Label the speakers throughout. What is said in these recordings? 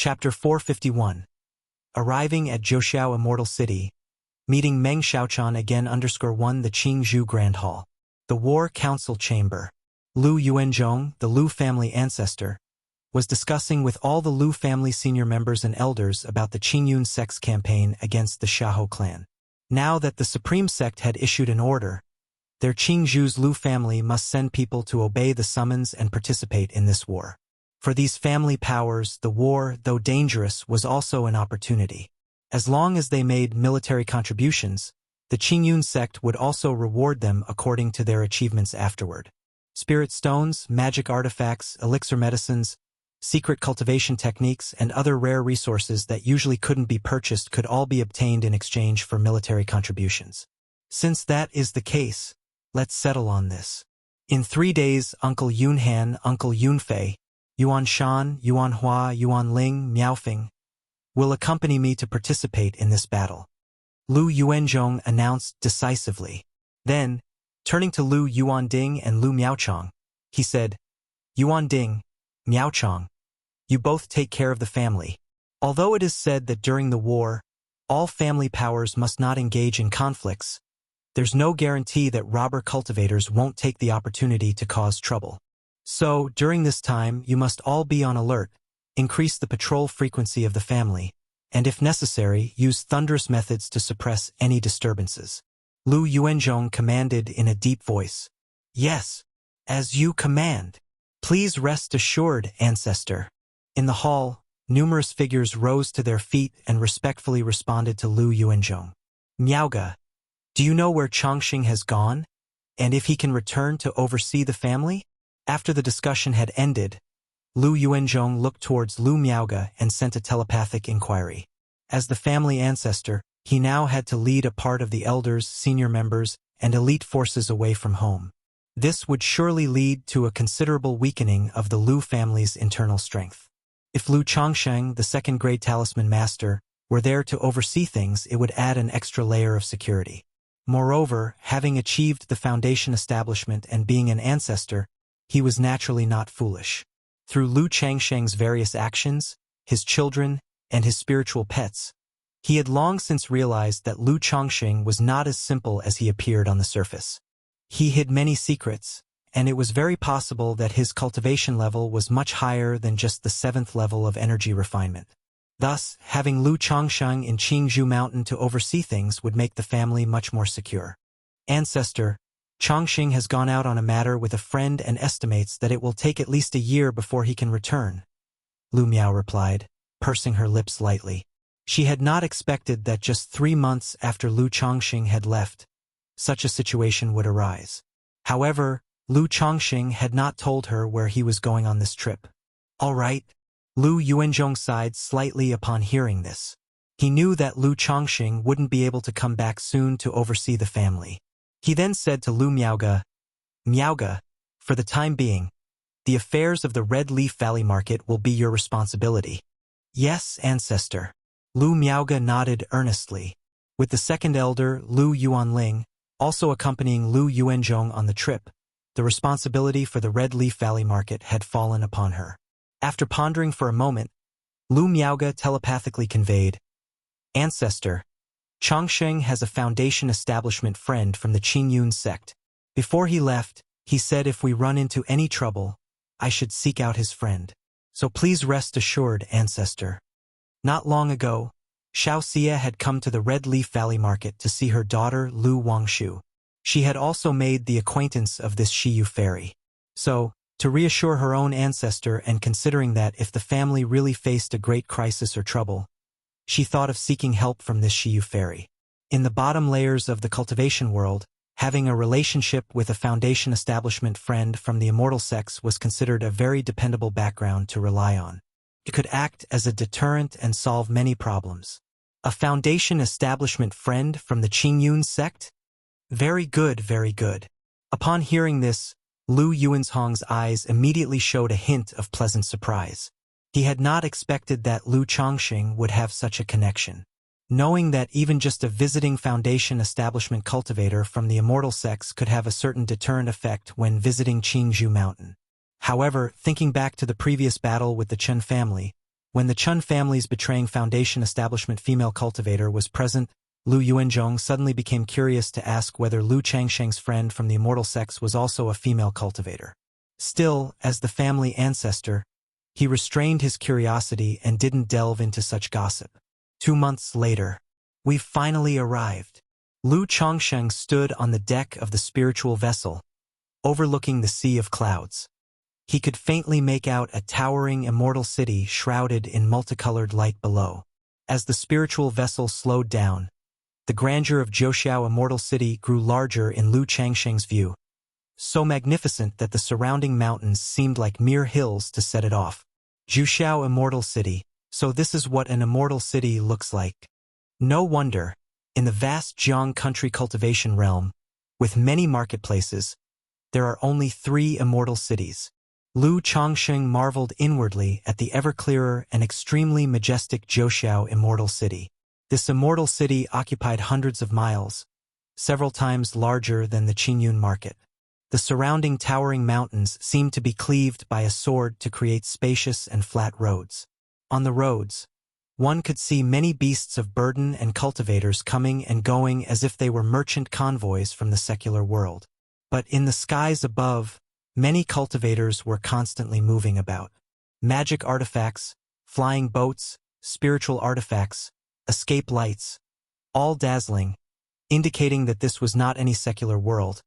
Speaker 1: Chapter 451. Arriving at Zhouxiao Immortal City, meeting Meng Xiaochan again _1 The Qingzhou Grand Hall. The War Council Chamber. Lu Yuanzhong, the Lu family ancestor, was discussing with all the Lu family senior members and elders about the Qingyun sect's campaign against the Xiahou clan. Now that the Supreme Sect had issued an order, their Qingzhou's Lu family must send people to obey the summons and participate in this war. For these family powers, the war, though dangerous, was also an opportunity. As long as they made military contributions, the Qingyun sect would also reward them according to their achievements afterward. Spirit stones, magic artifacts, elixir medicines, secret cultivation techniques, and other rare resources that usually couldn't be purchased could all be obtained in exchange for military contributions. Since that is the case, let's settle on this. In 3 days, Uncle Yunhan, Uncle Yunfei, Yuan Shan, Yuan Hua, Yuan Ling, Miaofeng will accompany me to participate in this battle, Lu Yuanzhong announced decisively. Then, turning to Lu Yuanding and Lu Miaochang, he said, Yuanding, Miaochang, you both take care of the family. Although it is said that during the war, all family powers must not engage in conflicts, there's no guarantee that robber cultivators won't take the opportunity to cause trouble. So, during this time, you must all be on alert, increase the patrol frequency of the family, and if necessary, use thunderous methods to suppress any disturbances. Lu Yuanzhong commanded in a deep voice. Yes, as you command. Please rest assured, ancestor. In the hall, numerous figures rose to their feet and respectfully responded to Lu Yuanzhong. Miaoga, do you know where Chongqing has gone, and if he can return to oversee the family? After the discussion had ended, Lu Yuanzhong looked towards Lu Miaoga and sent a telepathic inquiry. As the family ancestor, he now had to lead a part of the elders, senior members, and elite forces away from home. This would surely lead to a considerable weakening of the Lu family's internal strength. If Lu Chongsheng, the second-grade talisman master, were there to oversee things, it would add an extra layer of security. Moreover, having achieved the foundation establishment and being an ancestor, he was naturally not foolish. Through Lu Changsheng's various actions, his children, and his spiritual pets, he had long since realized that Lu Chongqing was not as simple as he appeared on the surface. He hid many secrets, and it was very possible that his cultivation level was much higher than just the 7th level of energy refinement. Thus, having Lu Chongsheng in Qingzhou Mountain to oversee things would make the family much more secure. Ancestor, Chongqing has gone out on a matter with a friend and estimates that it will take at least a year before he can return, Lu Miao replied, pursing her lips lightly. She had not expected that just 3 months after Lu Chongqing had left, such a situation would arise. However, Lu Chongqing had not told her where he was going on this trip. All right, Lu Yuanzhong sighed slightly upon hearing this. He knew that Lu Chongqing wouldn't be able to come back soon to oversee the family. He then said to Lu Miaoga, Miaoga, for the time being, the affairs of the Red Leaf Valley Market will be your responsibility. Yes, ancestor. Lu Miaoga nodded earnestly. With the second elder, Lu Yuanling, also accompanying Lu Yuanzhong on the trip, the responsibility for the Red Leaf Valley Market had fallen upon her. After pondering for a moment, Lu Miaoga telepathically conveyed, Ancestor, Chongqing has a foundation establishment friend from the Qingyun sect. Before he left, he said if we run into any trouble, I should seek out his friend. So please rest assured, ancestor. Not long ago, Xiaoxia had come to the Red Leaf Valley Market to see her daughter Lu Wangshu. She had also made the acquaintance of this Shiyu fairy. So, to reassure her own ancestor and considering that if the family really faced a great crisis or trouble, she thought of seeking help from this Shiyu fairy. In the bottom layers of the cultivation world, having a relationship with a foundation establishment friend from the Immortal sex was considered a very dependable background to rely on. It could act as a deterrent and solve many problems. A foundation establishment friend from the Qingyun sect? Very good, very good. Upon hearing this, Lu Yuanzhong's eyes immediately showed a hint of pleasant surprise. He had not expected that Lu Chongqing would have such a connection. Knowing that even just a visiting foundation establishment cultivator from the Immortal sex could have a certain deterrent effect when visiting Qingzhou Mountain. However, thinking back to the previous battle with the Chen family, When the Chun family's betraying Foundation establishment female cultivator was present, Lu Yuanzhong suddenly became curious to ask whether Lu Changsheng's friend from the Immortal sex was also a female cultivator. Still, as the family ancestor, he restrained his curiosity and didn't delve into such gossip. 2 months later, we've finally arrived. Lu Changsheng stood on the deck of the spiritual vessel, overlooking the sea of clouds. He could faintly make out a towering immortal city shrouded in multicolored light below. As the spiritual vessel slowed down, the grandeur of Zhouxiao Immortal City grew larger in Lu Changsheng's view, so magnificent that the surrounding mountains seemed like mere hills to set it off. Zhouxiao Immortal City. So this is what an immortal city looks like. No wonder, in the vast Jiang country cultivation realm, with many marketplaces, there are only 3 immortal cities. Lu Changsheng marveled inwardly at the ever-clearer and extremely majestic Zhouxiao Immortal City. This immortal city occupied hundreds of miles, several times larger than the Qingyun market. The surrounding towering mountains seemed to be cleaved by a sword to create spacious and flat roads. On the roads, one could see many beasts of burden and cultivators coming and going as if they were merchant convoys from the secular world. But in the skies above, many cultivators were constantly moving about. Magic artifacts, flying boats, spiritual artifacts, escape lights, all dazzling, indicating that this was not any secular world,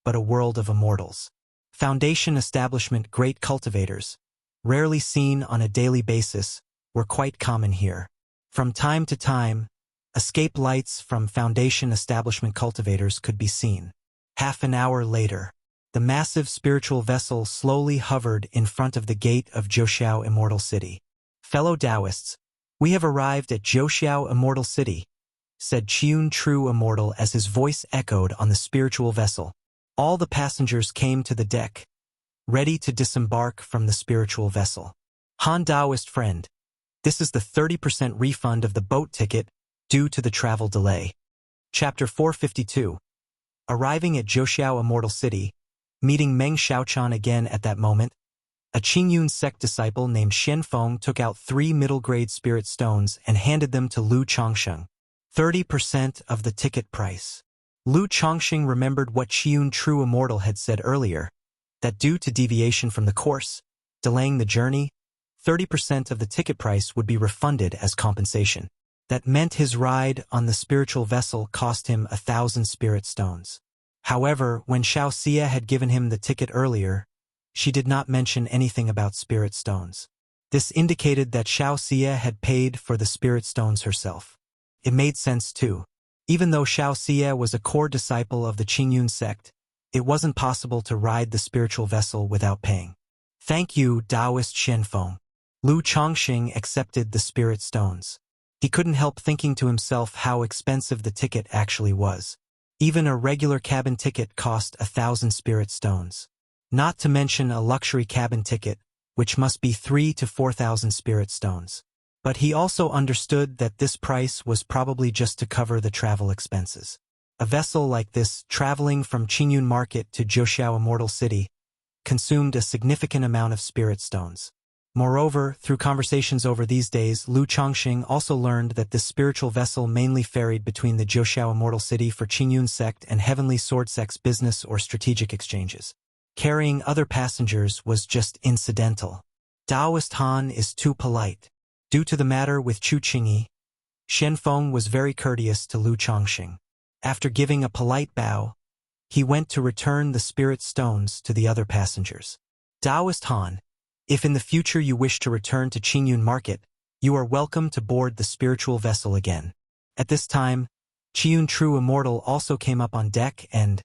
Speaker 1: but a world of immortals. Foundation establishment great cultivators, rarely seen on a daily basis, were quite common here. From time to time, escape lights from Foundation establishment cultivators could be seen. Half an hour later, the massive spiritual vessel slowly hovered in front of the gate of Zhouxiao Immortal City. Fellow Taoists, we have arrived at Zhouxiao Immortal City, said Qiun True Immortal as his voice echoed on the spiritual vessel. All the passengers came to the deck, ready to disembark from the spiritual vessel. Han Taoist friend, this is the 30% refund of the boat ticket due to the travel delay. Chapter 452. Arriving at Zhouxiao Immortal City, meeting Meng Xiaochan again at that moment, a Qingyun sect disciple named Xianfeng took out 3 middle-grade spirit stones and handed them to Lu Changsheng. 30% of the ticket price. Lu Changsheng remembered what Qiun True Immortal had said earlier, that due to deviation from the course, delaying the journey, 30% of the ticket price would be refunded as compensation. That meant his ride on the spiritual vessel cost him 1,000 spirit stones. However, when Xiaoxia had given him the ticket earlier, she did not mention anything about spirit stones. This indicated that Xiaoxia had paid for the spirit stones herself. It made sense too. Even though Xiaoxia was a core disciple of the Qingyun sect, it wasn't possible to ride the spiritual vessel without paying. Thank you, Taoist Xianfeng. Lu Changsheng accepted the spirit stones. He couldn't help thinking to himself how expensive the ticket actually was. Even a regular cabin ticket cost 1,000 spirit stones. Not to mention a luxury cabin ticket, which must be 3,000 to 4,000 spirit stones. But he also understood that this price was probably just to cover the travel expenses. A vessel like this, traveling from Qingyun Market to Zhouxiao Immortal City, consumed a significant amount of spirit stones. Moreover, through conversations over these days, Lu Changsheng also learned that this spiritual vessel mainly ferried between the Zhouxiao Immortal City for Qingyun sect and Heavenly Sword sect's business or strategic exchanges. Carrying other passengers was just incidental. Taoist Han is too polite. Due to the matter with Chu Qingyi, Xianfeng was very courteous to Lu Changsheng. After giving a polite bow, he went to return the spirit stones to the other passengers. Taoist Han, if in the future you wish to return to Qingyun Market, you are welcome to board the spiritual vessel again. At this time, Qiun True Immortal also came up on deck and,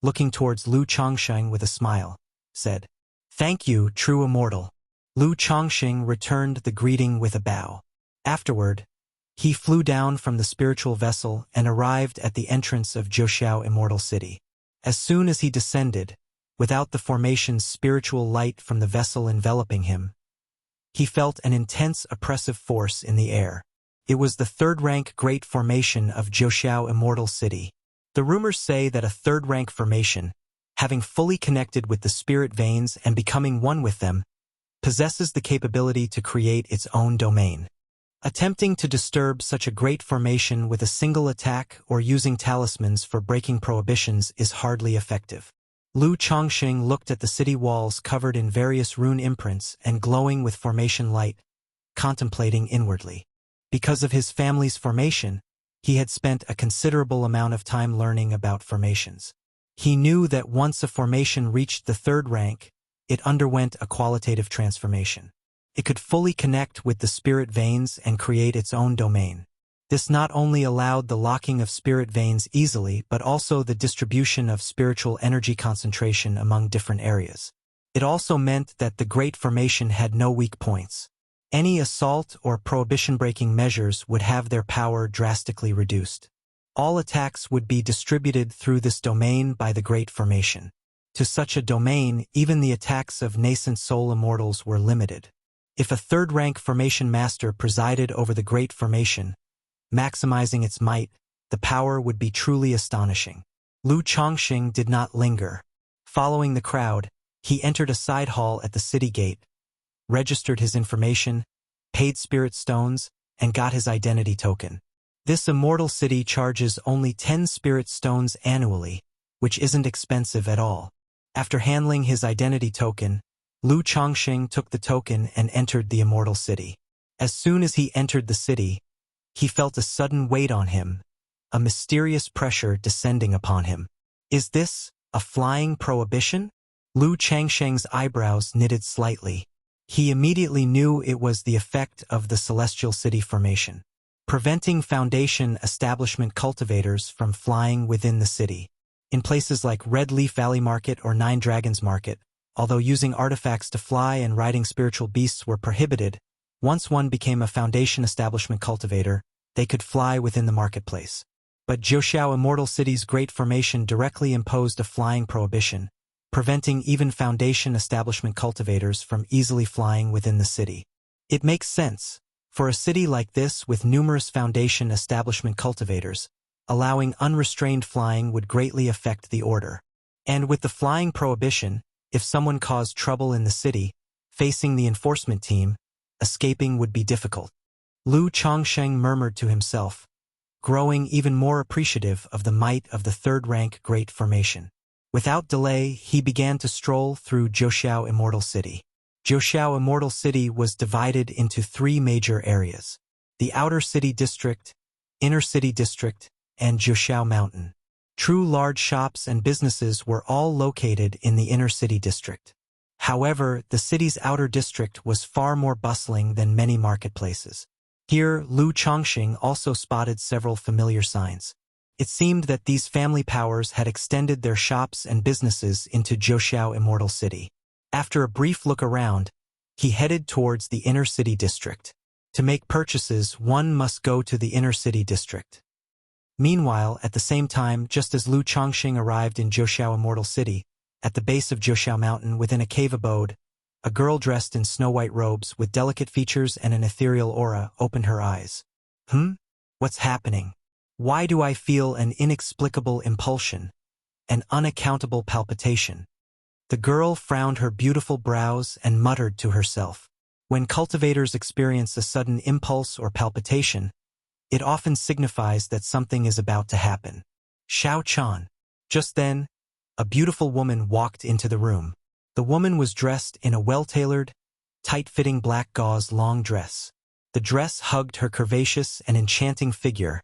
Speaker 1: looking towards Lu Changsheng with a smile, said, "Thank you, True Immortal." Lu Changsheng returned the greeting with a bow. Afterward, he flew down from the spiritual vessel and arrived at the entrance of Zhouxiao Immortal City. As soon as he descended, without the formation's spiritual light from the vessel enveloping him, he felt an intense oppressive force in the air. It was the third-rank great formation of Zhouxiao Immortal City. The rumors say that a third-rank formation, having fully connected with the spirit veins and becoming one with them, possesses the capability to create its own domain. Attempting to disturb such a great formation with a single attack or using talismans for breaking prohibitions is hardly effective. Lu Chongqing looked at the city walls covered in various rune imprints and glowing with formation light, contemplating inwardly. Because of his family's formation, he had spent a considerable amount of time learning about formations. He knew that once a formation reached the third rank, it underwent a qualitative transformation. It could fully connect with the spirit veins and create its own domain. This not only allowed the locking of spirit veins easily, but also the distribution of spiritual energy concentration among different areas. It also meant that the Great Formation had no weak points. Any assault or prohibition-breaking measures would have their power drastically reduced. All attacks would be distributed through this domain by the Great Formation. To such a domain, even the attacks of nascent soul immortals were limited. If a third-rank formation master presided over the Great Formation, maximizing its might, the power would be truly astonishing. Lu Chongqing did not linger. Following the crowd, he entered a side hall at the city gate, registered his information, paid spirit stones, and got his identity token. This immortal city charges only 10 spirit stones annually, which isn't expensive at all. After handling his identity token, Lu Chongqing took the token and entered the immortal city. As soon as he entered the city, he felt a sudden weight on him, a mysterious pressure descending upon him. Is this a flying prohibition? Lu Chongqing's eyebrows knitted slightly. He immediately knew it was the effect of the Celestial City formation, preventing Foundation establishment cultivators from flying within the city. In places like Red Leaf Valley Market or Nine Dragons Market, although using artifacts to fly and riding spiritual beasts were prohibited, once one became a Foundation establishment cultivator, they could fly within the marketplace. But Zhoushan Immortal City's Great Formation directly imposed a flying prohibition, preventing even Foundation establishment cultivators from easily flying within the city. It makes sense, for a city like this with numerous Foundation establishment cultivators, allowing unrestrained flying would greatly affect the order. And with the flying prohibition, if someone caused trouble in the city, facing the enforcement team, escaping would be difficult. Lu Chongqing murmured to himself, growing even more appreciative of the might of the third-rank Great Formation. Without delay, he began to stroll through Zhoushan Immortal City. Zhoushan Immortal City was divided into 3 major areas: the Outer City District, Inner City District, and Zhoushan Mountain. True large shops and businesses were all located in the Inner City District. However, the city's outer district was far more bustling than many marketplaces. Here, Lu Chongqing also spotted several familiar signs. It seemed that these family powers had extended their shops and businesses into Zhoushan Immortal City. After a brief look around, he headed towards the Inner City District. To make purchases, one must go to the Inner City District. Meanwhile, at the same time, just as Lu Chongqing arrived in Zhoushan Immortal City, at the base of Zhoushan Mountain within a cave abode, a girl dressed in snow-white robes with delicate features and an ethereal aura opened her eyes. What's happening? Why do I feel an inexplicable impulsion, an unaccountable palpitation? The girl frowned her beautiful brows and muttered to herself. When cultivators experience a sudden impulse or palpitation, it often signifies that something is about to happen. Xiao Chan. Just then, a beautiful woman walked into the room. The woman was dressed in a well-tailored, tight-fitting black gauze long dress. The dress hugged her curvaceous and enchanting figure,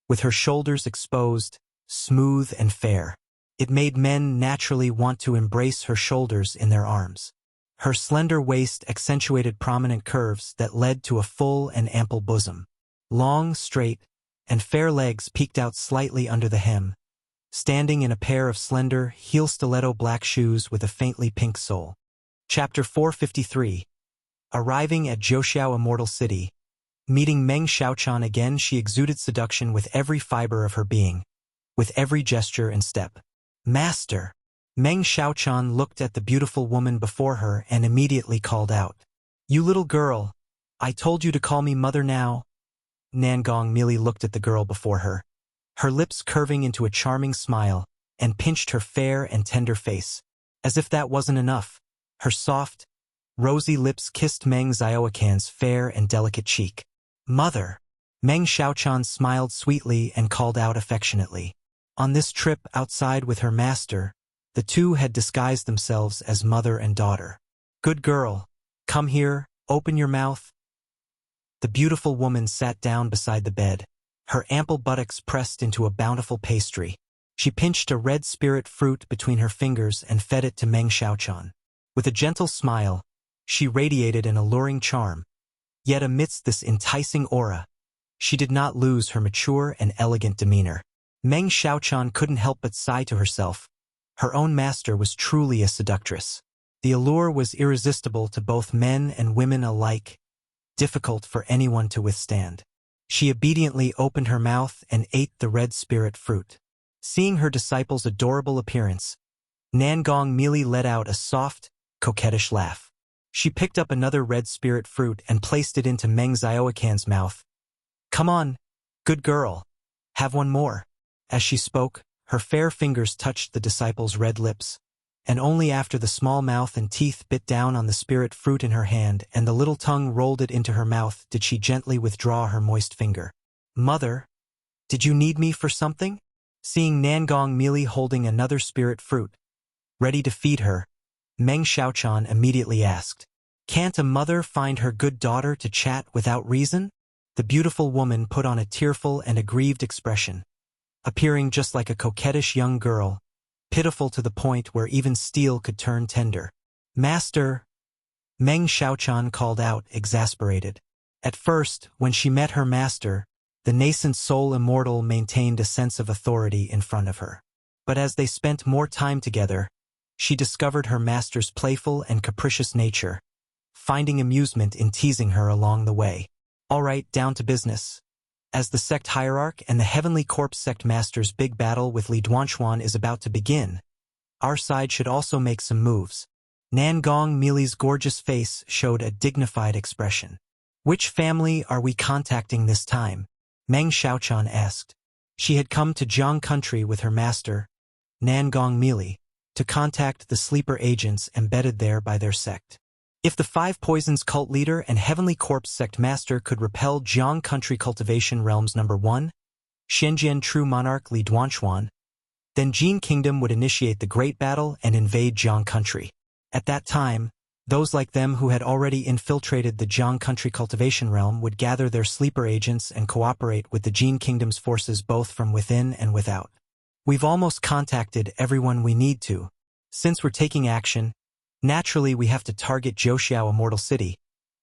Speaker 1: with her shoulders exposed, smooth and fair. It made men naturally want to embrace her shoulders in their arms. Her slender waist accentuated prominent curves that led to a full and ample bosom. Long, straight, and fair legs peeked out slightly under the hem, standing in a pair of slender, heel-stiletto black shoes with a faintly pink sole. Chapter 453. Arriving at Zhoushan Immortal City. Meeting Meng Xiaochan again, she exuded seduction with every fiber of her being, with every gesture and step. Master! Meng Xiaochan looked at the beautiful woman before her and immediately called out. You little girl, I told you to call me mother now. Nangong merely looked at the girl before her, her lips curving into a charming smile, and pinched her fair and tender face. As if that wasn't enough, her soft, Rosy lips kissed Meng Xiaoquan's fair and delicate cheek. "Mother!" Meng Xiaochan smiled sweetly and called out affectionately. On this trip outside with her master, the two had disguised themselves as mother and daughter. "Good girl. Come here, open your mouth." The beautiful woman sat down beside the bed, her ample buttocks pressed into a bountiful pastry. She pinched a red spirit fruit between her fingers and fed it to Meng Xiaochan. With a gentle smile, she radiated an alluring charm. Yet amidst this enticing aura, she did not lose her mature and elegant demeanor. Meng Xiaochan couldn't help but sigh to herself. Her own master was truly a seductress. The allure was irresistible to both men and women alike, difficult for anyone to withstand. She obediently opened her mouth and ate the red spirit fruit. Seeing her disciple's adorable appearance, Nangong Mili let out a soft, coquettish laugh. She picked up another red spirit fruit and placed it into Meng Xiaoquan's mouth. "Come on, good girl. Have one more." As she spoke, her fair fingers touched the disciple's red lips, and only after the small mouth and teeth bit down on the spirit fruit in her hand and the little tongue rolled it into her mouth did she gently withdraw her moist finger. "Mother, did you need me for something?" Seeing Nangong Mili holding another spirit fruit, ready to feed her, Meng Xiaochan immediately asked, "Can't a mother find her good daughter to chat without reason?" The beautiful woman put on a tearful and aggrieved expression, appearing just like a coquettish young girl, pitiful to the point where even steel could turn tender. "Master!" Meng Xiaochan called out, exasperated. At first, when she met her master, the nascent soul Immortal maintained a sense of authority in front of her. But as they spent more time together, she discovered her master's playful and capricious nature, finding amusement in teasing her along the way. "All right, down to business. As the sect hierarch and the Heavenly Corpse sect master's big battle with Li Duanchuan is about to begin, our side should also make some moves." Nangong Mili's gorgeous face showed a dignified expression. "Which family are we contacting this time?" Meng Xiaochan asked. She had come to Jiang country with her master, Nangong Mili, to contact the sleeper agents embedded there by their sect. If the Five Poisons cult leader and Heavenly Corpse sect master could repel Jiang Country Cultivation Realms No. 1, Shenzhen True Monarch Li Duanchuan, then Jin Kingdom would initiate the Great Battle and invade Jiang Country. At that time, those like them who had already infiltrated the Jiang Country Cultivation Realm would gather their sleeper agents and cooperate with the Jin Kingdom's forces both from within and without. We've almost contacted everyone we need to. Since we're taking action, naturally we have to target Zhouxiao Immortal City,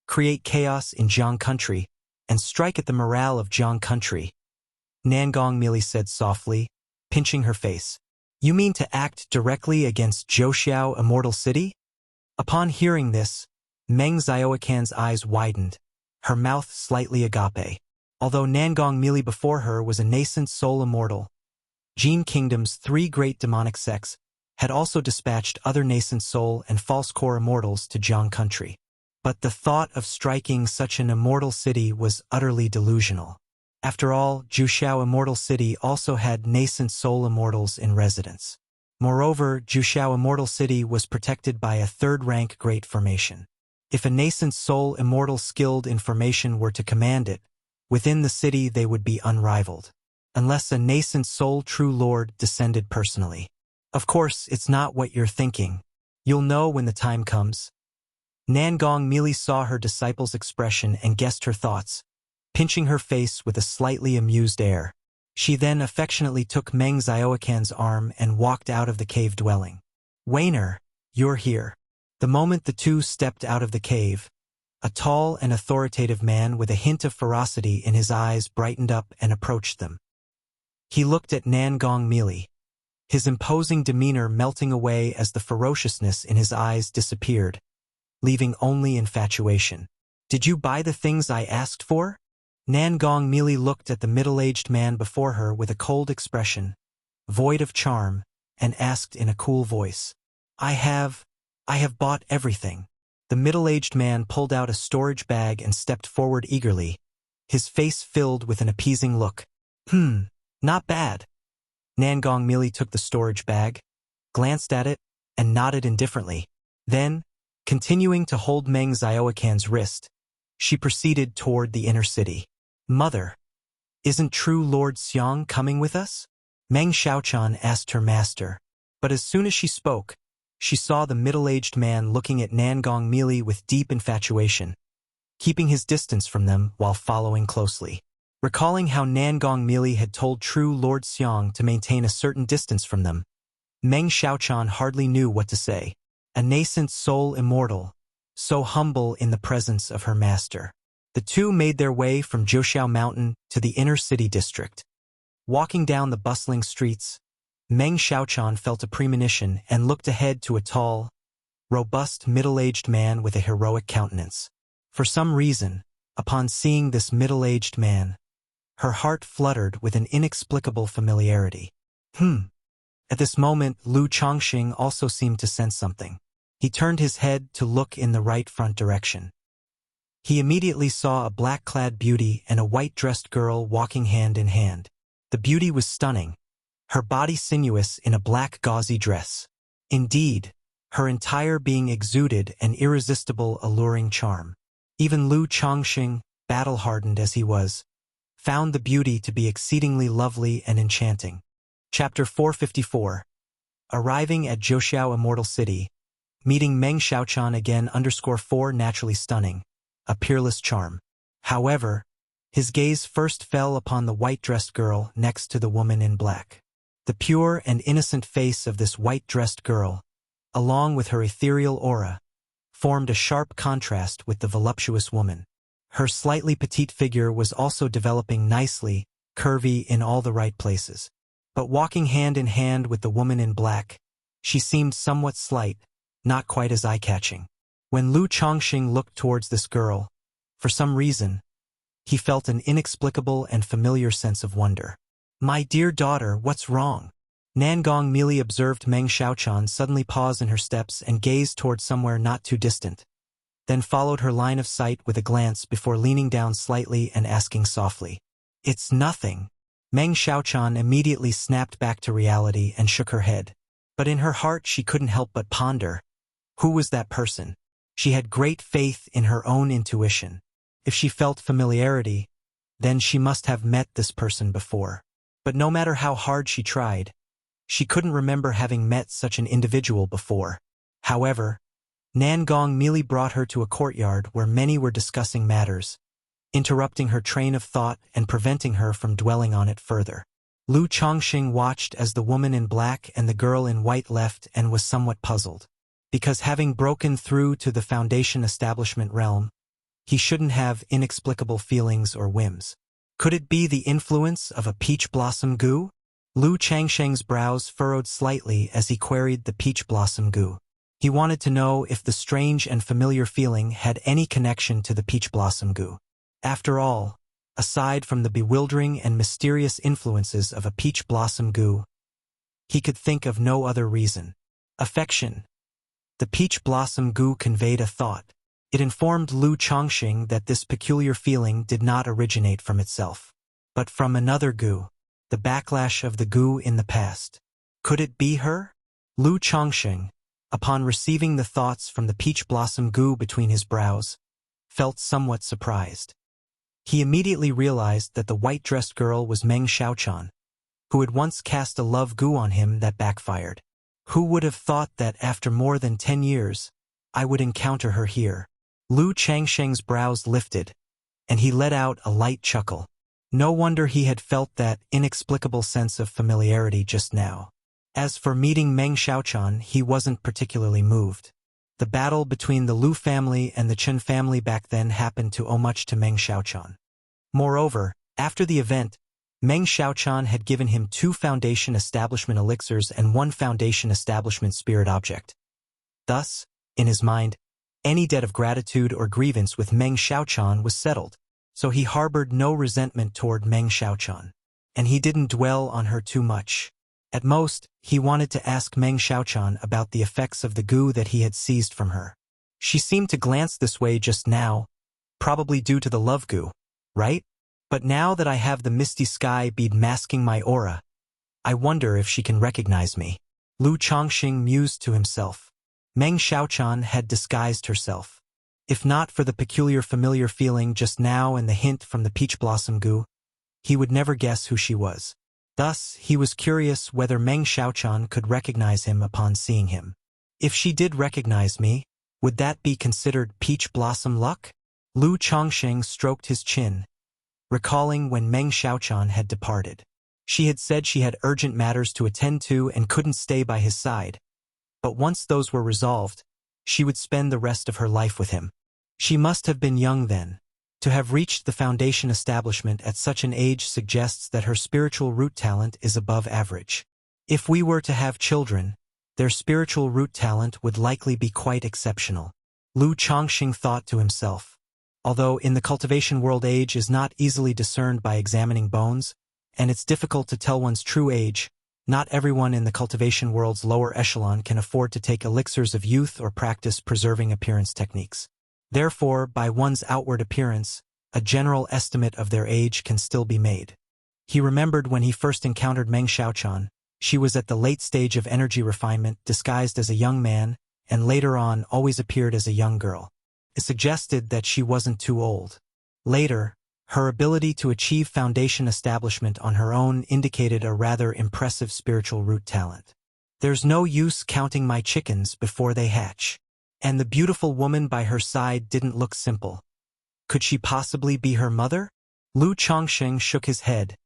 Speaker 1: create chaos in Jiang Country, and strike at the morale of Jiang Country. Nangong Mili said softly, pinching her face. "You mean to act directly against Zhouxiao Immortal City?" Upon hearing this, Meng Xiaoquan's eyes widened, her mouth slightly agape. Although Nangong Mili before her was a nascent soul immortal, Jin Kingdom's three great demonic sects had also dispatched other nascent soul and false core immortals to Jiang Country. But the thought of striking such an immortal city was utterly delusional. After all, Zhouxiao Immortal City also had nascent soul immortals in residence. Moreover, Zhouxiao Immortal City was protected by a third-rank great formation. If a nascent soul immortal skilled in formation were to command it, within the city they would be unrivaled, unless a nascent soul true lord descended personally. Of course, it's not what you're thinking. You'll know when the time comes. Nangong Mili saw her disciple's expression and guessed her thoughts, pinching her face with a slightly amused air. She then affectionately took Meng Xiaoquan's arm and walked out of the cave dwelling. "Wainer, you're here." The moment the two stepped out of the cave, a tall and authoritative man with a hint of ferocity in his eyes brightened up and approached them. He looked at Nangong Mili, his imposing demeanor melting away as the ferociousness in his eyes disappeared, leaving only infatuation. "Did you buy the things I asked for?" Nangong Mili looked at the middle-aged man before her with a cold expression, void of charm, and asked in a cool voice, I have bought everything." The middle-aged man pulled out a storage bag and stepped forward eagerly, his face filled with an appeasing look. Not bad." Nangong Mili took the storage bag, glanced at it, and nodded indifferently. Then, Continuing to hold Meng Xiaoquan's wrist, she proceeded toward the inner city. "Mother, isn't true Lord Xiang coming with us?" Meng Xiaochan asked her master, but as soon as she spoke, she saw the middle-aged man looking at Nangong Mili with deep infatuation, keeping his distance from them while following closely. Recalling how Nangong Mili had told true Lord Xiang to maintain a certain distance from them, Meng Xiaochan hardly knew what to say. A nascent soul immortal, so humble in the presence of her master. The two made their way from Zhoushan Mountain to the inner city district. Walking down the bustling streets, Meng Xiaochan felt a premonition and looked ahead to a tall, robust middle-aged man with a heroic countenance. For some reason, upon seeing this middle-aged man, her heart fluttered with an inexplicable familiarity. At this moment, Lu Chongqing also seemed to sense something. He turned his head to look in the right front direction. He immediately saw a black-clad beauty and a white-dressed girl walking hand in hand. The beauty was stunning, her body sinuous in a black gauzy dress. Indeed, her entire being exuded an irresistible, alluring charm. Even Lu Chongqing, battle-hardened as he was, found the beauty to be exceedingly lovely and enchanting. Chapter 454. Arriving at Zhoushan Immortal City, meeting Meng Xiaochan again _4 naturally stunning, a peerless charm. However, his gaze first fell upon the white-dressed girl next to the woman in black. The pure and innocent face of this white-dressed girl, along with her ethereal aura, formed a sharp contrast with the voluptuous woman. Her slightly petite figure was also developing nicely, curvy in all the right places. But walking hand in hand with the woman in black, she seemed somewhat slight, not quite as eye-catching. When Lu Chongqing looked towards this girl, for some reason, he felt an inexplicable and familiar sense of wonder. "My dear daughter, what's wrong?" Nangong Mili observed Meng Xiaochan suddenly pause in her steps and gaze toward somewhere not too distant, then followed her line of sight with a glance before leaning down slightly and asking softly, "It's nothing." Meng Xiaochan immediately snapped back to reality and shook her head. But in her heart she couldn't help but ponder, who was that person? She had great faith in her own intuition. If she felt familiarity, then she must have met this person before. But no matter how hard she tried, she couldn't remember having met such an individual before. However, Nangong Mili brought her to a courtyard where many were discussing matters, interrupting her train of thought and preventing her from dwelling on it further. Lu Chongqing watched as the woman in black and the girl in white left and was somewhat puzzled. Because having broken through to the Foundation establishment realm, he shouldn't have inexplicable feelings or whims. Could it be the influence of a peach blossom goo? Lu Changsheng's brows furrowed slightly as he queried the peach blossom goo. He wanted to know if the strange and familiar feeling had any connection to the peach blossom goo. After all, aside from the bewildering and mysterious influences of a peach blossom goo, he could think of no other reason. Affection. The peach blossom goo conveyed a thought. It informed Lu Chongqing that this peculiar feeling did not originate from itself, but from another goo, the backlash of the goo in the past. Could it be her? Lu Chongqing, upon receiving the thoughts from the peach blossom goo between his brows, felt somewhat surprised. He immediately realized that the white-dressed girl was Meng Xiaochan, who had once cast a love goo on him that backfired. Who would have thought that after more than 10 years, I would encounter her here? Lu Changsheng's brows lifted, and he let out a light chuckle. No wonder he had felt that inexplicable sense of familiarity just now. As for meeting Meng Xiaochan, he wasn't particularly moved. The battle between the Lu family and the Chen family back then happened to owe much to Meng Xiaochan. Moreover, after the event, Meng Xiaochan had given him 2 Foundation Establishment elixirs and 1 Foundation Establishment spirit object. Thus, in his mind, any debt of gratitude or grievance with Meng Xiaochan was settled, so he harbored no resentment toward Meng Xiaochan. And he didn't dwell on her too much. At most, he wanted to ask Meng Xiaochan about the effects of the goo that he had seized from her. She seemed to glance this way just now, probably due to the love goo, right? But now that I have the misty sky bead masking my aura, I wonder if she can recognize me. Lu Chongqing mused to himself. Meng Xiaochan had disguised herself. If not for the peculiar familiar feeling just now and the hint from the peach blossom goo, he would never guess who she was. Thus, he was curious whether Meng Xiaochan could recognize him upon seeing him. If she did recognize me, would that be considered peach blossom luck? Lu Chongsheng stroked his chin, recalling when Meng Xiaochan had departed. She had said she had urgent matters to attend to and couldn't stay by his side. But once those were resolved, she would spend the rest of her life with him. She must have been young then. To have reached the foundation establishment at such an age suggests that her spiritual root talent is above average. If we were to have children, their spiritual root talent would likely be quite exceptional. Lu Chongxing thought to himself. Although in the cultivation world age is not easily discerned by examining bones, and it's difficult to tell one's true age, not everyone in the cultivation world's lower echelon can afford to take elixirs of youth or practice preserving appearance techniques. Therefore, by one's outward appearance, a general estimate of their age can still be made. He remembered when he first encountered Meng Xiaochan. She was at the late stage of energy refinement, disguised as a young man, and later on always appeared as a young girl. It suggested that she wasn't too old. Later, her ability to achieve foundation establishment on her own indicated a rather impressive spiritual root talent. There's no use counting my chickens before they hatch. And the beautiful woman by her side didn't look simple. Could she possibly be her mother? Lu Chongsheng shook his head,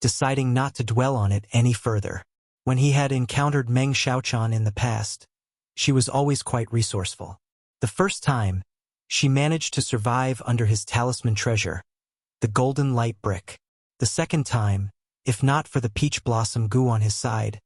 Speaker 1: deciding not to dwell on it any further. When he had encountered Meng Xiaochan in the past, she was always quite resourceful. The first time, she managed to survive under his talisman treasure, the golden light brick. The second time, if not for the peach blossom goo on his side,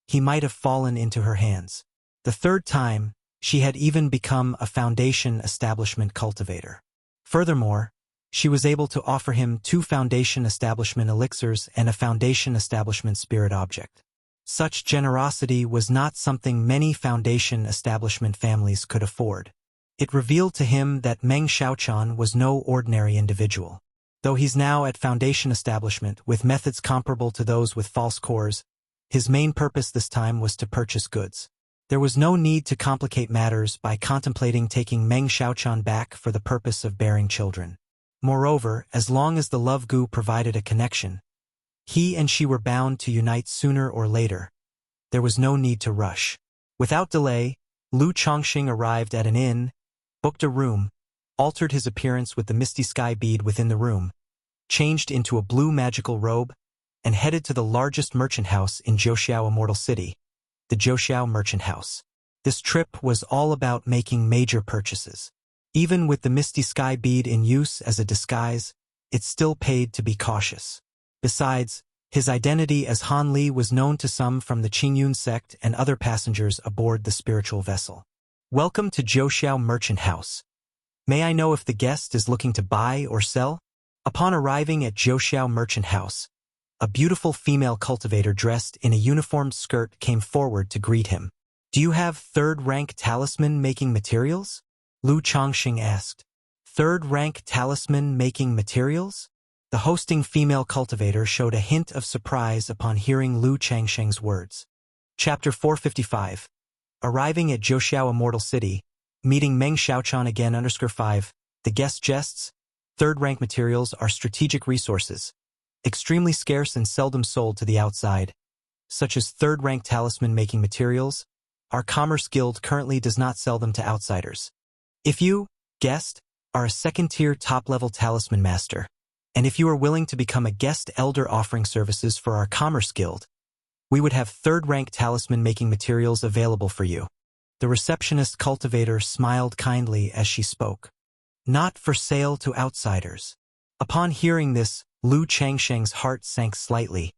Speaker 1: he might have fallen into her hands. The third time, she had even become a foundation establishment cultivator. Furthermore, she was able to offer him 2 foundation establishment elixirs and a foundation establishment spirit object. Such generosity was not something many foundation establishment families could afford. It revealed to him that Meng Xiaochan was no ordinary individual. Though he's now at foundation establishment with methods comparable to those with false cores, his main purpose this time was to purchase goods. There was no need to complicate matters by contemplating taking Meng Xiaochan back for the purpose of bearing children. Moreover, as long as the love goo provided a connection, he and she were bound to unite sooner or later. There was no need to rush. Without delay, Lu Chongxing arrived at an inn, booked a room, altered his appearance with the misty sky bead within the room, changed into a blue magical robe, and headed to the largest merchant house in Zhouxiao Immortal City, the Zhouxiao Merchant House. This trip was all about making major purchases. Even with the misty sky bead in use as a disguise, it still paid to be cautious. Besides, his identity as Han Li was known to some from the Qingyun sect and other passengers aboard the spiritual vessel. Welcome to Zhouxiao Merchant House. May I know if the guest is looking to buy or sell? Upon arriving at Zhouxiao Merchant House, a beautiful female cultivator dressed in a uniformed skirt came forward to greet him. Do you have third-rank talisman-making materials? Lu Chongxing asked. Third-rank talisman-making materials? The hosting female cultivator showed a hint of surprise upon hearing Lu Changsheng's words. Chapter 455. Arriving at Zhouxiao Immortal City, meeting Meng Xiaochan again _5. The guest jests. Third-rank materials are strategic resources, extremely scarce and seldom sold to the outside, such as third-rank talisman-making materials. Our Commerce Guild currently does not sell them to outsiders. If you, guest, are a second-tier top-level talisman master, and if you are willing to become a guest elder offering services for our Commerce Guild, we would have third-rank talisman-making materials available for you. The receptionist cultivator smiled kindly as she spoke. Not for sale to outsiders. Upon hearing this, Lu Changsheng's heart sank slightly,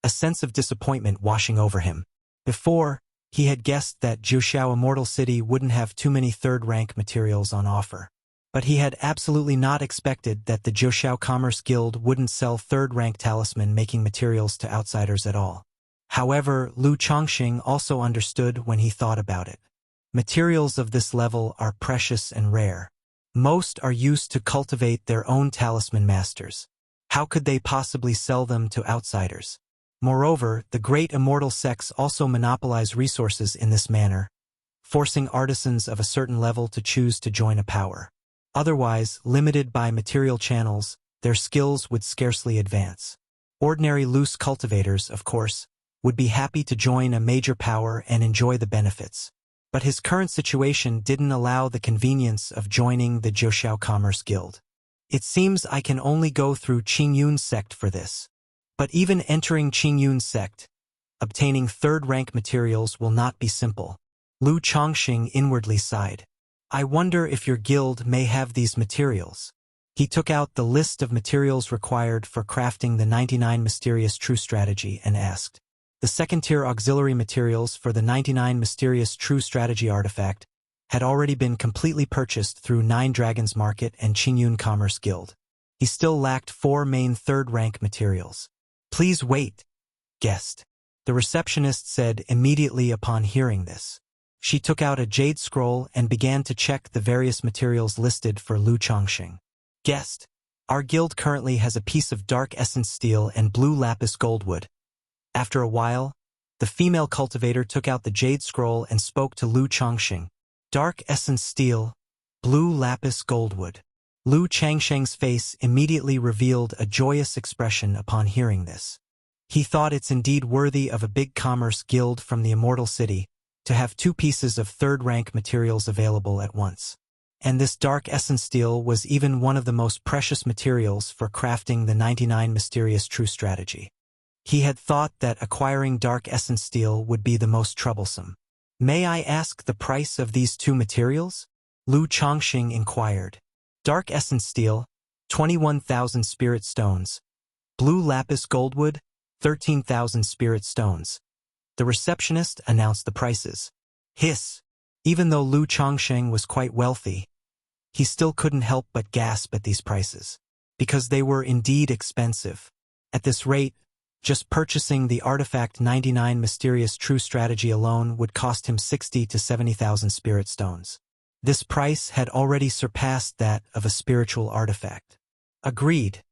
Speaker 1: a sense of disappointment washing over him. Before, he had guessed that Zhouxiao Immortal City wouldn't have too many third-rank materials on offer. But he had absolutely not expected that the Zhouxiao Commerce Guild wouldn't sell third-rank talisman-making materials to outsiders at all. However, Lu Chongxing also understood when he thought about it. Materials of this level are precious and rare. Most are used to cultivate their own talisman masters. How could they possibly sell them to outsiders? Moreover, the great immortal sects also monopolize resources in this manner, forcing artisans of a certain level to choose to join a power. Otherwise, limited by material channels, their skills would scarcely advance. Ordinary loose cultivators, of course, would be happy to join a major power and enjoy the benefits. But his current situation didn't allow the convenience of joining the Zhoushan Commerce Guild. It seems I can only go through Qingyun's sect for this. But even entering Qingyun's sect, obtaining third-rank materials will not be simple. Lu Chongqing inwardly sighed. I wonder if your guild may have these materials. He took out the list of materials required for crafting the 99 Mysterious True Strategy and asked. The second-tier auxiliary materials for the 99 Mysterious True Strategy artifact had already been completely purchased through 9 Dragons Market and Qingyun Commerce Guild. He still lacked 4 main third-rank materials. Please wait, guest. The receptionist said immediately upon hearing this. She took out a jade scroll and began to check the various materials listed for Lu Chongqing. Guest, our guild currently has a piece of dark essence steel and blue lapis goldwood. After a while, the female cultivator took out the jade scroll and spoke to Lu Chongqing. Dark essence steel, blue lapis goldwood. Lu Changsheng's face immediately revealed a joyous expression upon hearing this. He thought it's indeed worthy of a big commerce guild from the Immortal City to have 2 pieces of third-rank materials available at once. And this dark essence steel was even one of the most precious materials for crafting the 99 Mysterious True Strategy. He had thought that acquiring dark essence steel would be the most troublesome. May I ask the price of these 2 materials? Lu Chongqing inquired. Dark essence steel, 21,000 spirit stones. Blue lapis goldwood, 13,000 spirit stones. The receptionist announced the prices. Hiss. Even though Lu Chongqing was quite wealthy, he still couldn't help but gasp at these prices, because they were indeed expensive. At this rate, just purchasing the artifact 99 Mysterious True Strategy alone would cost him 60 to 70,000 spirit stones. This price had already surpassed that of a spiritual artifact. Agreed.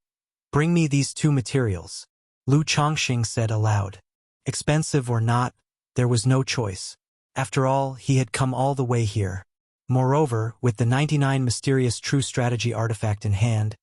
Speaker 1: Bring me these 2 materials, Lu Chongqing said aloud. Expensive or not, there was no choice. After all, he had come all the way here. Moreover, with the 99 Mysterious True Strategy artifact in hand,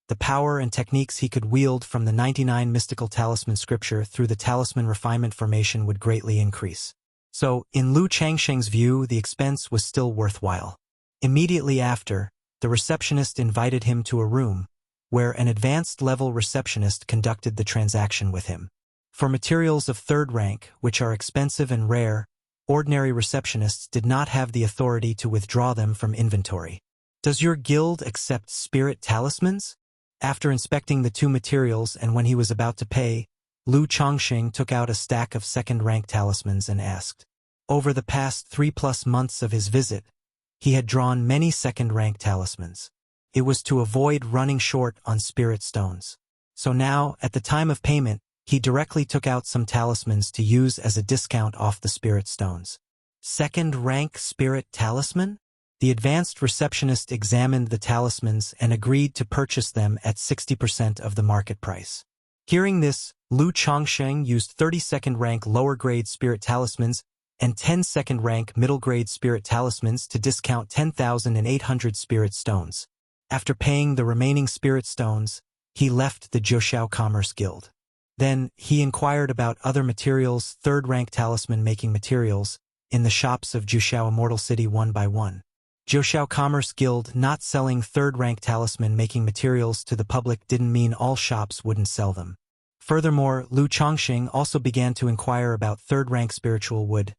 Speaker 1: the power and techniques he could wield from the 99 mystical talisman scripture through the talisman refinement formation would greatly increase. So, in Lu Changsheng's view, the expense was still worthwhile. Immediately after, the receptionist invited him to a room, where an advanced-level receptionist conducted the transaction with him. For materials of third rank, which are expensive and rare, ordinary receptionists did not have the authority to withdraw them from inventory. Does your guild accept spirit talismans? After inspecting the 2 materials and when he was about to pay, Lu Chongqing took out a stack of second-rank talismans and asked. Over the past 3+ months of his visit, he had drawn many second-rank talismans. It was to avoid running short on spirit stones. So now, at the time of payment, he directly took out some talismans to use as a discount off the spirit stones. Second-rank spirit talisman? The advanced receptionist examined the talismans and agreed to purchase them at 60% of the market price. Hearing this, Lu Chongqing used 32nd-rank lower-grade spirit talismans and 10-second-rank middle-grade spirit talismans to discount 10,800 spirit stones. After paying the remaining spirit stones, he left the Zhoushan Commerce Guild. Then, he inquired about other materials, third-rank talisman-making materials, in the shops of Zhoushan Immortal City one by one. Zhoushan Commerce Guild not selling third-rank talisman-making materials to the public didn't mean all shops wouldn't sell them. Furthermore, Lu Chongqing also began to inquire about third-rank spiritual wood,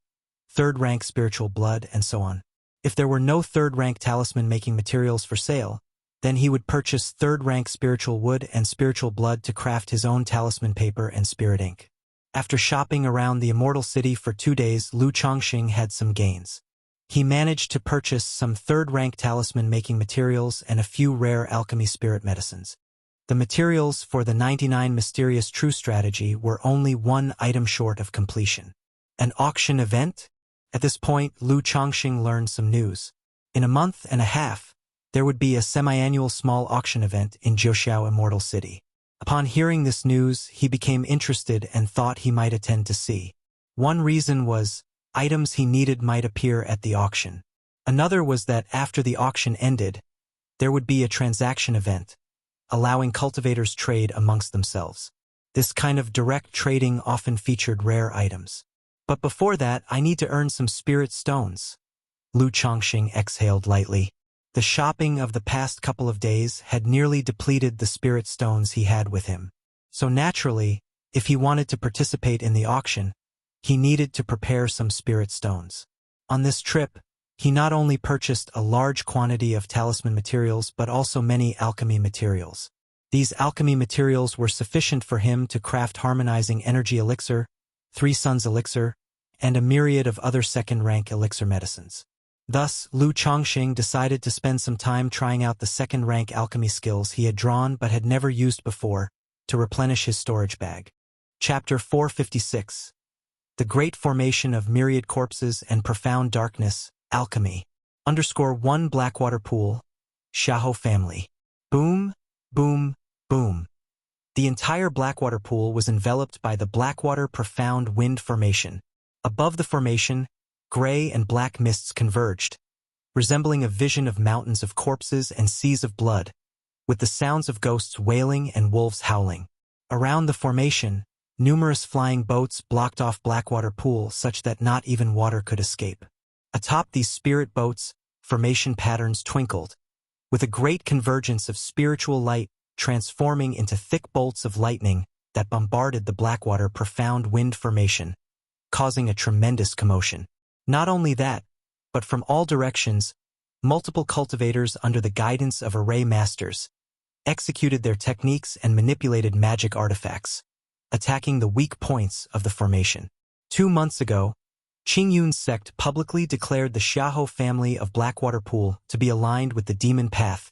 Speaker 1: third-rank spiritual blood, and so on. If there were no third-rank talisman-making materials for sale, then he would purchase third-rank spiritual wood and spiritual blood to craft his own talisman paper and spirit ink. After shopping around the Immortal City for 2 days, Lu Chongqing had some gains. He managed to purchase some third-rank talisman-making materials and a few rare alchemy spirit medicines. The materials for the 99 Mysterious True Strategy were only 1 item short of completion. An auction event? At this point, Lu Chongqing learned some news. In a month and a half, there would be a semi-annual small auction event in Zhoushan Immortal City. Upon hearing this news, he became interested and thought he might attend to see. One reason was, items he needed might appear at the auction. Another was that after the auction ended, there would be a transaction event, allowing cultivators trade amongst themselves. This kind of direct trading often featured rare items. But before that, I need to earn some spirit stones. Lu Chongqing exhaled lightly. The shopping of the past couple of days had nearly depleted the spirit stones he had with him. So naturally, if he wanted to participate in the auction, he needed to prepare some spirit stones. On this trip, he not only purchased a large quantity of talisman materials but also many alchemy materials. These alchemy materials were sufficient for him to craft harmonizing energy elixir, 3 suns elixir, and a myriad of other second-rank elixir medicines. Thus, Lu Chongqing decided to spend some time trying out the second-rank alchemy skills he had drawn but had never used before to replenish his storage bag. Chapter 456. The Great Formation of Myriad Corpses and Profound Darkness, Alchemy. _1 Blackwater Pool, Xiahou Family. Boom, boom, boom. The entire Blackwater Pool was enveloped by the Blackwater Profound Wind Formation. Above the formation, gray and black mists converged, resembling a vision of mountains of corpses and seas of blood, with the sounds of ghosts wailing and wolves howling. Around the formation, numerous flying boats blocked off Blackwater Pool such that not even water could escape. Atop these spirit boats, formation patterns twinkled, with a great convergence of spiritual light transforming into thick bolts of lightning that bombarded the Blackwater Profound Wind Formation, causing a tremendous commotion. Not only that, but from all directions, multiple cultivators under the guidance of array masters executed their techniques and manipulated magic artifacts, attacking the weak points of the formation. 2 months ago, Qingyun's sect publicly declared the Xiahou family of Blackwater Pool to be aligned with the demon path,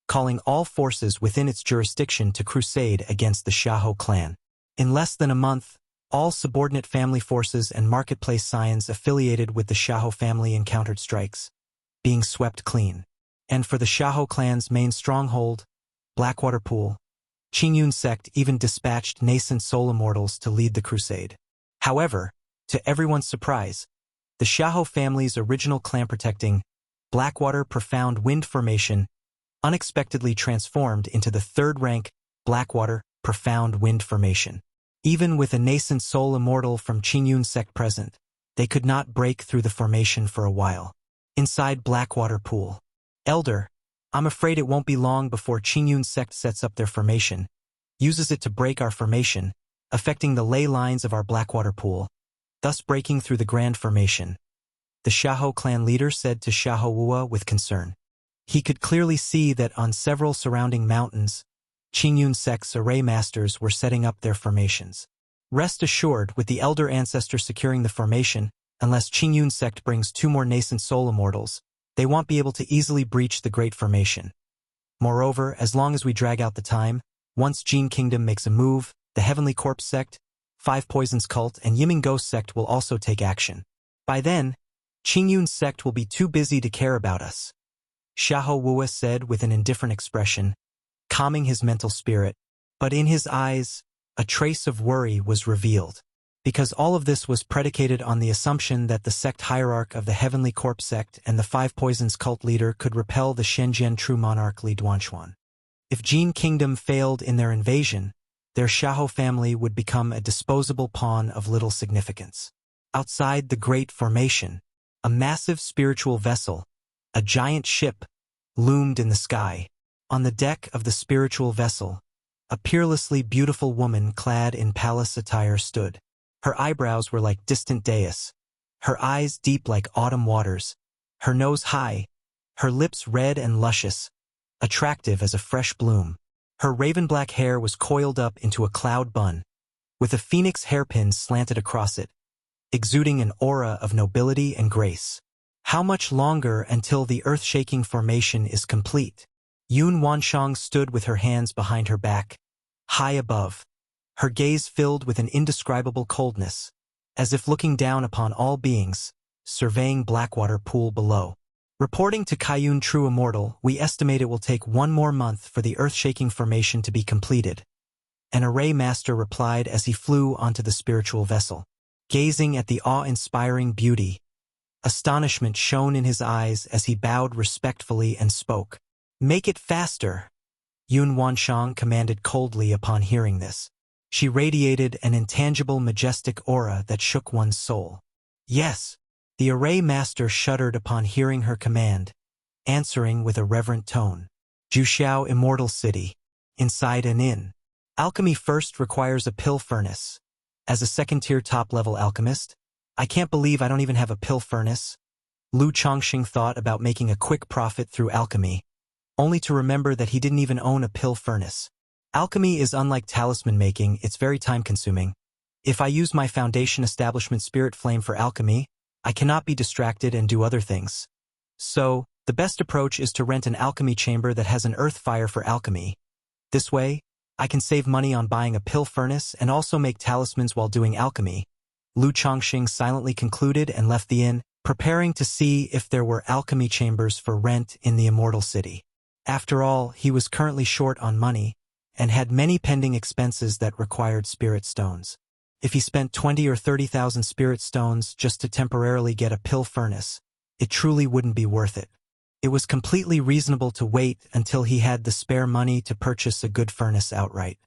Speaker 1: calling all forces within its jurisdiction to crusade against the Xiahou clan. In less than a month, all subordinate family forces and marketplace scions affiliated with the Xiahou family encountered strikes, being swept clean. And for the Xiahou clan's main stronghold, Blackwater Pool, Qingyun's sect even dispatched nascent soul immortals to lead the crusade. However, to everyone's surprise, the Xiahou family's original clan-protecting Blackwater Profound Wind Formation unexpectedly transformed into the third-rank Blackwater Profound Wind Formation. Even with a nascent soul immortal from Qingyun's sect present, they could not break through the formation for a while. Inside Blackwater Pool, Elder, I'm afraid it won't be long before Qingyun's sect sets up their formation, uses it to break our formation, affecting the ley lines of our Blackwater Pool, thus breaking through the grand formation. The Xiahou clan leader said to Xiahou Wuwa with concern. He could clearly see that on several surrounding mountains, Qingyun sect's array masters were setting up their formations. Rest assured, with the elder ancestor securing the formation, unless Qingyun sect brings 2 more nascent soul immortals, they won't be able to easily breach the great formation. Moreover, as long as we drag out the time, once Jin Kingdom makes a move, the Heavenly Corpse sect, 5 Poisons cult, and Yiming Ghost sect will also take action. By then, Qingyun's sect will be too busy to care about us. Xiahou Wuwa said with an indifferent expression, calming his mental spirit, but in his eyes, a trace of worry was revealed. Because all of this was predicated on the assumption that the sect hierarch of the Heavenly Corpse sect and the 5 Poisons cult leader could repel the Shenzhen true monarch Li Duanshuan. If Jin Kingdom failed in their invasion, their Xiahou family would become a disposable pawn of little significance. Outside the Great Formation, a massive spiritual vessel, a giant ship, loomed in the sky. On the deck of the spiritual vessel, a peerlessly beautiful woman clad in palace attire stood. Her eyebrows were like distant dais, her eyes deep like autumn waters, her nose high, her lips red and luscious, attractive as a fresh bloom. Her raven-black hair was coiled up into a cloud bun, with a phoenix hairpin slanted across it, exuding an aura of nobility and grace. How much longer until the earth-shaking formation is complete? Yun Wanshang stood with her hands behind her back, high above, her gaze filled with an indescribable coldness, as if looking down upon all beings, surveying Blackwater Pool below. Reporting to Kaiyun True Immortal, we estimate it will take 1 more month for the earth-shaking formation to be completed. An array master replied as he flew onto the spiritual vessel. gazing at the awe-inspiring beauty. Astonishment shone in his eyes as he bowed respectfully and spoke. "Make it faster," Yun Wanshang commanded coldly upon hearing this. She radiated an intangible, majestic aura that shook one's soul. "Yes." The array master shuddered upon hearing her command, answering with a reverent tone. Juxiao Immortal City. Inside an inn. Alchemy first requires a pill furnace. As a second-tier top-level alchemist, I can't believe I don't even have a pill furnace. Lu Chongqing thought about making a quick profit through alchemy, only to remember that he didn't even own a pill furnace. Alchemy is unlike talisman making, it's very time-consuming. If I use my foundation establishment spirit flame for alchemy, I cannot be distracted and do other things. So, the best approach is to rent an alchemy chamber that has an earth fire for alchemy. This way, I can save money on buying a pill furnace and also make talismans while doing alchemy. Lu Chongqing silently concluded and left the inn, preparing to see if there were alchemy chambers for rent in the Immortal City. After all, he was currently short on money, and had many pending expenses that required spirit stones. If he spent 20 or 30,000 spirit stones just to temporarily get a pill furnace, it truly wouldn't be worth it. It was completely reasonable to wait until he had the spare money to purchase a good furnace outright.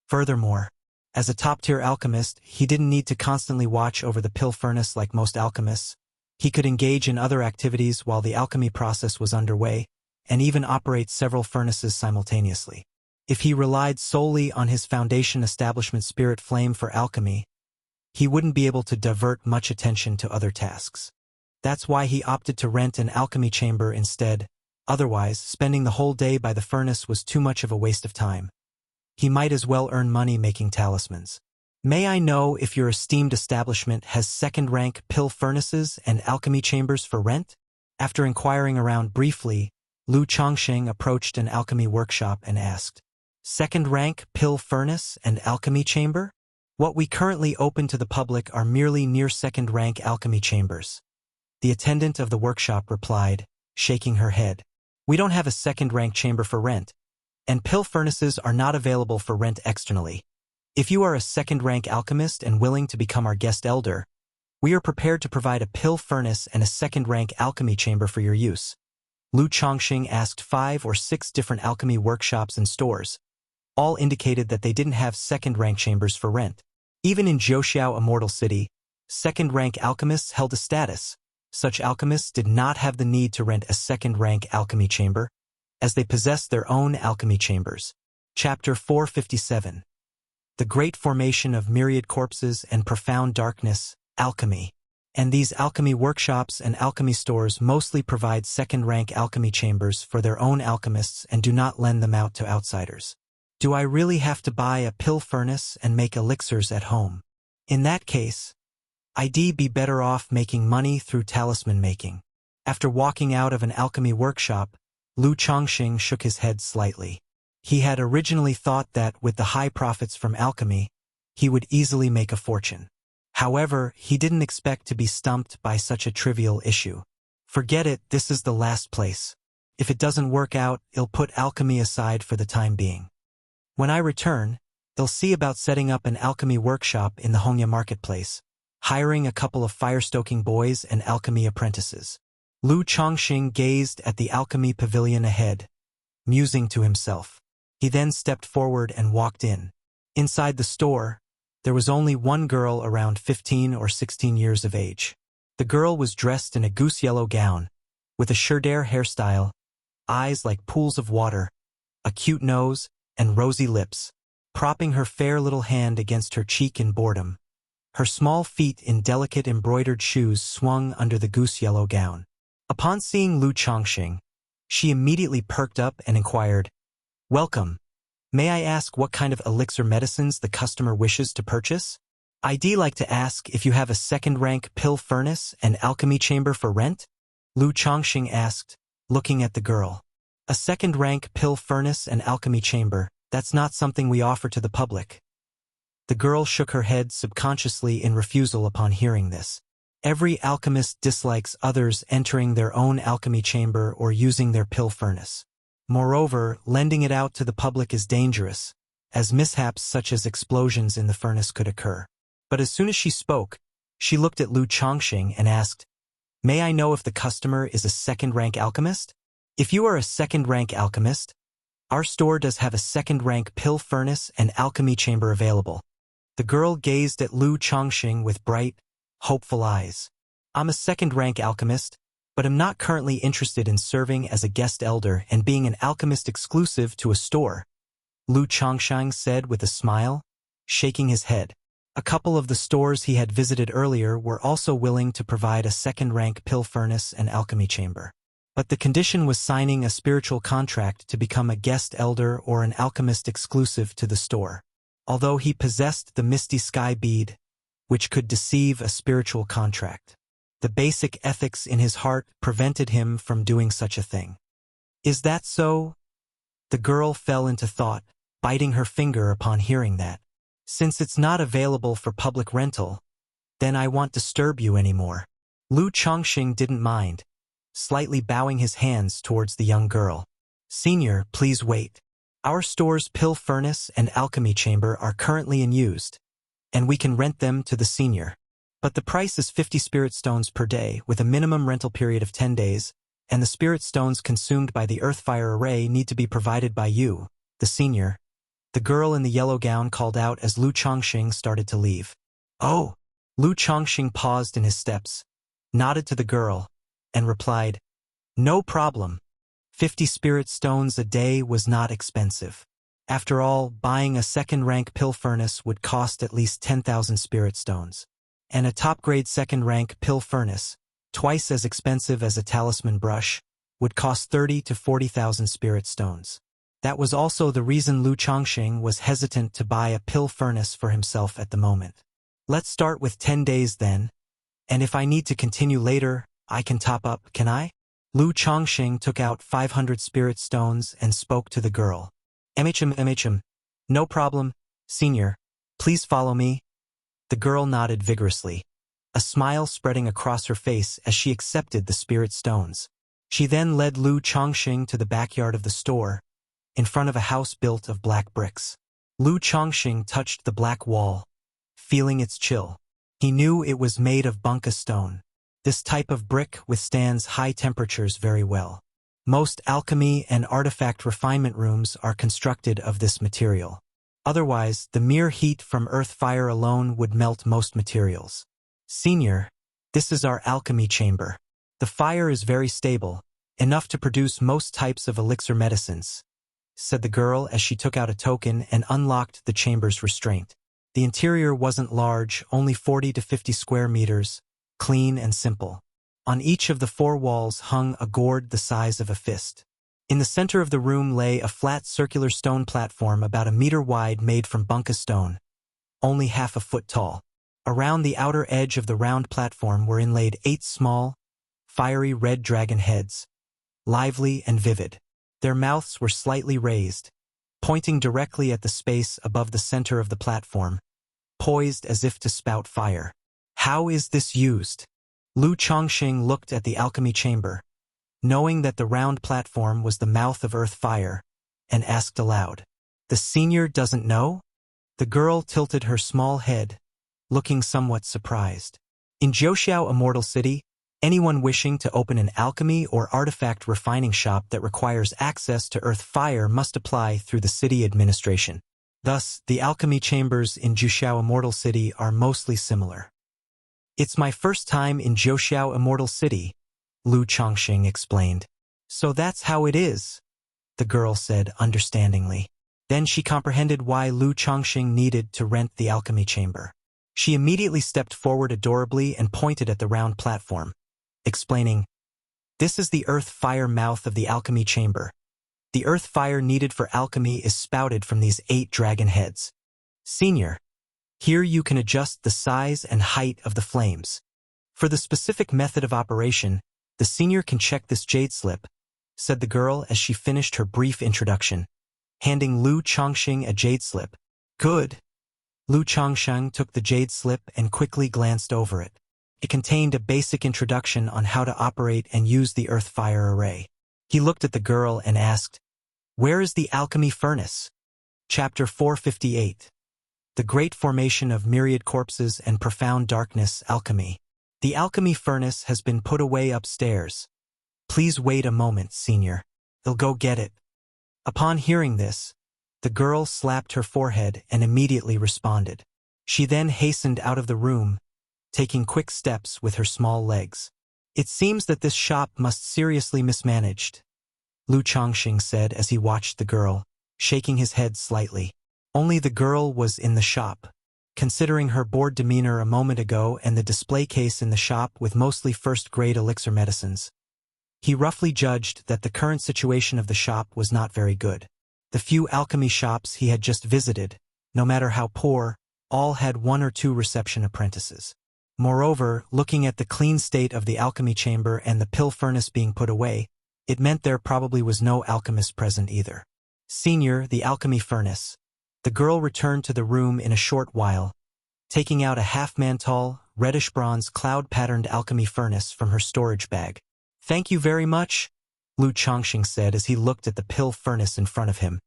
Speaker 1: Furthermore, as a top-tier alchemist, he didn't need to constantly watch over the pill furnace like most alchemists. He could engage in other activities while the alchemy process was underway, and even operate several furnaces simultaneously. If he relied solely on his foundation establishment spirit flame for alchemy, he wouldn't be able to divert much attention to other tasks. That's why he opted to rent an alchemy chamber instead. Otherwise, spending the whole day by the furnace was too much of a waste of time. He might as well earn money making talismans. "May I know if your esteemed establishment has second-rank pill furnaces and alchemy chambers for rent?" After inquiring around briefly, Lu Chongqing approached an alchemy workshop and asked, "Second-rank pill furnace and alchemy chamber? What we currently open to the public are merely near second-rank alchemy chambers." The attendant of the workshop replied, shaking her head, "We don't have a second-rank chamber for rent, and pill furnaces are not available for rent externally. If you are a second-rank alchemist and willing to become our guest elder, we are prepared to provide a pill furnace and a second-rank alchemy chamber for your use." Lu Chongqing asked 5 or 6 different alchemy workshops and stores. All indicated that they didn't have second-rank chambers for rent. Even in Juxiao Immortal City, second-rank alchemists held a status. Such alchemists did not have the need to rent a second-rank alchemy chamber, as they possessed their own alchemy chambers. Chapter 457. The Great Formation of Myriad Corpses and Profound Darkness, Alchemy. And these alchemy workshops and alchemy stores mostly provide second-rank alchemy chambers for their own alchemists and do not lend them out to outsiders. Do I really have to buy a pill furnace and make elixirs at home? In that case, I'd be better off making money through talisman making. After walking out of an alchemy workshop, Lu Chongqing shook his head slightly. He had originally thought that with the high profits from alchemy, he would easily make a fortune. However, he didn't expect to be stumped by such a trivial issue. Forget it, this is the last place. If it doesn't work out, I'll put alchemy aside for the time being. When I return, they'll see about setting up an alchemy workshop in the Hongya marketplace, hiring a couple of fire-stoking boys and alchemy apprentices. Lu Chongqing gazed at the alchemy pavilion ahead, musing to himself. He then stepped forward and walked in. Inside the store, there was only one girl around 15 or 16 years of age. The girl was dressed in a goose-yellow gown, with a Sherdare hairstyle, eyes like pools of water, a cute nose, and rosy lips, propping her fair little hand against her cheek in boredom. Her small feet in delicate embroidered shoes swung under the goose-yellow gown. Upon seeing Lu Chongqing, she immediately perked up and inquired, "Welcome. May I ask what kind of elixir medicines the customer wishes to purchase? I'd like to ask if you have a second-rank pill furnace and alchemy chamber for rent?" Lu Chongqing asked, looking at the girl. "A second-rank pill furnace and alchemy chamber, that's not something we offer to the public." The girl shook her head subconsciously in refusal upon hearing this. Every alchemist dislikes others entering their own alchemy chamber or using their pill furnace. Moreover, lending it out to the public is dangerous, as mishaps such as explosions in the furnace could occur. But as soon as she spoke, She looked at Lu Chongqing and asked, "May I know if the customer is a second-rank alchemist? If you are a second-rank alchemist, our store does have a second-rank pill furnace and alchemy chamber available." The girl gazed at Lu Chongqing with bright, hopeful eyes. "I'm a second-rank alchemist, but am not currently interested in serving as a guest elder and being an alchemist exclusive to a store," Lu Chongqing said with a smile, shaking his head. A couple of the stores he had visited earlier were also willing to provide a second-rank pill furnace and alchemy chamber. But the condition was signing a spiritual contract to become a guest elder or an alchemist exclusive to the store. Although he possessed the Misty Sky bead, which could deceive a spiritual contract, the basic ethics in his heart prevented him from doing such a thing. "Is that so?" The girl fell into thought, biting her finger upon hearing that. "Since it's not available for public rental, then I won't disturb you anymore." Lu Chongqing didn't mind, slightly bowing his hands towards the young girl. "Senior, please wait. Our store's pill furnace and alchemy chamber are currently in use, and we can rent them to the senior. But the price is 50 spirit stones per day, with a minimum rental period of 10 days, and the spirit stones consumed by the Earthfire array need to be provided by you, the senior," the girl in the yellow gown called out as Lu Chongqing started to leave. "Oh!" Lu Chongqing paused in his steps, nodded to the girl, and replied, "No problem. 50 spirit stones a day was not expensive. After all, buying a second-rank pill furnace would cost at least 10,000 spirit stones. And a top-grade second-rank pill furnace, twice as expensive as a talisman brush, would cost 30 to 40,000 spirit stones." That was also the reason Lu Chongqing was hesitant to buy a pill furnace for himself at the moment. "Let's start with 10 days then, and if I need to continue later, I can top up, can I?" Lu Chongqing took out 500 spirit stones and spoke to the girl. MHM, no problem, senior. Please follow me." The girl nodded vigorously, a smile spreading across her face as she accepted the spirit stones. She then led Lu Chongqing to the backyard of the store, in front of a house built of black bricks. Lu Chongqing touched the black wall, feeling its chill. He knew it was made of bunka stone. This type of brick withstands high temperatures very well. Most alchemy and artifact refinement rooms are constructed of this material. Otherwise, the mere heat from earth fire alone would melt most materials. "Senior, this is our alchemy chamber. The fire is very stable, enough to produce most types of elixir medicines," said the girl as she took out a token and unlocked the chamber's restraint. The interior wasn't large, only 40 to 50 square meters, clean and simple. On each of the 4 walls hung a gourd the size of a fist. In the center of the room lay a flat circular stone platform about a meter wide made from bunka stone, only half a foot tall. Around the outer edge of the round platform were inlaid 8 small, fiery red dragon heads, lively and vivid. Their mouths were slightly raised, pointing directly at the space above the center of the platform, poised as if to spout fire. "How is this used?" Lu Chongqing looked at the alchemy chamber, knowing that the round platform was the mouth of earth fire, and asked aloud, "The senior doesn't know?" The girl tilted her small head, looking somewhat surprised. In Zhouxiao Immortal City, anyone wishing to open an alchemy or artifact refining shop that requires access to earth fire must apply through the city administration. Thus, the alchemy chambers in Zhouxiao Immortal City are mostly similar. "It's my first time in Zhouxiao Immortal City," Lu Chongqing explained. "So that's how it is," the girl said understandingly. Then she comprehended why Lu Chongqing needed to rent the alchemy chamber. She immediately stepped forward adorably and pointed at the round platform, explaining, "This is the earth fire mouth of the alchemy chamber. The earth fire needed for alchemy is spouted from these 8 dragon heads. Senior, here you can adjust the size and height of the flames. For the specific method of operation, the senior can check this jade slip," said the girl as she finished her brief introduction, handing Lu Chongqing a jade slip. "Good." Lu Chongqing took the jade slip and quickly glanced over it. It contained a basic introduction on how to operate and use the earth fire array. He looked at the girl and asked, "Where is the alchemy furnace?" Chapter 458. The great formation of myriad corpses and profound darkness, alchemy. The alchemy furnace has been put away upstairs. Please wait a moment, senior. I'll go get it. Upon hearing this, the girl slapped her forehead and immediately responded. She then hastened out of the room, taking quick steps with her small legs. It seems that this shop must seriously mismanaged, Lu Chongqing said as he watched the girl, shaking his head slightly. Only the girl was in the shop. Considering her bored demeanor a moment ago and the display case in the shop with mostly first-grade elixir medicines, he roughly judged that the current situation of the shop was not very good. The few alchemy shops he had just visited, no matter how poor, all had 1 or 2 reception apprentices. Moreover, looking at the clean state of the alchemy chamber and the pill furnace being put away, it meant there probably was no alchemist present either. Senior, the alchemy furnace. The girl returned to the room in a short while, taking out a half-man-tall, reddish-bronze cloud-patterned alchemy furnace from her storage bag. Thank you very much, Lu Chongqing said as he looked at the pill furnace in front of him,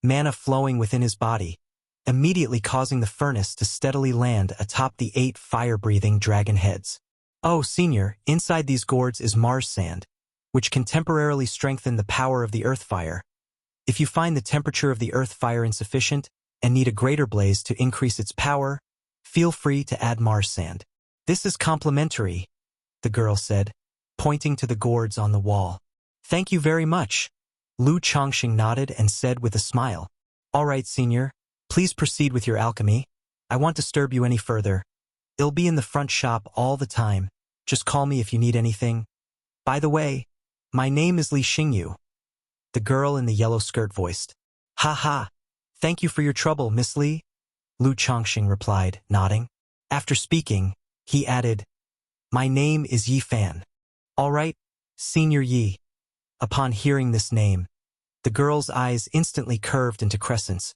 Speaker 1: mana flowing within his body, immediately causing the furnace to steadily land atop the 8 fire-breathing dragon heads. Oh, senior, inside these gourds is Mars sand, which can temporarily strengthen the power of the earth fire. If you find the temperature of the earth fire insufficient and need a greater blaze to increase its power, feel free to add Mars sand. This is complimentary, the girl said, pointing to the gourds on the wall. Thank you very much. Lu Chongqing nodded and said with a smile. All right, senior, please proceed with your alchemy. I won't disturb you any further. It'll be in the front shop all the time. Just call me if you need anything. By the way, my name is Li Xingyu. The girl in the yellow skirt voiced. Ha ha. Thank you for your trouble, Miss Li. Lu Chongqing replied, nodding. After speaking, he added, My name is Yi Fan. All right, Senior Yi. Upon hearing this name, the girl's eyes instantly curved into crescents,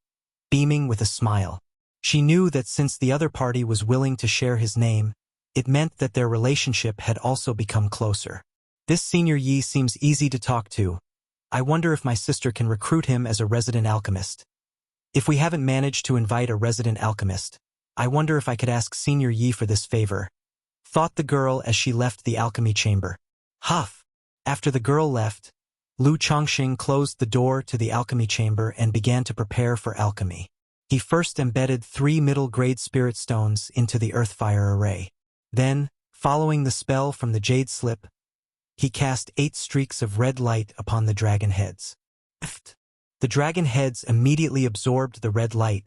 Speaker 1: beaming with a smile. She knew that since the other party was willing to share his name, it meant that their relationship had also become closer. This Senior Yi seems easy to talk to. I wonder if my sister can recruit him as a resident alchemist. If we haven't managed to invite a resident alchemist, I wonder if I could ask Senior Yi for this favor, thought the girl as she left the alchemy chamber. Huff! After the girl left, Lu Chongqing closed the door to the alchemy chamber and began to prepare for alchemy. He first embedded 3 middle-grade spirit stones into the earthfire array. Then, following the spell from the jade slip, he cast 8 streaks of red light upon the dragon heads. The dragon heads immediately absorbed the red light,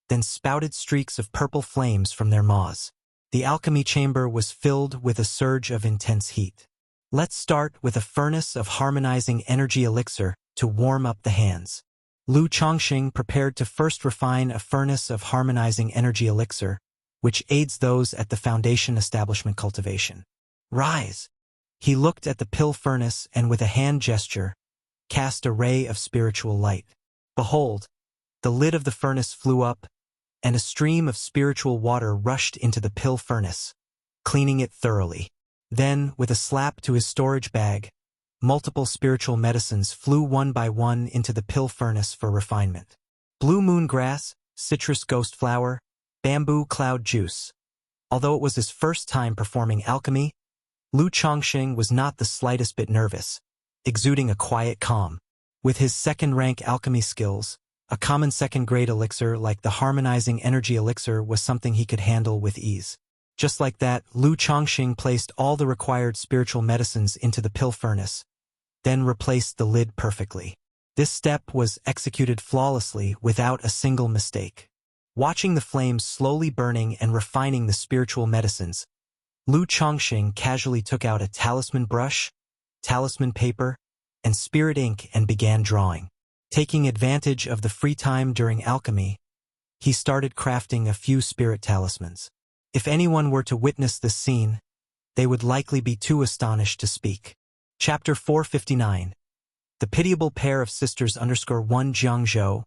Speaker 1: then spouted streaks of purple flames from their maws. The alchemy chamber was filled with a surge of intense heat. Let's start with a furnace of harmonizing energy elixir to warm up the hands. Lu Chongqing prepared to first refine a furnace of harmonizing energy elixir, which aids those at the foundation establishment cultivation. Rise! He looked at the pill furnace and with a hand gesture, cast a ray of spiritual light. Behold, the lid of the furnace flew up, and a stream of spiritual water rushed into the pill furnace, cleaning it thoroughly. Then, with a slap to his storage bag, multiple spiritual medicines flew one by one into the pill furnace for refinement. Blue moon grass, citrus ghost flower, bamboo cloud juice. Although it was his first time performing alchemy, Lu Chongqing was not the slightest bit nervous, exuding a quiet calm. With his second-rank alchemy skills, a common second-grade elixir like the harmonizing energy elixir was something he could handle with ease. Just like that, Lu Chongqing placed all the required spiritual medicines into the pill furnace, then replaced the lid perfectly. This step was executed flawlessly without a single mistake. Watching the flames slowly burning and refining the spiritual medicines, Lu Chongqing casually took out a talisman brush, talisman paper, and spirit ink and began drawing. Taking advantage of the free time during alchemy, he started crafting a few spirit talismans. If anyone were to witness this scene, they would likely be too astonished to speak. Chapter 459. The Pitiable Pair of Sisters _1 Jiangzhou,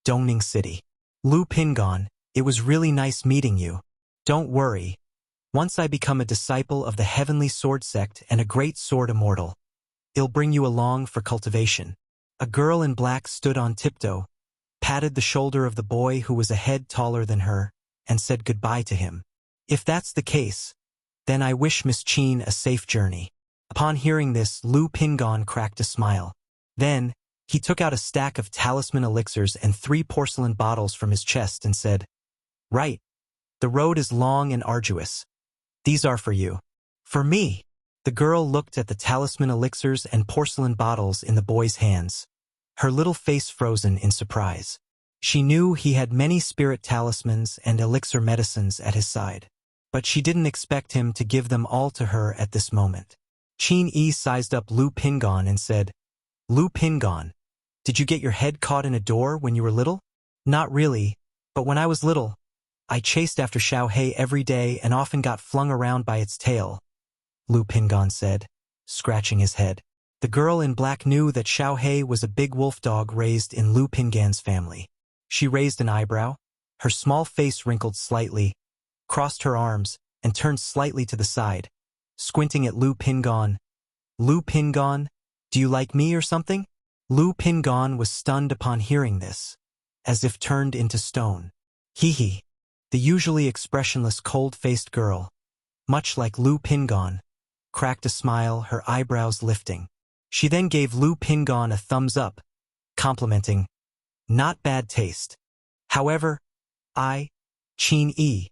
Speaker 1: Dongning City. Lu Pingon, it was really nice meeting you. Don't worry. Once I become a disciple of the Heavenly Sword Sect and a great sword immortal, it'll bring you along for cultivation. A girl in black stood on tiptoe, patted the shoulder of the boy who was a head taller than her, and said goodbye to him. If that's the case, then I wish Miss Qin a safe journey. Upon hearing this, Lu Pingon cracked a smile. Then, he took out a stack of talisman elixirs and 3 porcelain bottles from his chest and said, "Right. The road is long and arduous. These are for you." "For me?" The girl looked at the talisman elixirs and porcelain bottles in the boy's hands, her little face frozen in surprise. She knew he had many spirit talismans and elixir medicines at his side, but she didn't expect him to give them all to her at this moment. Qin Yi sized up Lu Pingon and said, "Lu Pingon, did you get your head caught in a door when you were little?" "Not really, but when I was little, I chased after Xiao Hei every day and often got flung around by its tail," Lu Pingon said, scratching his head. The girl in black knew that Xiao Hei was a big wolf dog raised in Lu Pingan's family. She raised an eyebrow, her small face wrinkled slightly, crossed her arms, and turned slightly to the side, squinting at Lu Pingon. "Lu Pingon, do you like me or something?" Lu Pingon was stunned upon hearing this, as if turned into stone. Hee. The usually expressionless cold-faced girl, much like Lu Pingon, cracked a smile, her eyebrows lifting. She then gave Lu Pingon a thumbs up, complimenting, "Not bad taste. However, I, Qin Yi,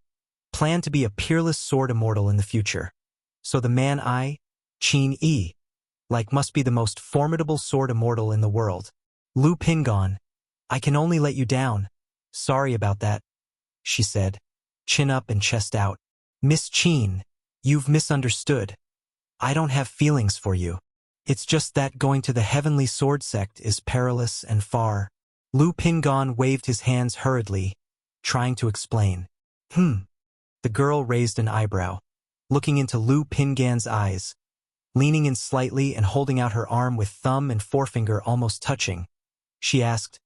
Speaker 1: plan to be a peerless sword immortal in the future. So the man I, Qin Yi, like must be the most formidable sword immortal in the world. Lu Pingon, I can only let you down. Sorry about that," she said, chin up and chest out. "Miss Qin, you've misunderstood. I don't have feelings for you. It's just that going to the Heavenly Sword Sect is perilous and far." Lu Pingon waved his hands hurriedly, trying to explain. The girl raised an eyebrow, looking into Lu Pingan's eyes, leaning in slightly and holding out her arm with thumb and forefinger almost touching. She asked,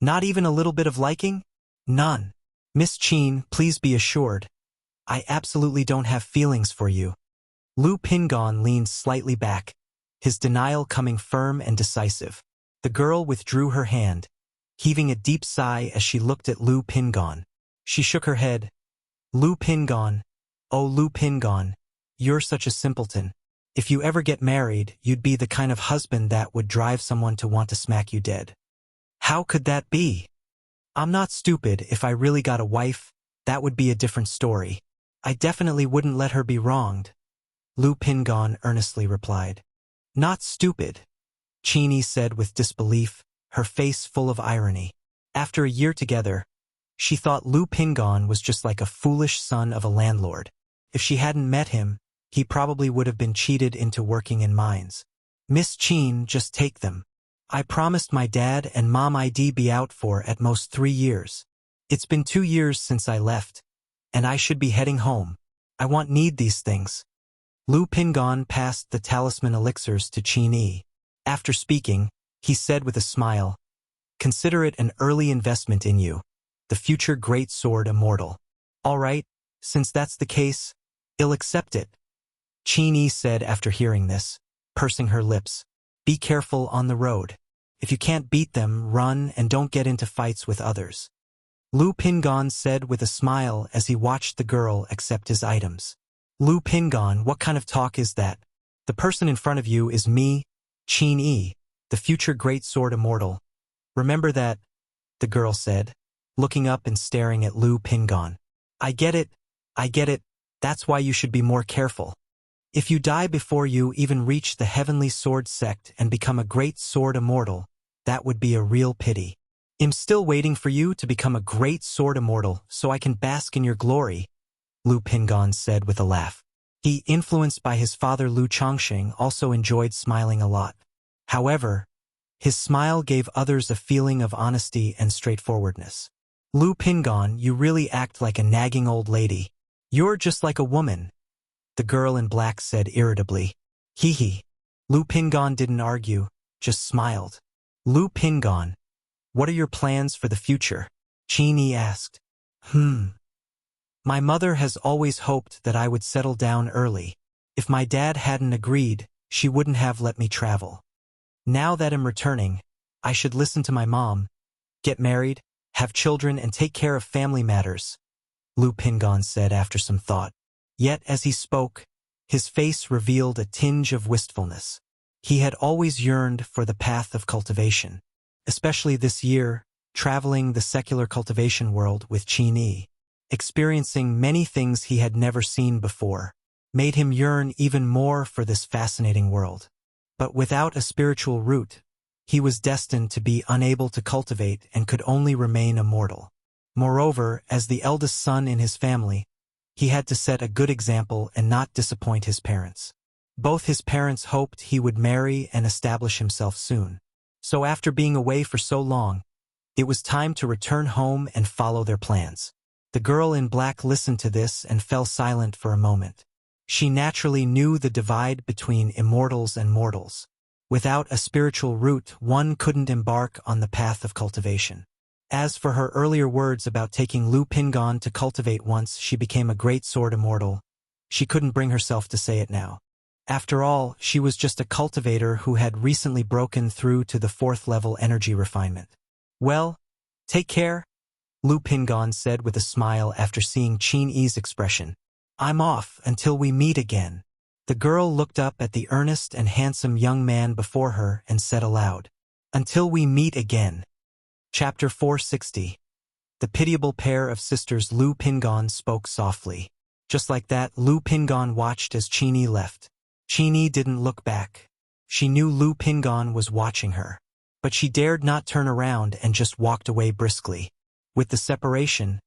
Speaker 1: "Not even a little bit of liking?" "None. Miss Qin, please be assured. I absolutely don't have feelings for you." Lu Pingon leaned slightly back, his denial coming firm and decisive. The girl withdrew her hand, heaving a deep sigh as she looked at Lu Pingon. She shook her head. "Lu Pingon, oh Lu Pingon, you're such a simpleton. If you ever get married, you'd be the kind of husband that would drive someone to want to smack you dead." "How could that be?" "I'm not stupid. If I really got a wife, that would be a different story. I definitely wouldn't let her be wronged," Lu Pingon earnestly replied. "Not stupid," Qin Yi said with disbelief, her face full of irony. After a year together, she thought Lu Pingon was just like a foolish son of a landlord. If she hadn't met him, he probably would have been cheated into working in mines. "Miss Qin, just take them. I promised my dad and mom I'd be out for at most 3 years. It's been 2 years since I left, and I should be heading home. I won't need these things." Lu Pingon passed the talisman elixirs to Qin Yi. After speaking, he said with a smile, "Consider it an early investment in you, the future great sword immortal." "All right, since that's the case, I'll accept it," Qin Yi said after hearing this, pursing her lips. "Be careful on the road. If you can't beat them, run and don't get into fights with others," Lu Pingon said with a smile as he watched the girl accept his items. "Lu Pingon, what kind of talk is that? The person in front of you is me, Qin Yi, the future great sword immortal. Remember that," the girl said, looking up and staring at Lu Pingon. I get it. That's why you should be more careful. If you die before you even reach the Heavenly Sword Sect and become a great sword immortal, that would be a real pity. I'm still waiting for you to become a great sword immortal so I can bask in your glory," Lu Pingon said with a laugh. He, influenced by his father Lu Chongqing, also enjoyed smiling a lot. However, his smile gave others a feeling of honesty and straightforwardness. "Lu Pingon, you really act like a nagging old lady. You're just like a woman," the girl in black said irritably. Hee. Lu Pingon didn't argue, just smiled. "Lu Pingon, what are your plans for the future?" Qin Yi asked. My mother has always hoped that I would settle down early. If my dad hadn't agreed, she wouldn't have let me travel. Now that I'm returning, I should listen to my mom, Get married, have children, and take care of family matters, Lu Pingon said after some thought. Yet as he spoke, his face revealed a tinge of wistfulness. He had always yearned for the path of cultivation, especially this year, traveling the secular cultivation world with Qin Yi. Experiencing many things he had never seen before made him yearn even more for this fascinating world. But without a spiritual root, he was destined to be unable to cultivate and could only remain a mortal. Moreover, as the eldest son in his family, he had to set a good example and not disappoint his parents. Both his parents hoped he would marry and establish himself soon. So after being away for so long, it was time to return home and follow their plans. The girl in black listened to this and fell silent for a moment. She naturally knew the divide between immortals and mortals. Without a spiritual root, one couldn't embark on the path of cultivation. As for her earlier words about taking Lu Pingon to cultivate once she became a great sword immortal, she couldn't bring herself to say it now. After all, she was just a cultivator who had recently broken through to the 4th level energy refinement. Well, take care, Lu Pingon said with a smile after seeing Qin Yi's expression. I'm off until we meet again. The girl looked up at the earnest and handsome young man before her and said aloud, Until we meet again. Chapter 460. The pitiable pair of sisters. Lu Pingon spoke softly. Just like that, Lu Pingon watched as Qin Yi left. Qin Yi didn't look back. She knew Lu Pingon was watching her. But she dared not turn around and just walked away briskly. With the separation,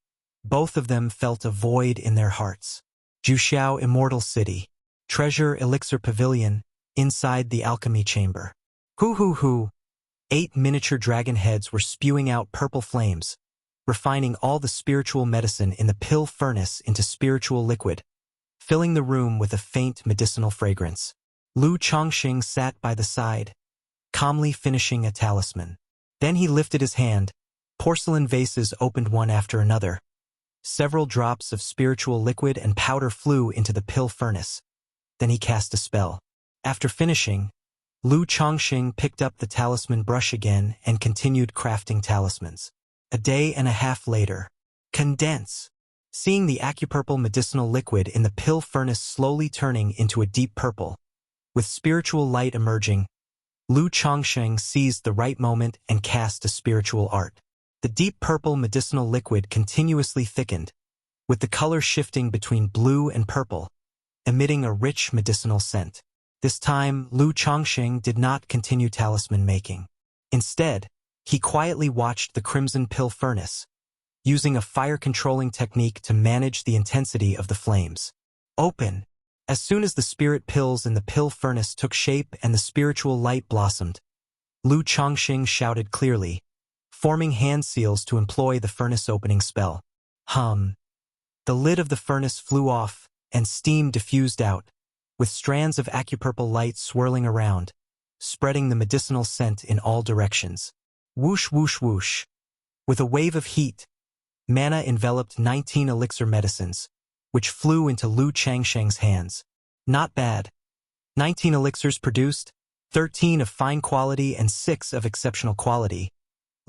Speaker 1: both of them felt a void in their hearts. Wuxia Immortal City. Treasure Elixir Pavilion, inside the alchemy chamber. Hoo. 8 miniature dragon heads were spewing out purple flames, refining all the spiritual medicine in the pill furnace into spiritual liquid, filling the room with a faint medicinal fragrance. Lu Chongqing sat by the side, calmly finishing a talisman. Then he lifted his hand. Porcelain vases opened one after another. Several drops of spiritual liquid and powder flew into the pill furnace. Then he cast a spell. After finishing, Lu Chongqing picked up the talisman brush again and continued crafting talismans. A day and a half later. Condense. Seeing the acupurple medicinal liquid in the pill furnace slowly turning into a deep purple, with spiritual light emerging, Lu Chongqing seized the right moment and cast a spiritual art. The deep purple medicinal liquid continuously thickened, with the color shifting between blue and purple, emitting a rich medicinal scent. This time, Lu Chongqing did not continue talisman making. Instead, he quietly watched the crimson pill furnace, using a fire-controlling technique to manage the intensity of the flames. Open! As soon as the spirit pills in the pill furnace took shape and the spiritual light blossomed, Lu Chongqing shouted clearly, forming hand seals to employ the furnace opening spell. Hum. The lid of the furnace flew off, and steam diffused out, with strands of acupurple light swirling around, spreading the medicinal scent in all directions. Whoosh, whoosh, whoosh. With a wave of heat, mana enveloped 19 elixir medicines, which flew into Lu Chongqing's hands. Not bad. 19 elixirs produced, 13 of fine quality and 6 of exceptional quality,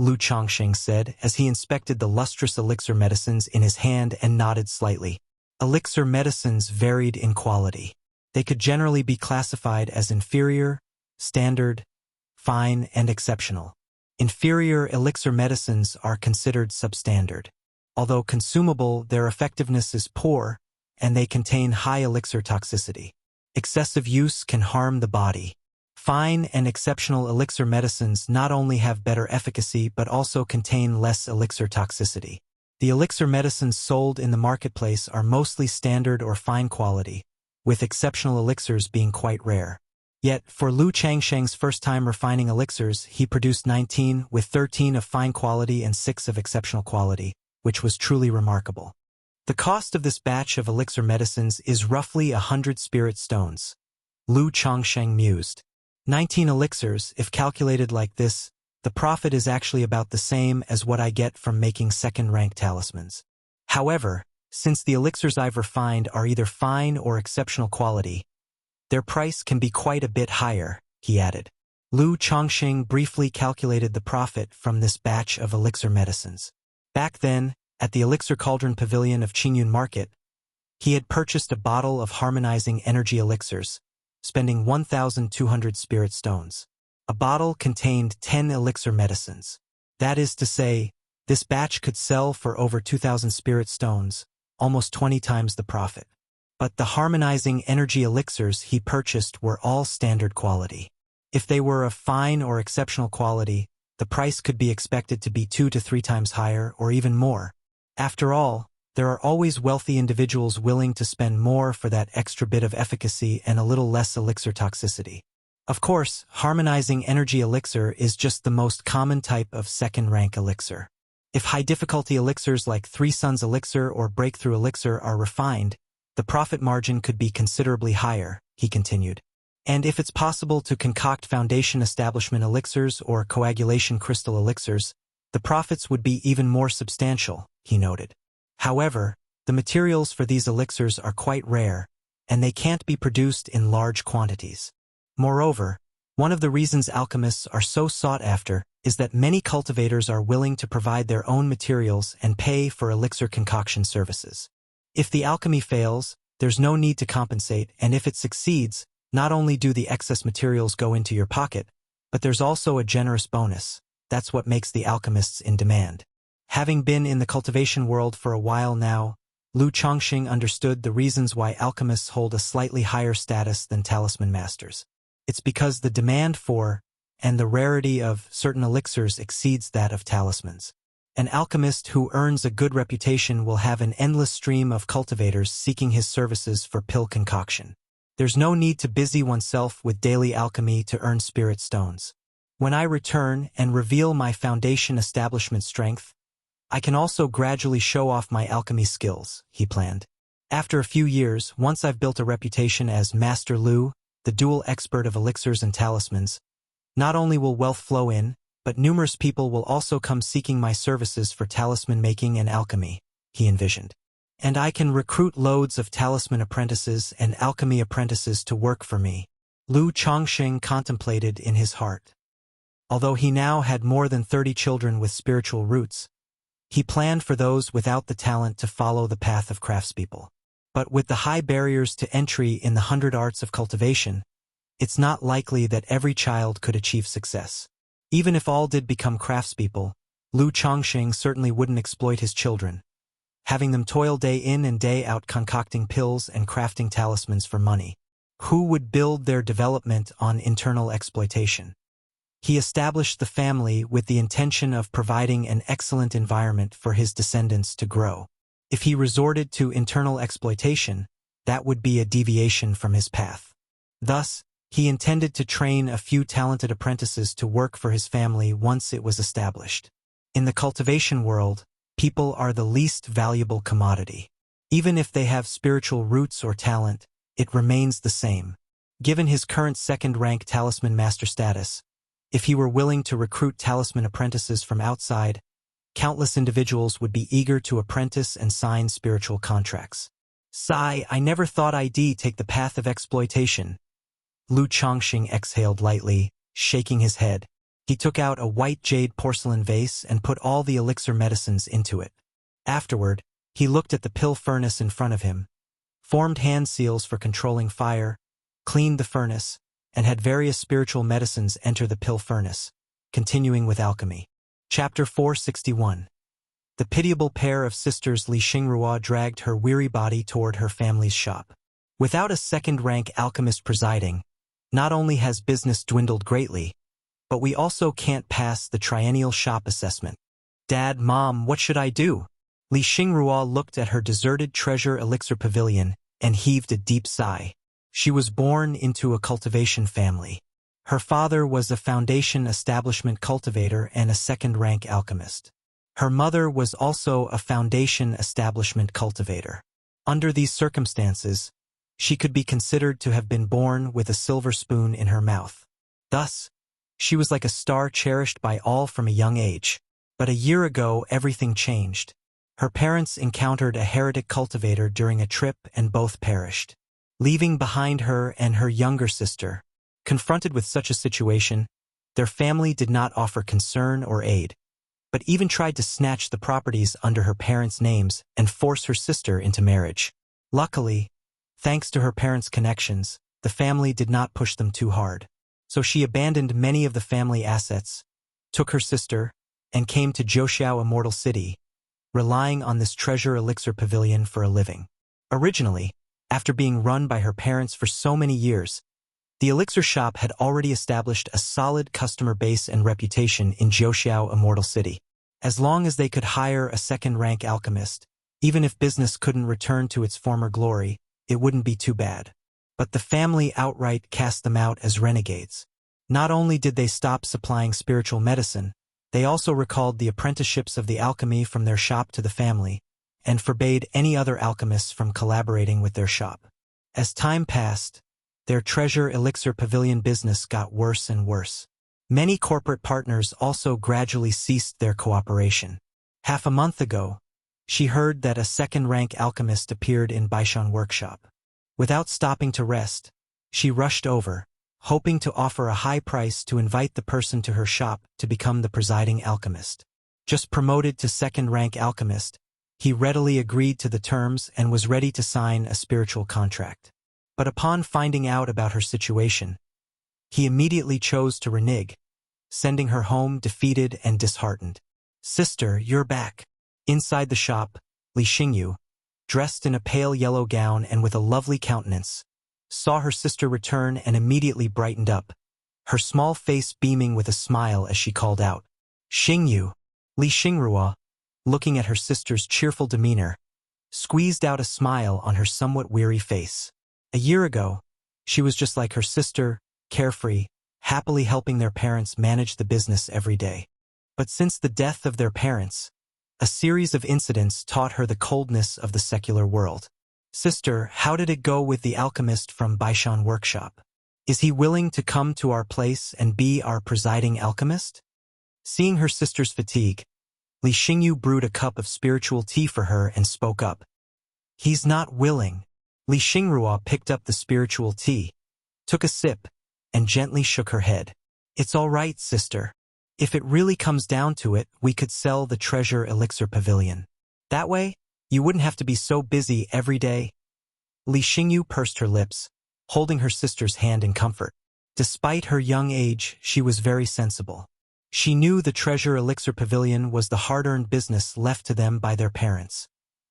Speaker 1: Lu Chongqing said as he inspected the lustrous elixir medicines in his hand and nodded slightly. Elixir medicines varied in quality. They could generally be classified as inferior, standard, fine, and exceptional. Inferior elixir medicines are considered substandard. Although consumable, their effectiveness is poor, and they contain high elixir toxicity. Excessive use can harm the body. Fine and exceptional elixir medicines not only have better efficacy but also contain less elixir toxicity. The elixir medicines sold in the marketplace are mostly standard or fine quality, with exceptional elixirs being quite rare. Yet, for Lu Chongqing's first time refining elixirs, he produced 19 with 13 of fine quality and 6 of exceptional quality, which was truly remarkable. The cost of this batch of elixir medicines is roughly 100 spirit stones. Lu Chongqing mused. 19 elixirs, if calculated like this, the profit is actually about the same as what I get from making second-rank talismans. However, since the elixirs I've refined are either fine or exceptional quality, their price can be quite a bit higher, he added. Lu Chongqing briefly calculated the profit from this batch of elixir medicines. Back then, at the Elixir Cauldron Pavilion of Qingyun Market, he had purchased a bottle of harmonizing energy elixirs, spending 1,200 spirit stones. A bottle contained 10 elixir medicines. That is to say, this batch could sell for over 2,000 spirit stones, almost 20 times the profit. But the harmonizing energy elixirs he purchased were all standard quality. If they were of fine or exceptional quality, the price could be expected to be 2 to 3 times higher or even more. After all, there are always wealthy individuals willing to spend more for that extra bit of efficacy and a little less elixir toxicity. Of course, harmonizing energy elixir is just the most common type of second-rank elixir. If high-difficulty elixirs like Three Suns elixir or Breakthrough elixir are refined, the profit margin could be considerably higher, he continued. And if it's possible to concoct foundation establishment elixirs or coagulation crystal elixirs, the profits would be even more substantial, he noted. However, the materials for these elixirs are quite rare, and they can't be produced in large quantities. Moreover, one of the reasons alchemists are so sought after is that many cultivators are willing to provide their own materials and pay for elixir concoction services. If the alchemy fails, there's no need to compensate, and if it succeeds, not only do the excess materials go into your pocket, but there's also a generous bonus. That's what makes the alchemists in demand. Having been in the cultivation world for a while now, Lu Chongqing understood the reasons why alchemists hold a slightly higher status than talisman masters. It's because the demand for, and the rarity of, certain elixirs exceeds that of talismans. An alchemist who earns a good reputation will have an endless stream of cultivators seeking his services for pill concoction. There's no need to busy oneself with daily alchemy to earn spirit stones. When I return and reveal my foundation establishment strength, I can also gradually show off my alchemy skills, he planned. After a few years, once I've built a reputation as Master Lu, the dual expert of elixirs and talismans, not only will wealth flow in, but numerous people will also come seeking my services for talisman making and alchemy, he envisioned. And I can recruit loads of talisman apprentices and alchemy apprentices to work for me, Lu Chongqing contemplated in his heart. Although he now had more than 30 children with spiritual roots, he planned for those without the talent to follow the path of craftspeople. But with the high barriers to entry in the 100 arts of cultivation, it's not likely that every child could achieve success. Even if all did become craftspeople, Lu Chongqing certainly wouldn't exploit his children, having them toil day in and day out concocting pills and crafting talismans for money. Who would build their development on internal exploitation? He established the family with the intention of providing an excellent environment for his descendants to grow. If he resorted to internal exploitation, that would be a deviation from his path. Thus, he intended to train a few talented apprentices to work for his family once it was established. In the cultivation world, people are the least valuable commodity. Even if they have spiritual roots or talent, it remains the same. Given his current second-rank talisman master status, if he were willing to recruit talisman apprentices from outside, countless individuals would be eager to apprentice and sign spiritual contracts. Sigh, I never thought I'd take the path of exploitation. Lu Chongqing exhaled lightly, shaking his head. He took out a white jade porcelain vase and put all the elixir medicines into it. Afterward, he looked at the pill furnace in front of him, formed hand seals for controlling fire, cleaned the furnace, and had various spiritual medicines enter the pill furnace, continuing with alchemy. Chapter 461. The pitiable pair of sisters Li Xingrua dragged her weary body toward her family's shop. Without a second-rank alchemist presiding, not only has business dwindled greatly, but we also can't pass the triennial shop assessment. Dad, Mom, what should I do? Li Xingrua looked at her deserted treasure elixir pavilion and heaved a deep sigh. She was born into a cultivation family. Her father was a foundation establishment cultivator and a second-rank alchemist. Her mother was also a foundation establishment cultivator. Under these circumstances, she could be considered to have been born with a silver spoon in her mouth. Thus, she was like a star cherished by all from a young age. But a year ago, everything changed. Her parents encountered a heretic cultivator during a trip and both perished, leaving behind her and her younger sister. Confronted with such a situation, Their family did not offer concern or aid, but even tried to snatch the properties under her parents' names and force her sister into marriage. Luckily, thanks to her parents' connections, the family did not push them too hard. So she abandoned many of the family assets, took her sister, and came to Zhouxiao Immortal City, relying on this treasure elixir pavilion for a living. Originally, after being run by her parents for so many years, the elixir shop had already established a solid customer base and reputation in Zhouxiao Immortal City. As long as they could hire a second-rank alchemist, even if business couldn't return to its former glory, it wouldn't be too bad. But the family outright cast them out as renegades. Not only did they stop supplying spiritual medicine, they also recalled the apprenticeships of the alchemy from their shop to the family, and forbade any other alchemists from collaborating with their shop. As time passed, their treasure elixir pavilion business got worse and worse. Many corporate partners also gradually ceased their cooperation. Half a month ago, she heard that a second-rank alchemist appeared in Baishan workshop. Without stopping to rest, she rushed over, hoping to offer a high price to invite the person to her shop to become the presiding alchemist. Just promoted to second-rank alchemist, he readily agreed to the terms and was ready to sign a spiritual contract. But upon finding out about her situation, he immediately chose to renege, sending her home defeated and disheartened. "Sister, you're back." Inside the shop, Li Xingyu, dressed in a pale yellow gown and with a lovely countenance, saw her sister return and immediately brightened up, her small face beaming with a smile as she called out, "Xingyu." Li Xingrua, looking at her sister's cheerful demeanor, squeezed out a smile on her somewhat weary face. A year ago, she was just like her sister, carefree, happily helping their parents manage the business every day. But since the death of their parents, a series of incidents taught her the coldness of the secular world. "Sister, how did it go with the alchemist from Baishan workshop? Is he willing to come to our place and be our presiding alchemist?" Seeing her sister's fatigue, Li Xingyu brewed a cup of spiritual tea for her and spoke up. "He's not willing." Li Xingrua picked up the spiritual tea, took a sip, and gently shook her head. "It's all right, sister. If it really comes down to it, we could sell the treasure elixir pavilion. That way, you wouldn't have to be so busy every day." Li Xingyu pursed her lips, holding her sister's hand in comfort. Despite her young age, she was very sensible. She knew the treasure elixir pavilion was the hard-earned business left to them by their parents,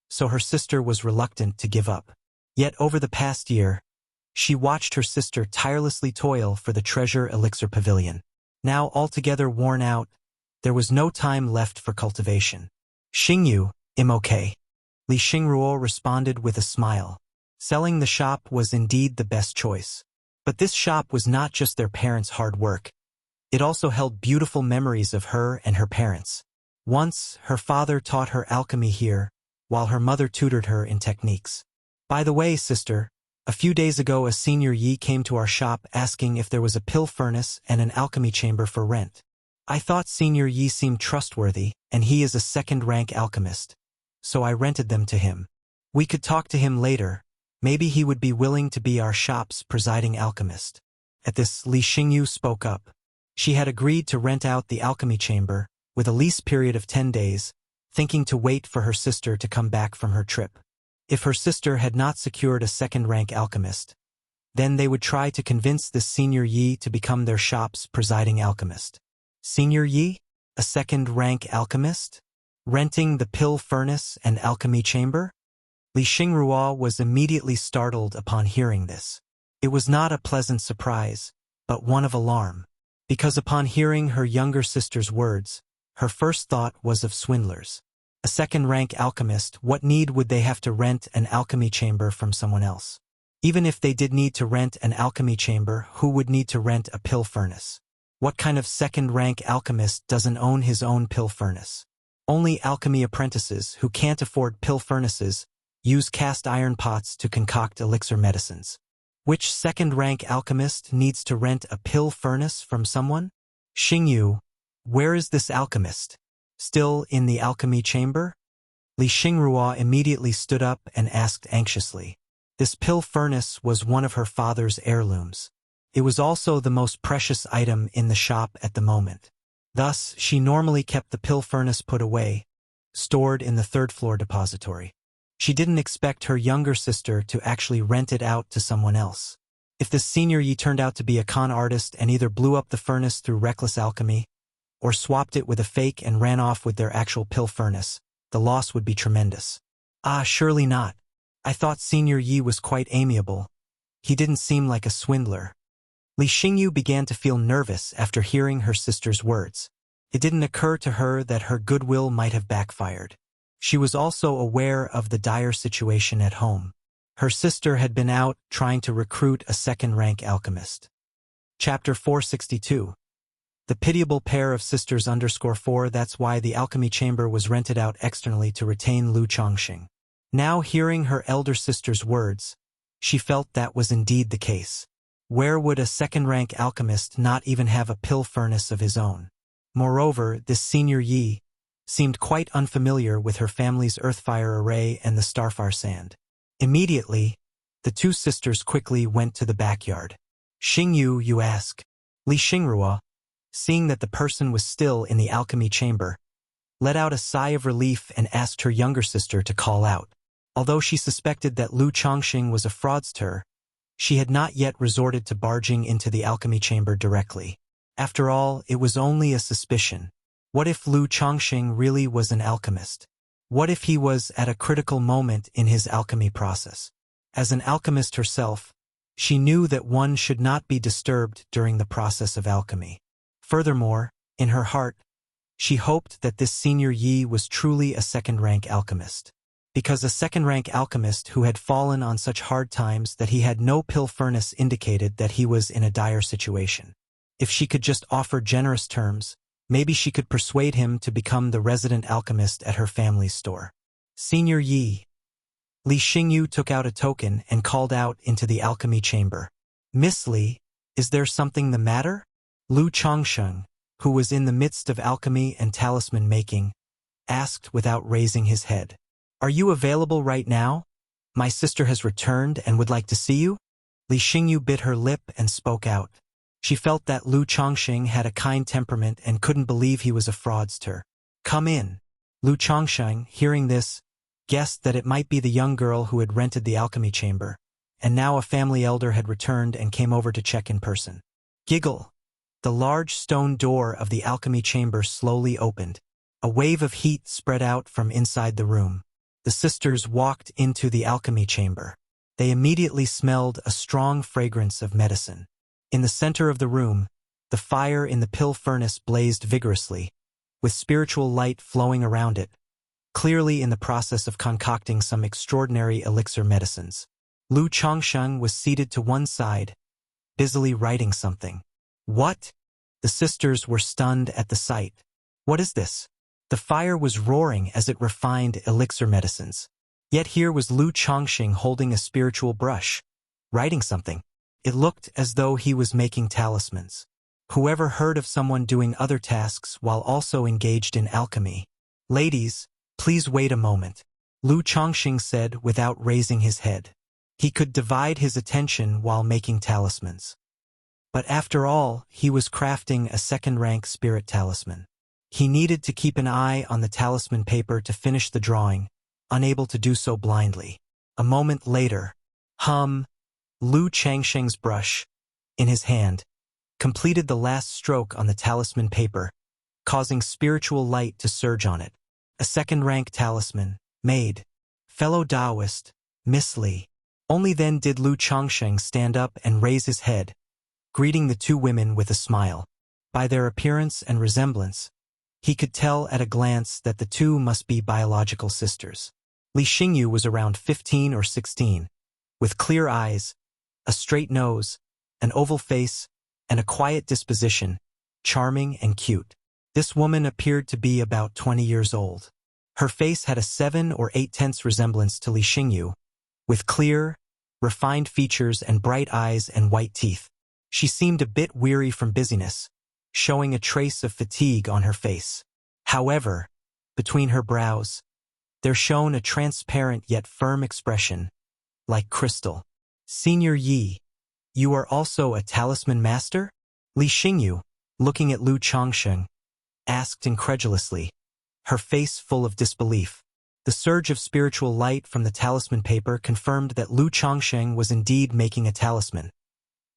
Speaker 1: so her sister was reluctant to give up. Yet over the past year, she watched her sister tirelessly toil for the treasure elixir pavilion. Now altogether worn out, there was no time left for cultivation. "Xingyu, I'm okay." Li Xingruo responded with a smile. Selling the shop was indeed the best choice. But this shop was not just their parents' hard work. It also held beautiful memories of her and her parents. Once, her father taught her alchemy here, while her mother tutored her in techniques. "By the way, sister, a few days ago a senior Yi came to our shop asking if there was a pill furnace and an alchemy chamber for rent. I thought Senior Yi seemed trustworthy, and he is a second-rank alchemist, so I rented them to him. We could talk to him later. Maybe he would be willing to be our shop's presiding alchemist." At this, Li Xingyu spoke up. She had agreed to rent out the alchemy chamber, with a lease period of 10 days, thinking to wait for her sister to come back from her trip. If her sister had not secured a second-rank alchemist, then they would try to convince this Senior Yi to become their shop's presiding alchemist. Senior Yi? A second-rank alchemist? Renting the pill furnace and alchemy chamber? Li Xingrua was immediately startled upon hearing this. It was not a pleasant surprise, but one of alarm. Because upon hearing her younger sister's words, her first thought was of swindlers. A second-rank alchemist, what need would they have to rent an alchemy chamber from someone else? Even if they did need to rent an alchemy chamber, who would need to rent a pill furnace? What kind of second-rank alchemist doesn't own his own pill furnace? Only alchemy apprentices who can't afford pill furnaces use cast iron pots to concoct elixir medicines. Which second-rank alchemist needs to rent a pill furnace from someone? "Xingyu, where is this alchemist? Still in the alchemy chamber?" Li Xingrua immediately stood up and asked anxiously. This pill furnace was one of her father's heirlooms. It was also the most precious item in the shop at the moment. Thus, she normally kept the pill furnace put away, stored in the third-floor depository. She didn't expect her younger sister to actually rent it out to someone else. If this senior Yi turned out to be a con artist and either blew up the furnace through reckless alchemy, or swapped it with a fake and ran off with their actual pill furnace, the loss would be tremendous. Ah, surely not. I thought Senior Yi was quite amiable. He didn't seem like a swindler. Li Xingyu began to feel nervous after hearing her sister's words. It didn't occur to her that her goodwill might have backfired. She was also aware of the dire situation at home. Her sister had been out trying to recruit a second-rank alchemist. Chapter 462. The pitiable pair of sisters _4. That's why the alchemy chamber was rented out externally to retain Lu Chongqing. Now hearing her elder sister's words, she felt that was indeed the case. Where would a second-rank alchemist not even have a pill furnace of his own? Moreover, this Senior Yi seemed quite unfamiliar with her family's earthfire array and the starfire sand. Immediately, the two sisters quickly went to the backyard. Xingyu, you ask? Li Xingrua, seeing that the person was still in the alchemy chamber, let out a sigh of relief and asked her younger sister to call out. Although she suspected that Lu Chongqing was a fraudster, she had not yet resorted to barging into the alchemy chamber directly. After all, it was only a suspicion. What if Lu Chongqing really was an alchemist? What if he was at a critical moment in his alchemy process? As an alchemist herself, she knew that one should not be disturbed during the process of alchemy. Furthermore, in her heart, she hoped that this Senior Yi was truly a second-rank alchemist. Because a second-rank alchemist who had fallen on such hard times that he had no pill furnace indicated that he was in a dire situation. If she could just offer generous terms, maybe she could persuade him to become the resident alchemist at her family's store. Senior Yi. Li Xingyu took out a token and called out into the alchemy chamber. Miss Li, is there something the matter? Lu Chongqing, who was in the midst of alchemy and talisman making, asked without raising his head. Are you available right now? My sister has returned and would like to see you? Li Xingyu bit her lip and spoke out. She felt that Lu Chongqing had a kind temperament and couldn't believe he was a fraudster. Come in. Lu Chongqing, hearing this, guessed that it might be the young girl who had rented the alchemy chamber, and now a family elder had returned and came over to check in person. Giggle. The large stone door of the alchemy chamber slowly opened. A wave of heat spread out from inside the room. The sisters walked into the alchemy chamber. They immediately smelled a strong fragrance of medicine. In the center of the room, the fire in the pill furnace blazed vigorously, with spiritual light flowing around it, clearly in the process of concocting some extraordinary elixir medicines. Lu Chongqing was seated to one side, busily writing something. What? The sisters were stunned at the sight. What is this? The fire was roaring as it refined elixir medicines. Yet here was Lu Chongqing holding a spiritual brush, writing something. It looked as though he was making talismans. Whoever heard of someone doing other tasks while also engaged in alchemy? Ladies, please wait a moment, Lu Chongqing said without raising his head. He could divide his attention while making talismans. But after all, he was crafting a second-rank spirit talisman. He needed to keep an eye on the talisman paper to finish the drawing, unable to do so blindly. A moment later, Lu Chongqing's brush, in his hand, completed the last stroke on the talisman paper, causing spiritual light to surge on it. A second-rank talisman, made. Fellow Taoist, Miss Li. Only then did Lu Chongqing stand up and raise his head, greeting the two women with a smile. By their appearance and resemblance, he could tell at a glance that the two must be biological sisters. Li Xingyu was around 15 or 16, with clear eyes, a straight nose, an oval face, and a quiet disposition, charming and cute. This woman appeared to be about 20 years old. Her face had a 7 or 8 resemblance to Li Xingyu, with clear, refined features and bright eyes and white teeth. She seemed a bit weary from busyness, showing a trace of fatigue on her face. However, between her brows, there shone a transparent yet firm expression, like crystal. Senior Yi, You are also a talisman master? Li Xingyu, looking at Lu Changsheng, asked incredulously, her face full of disbelief. The surge of spiritual light from the talisman paper confirmed that Lu Changsheng was indeed making a talisman,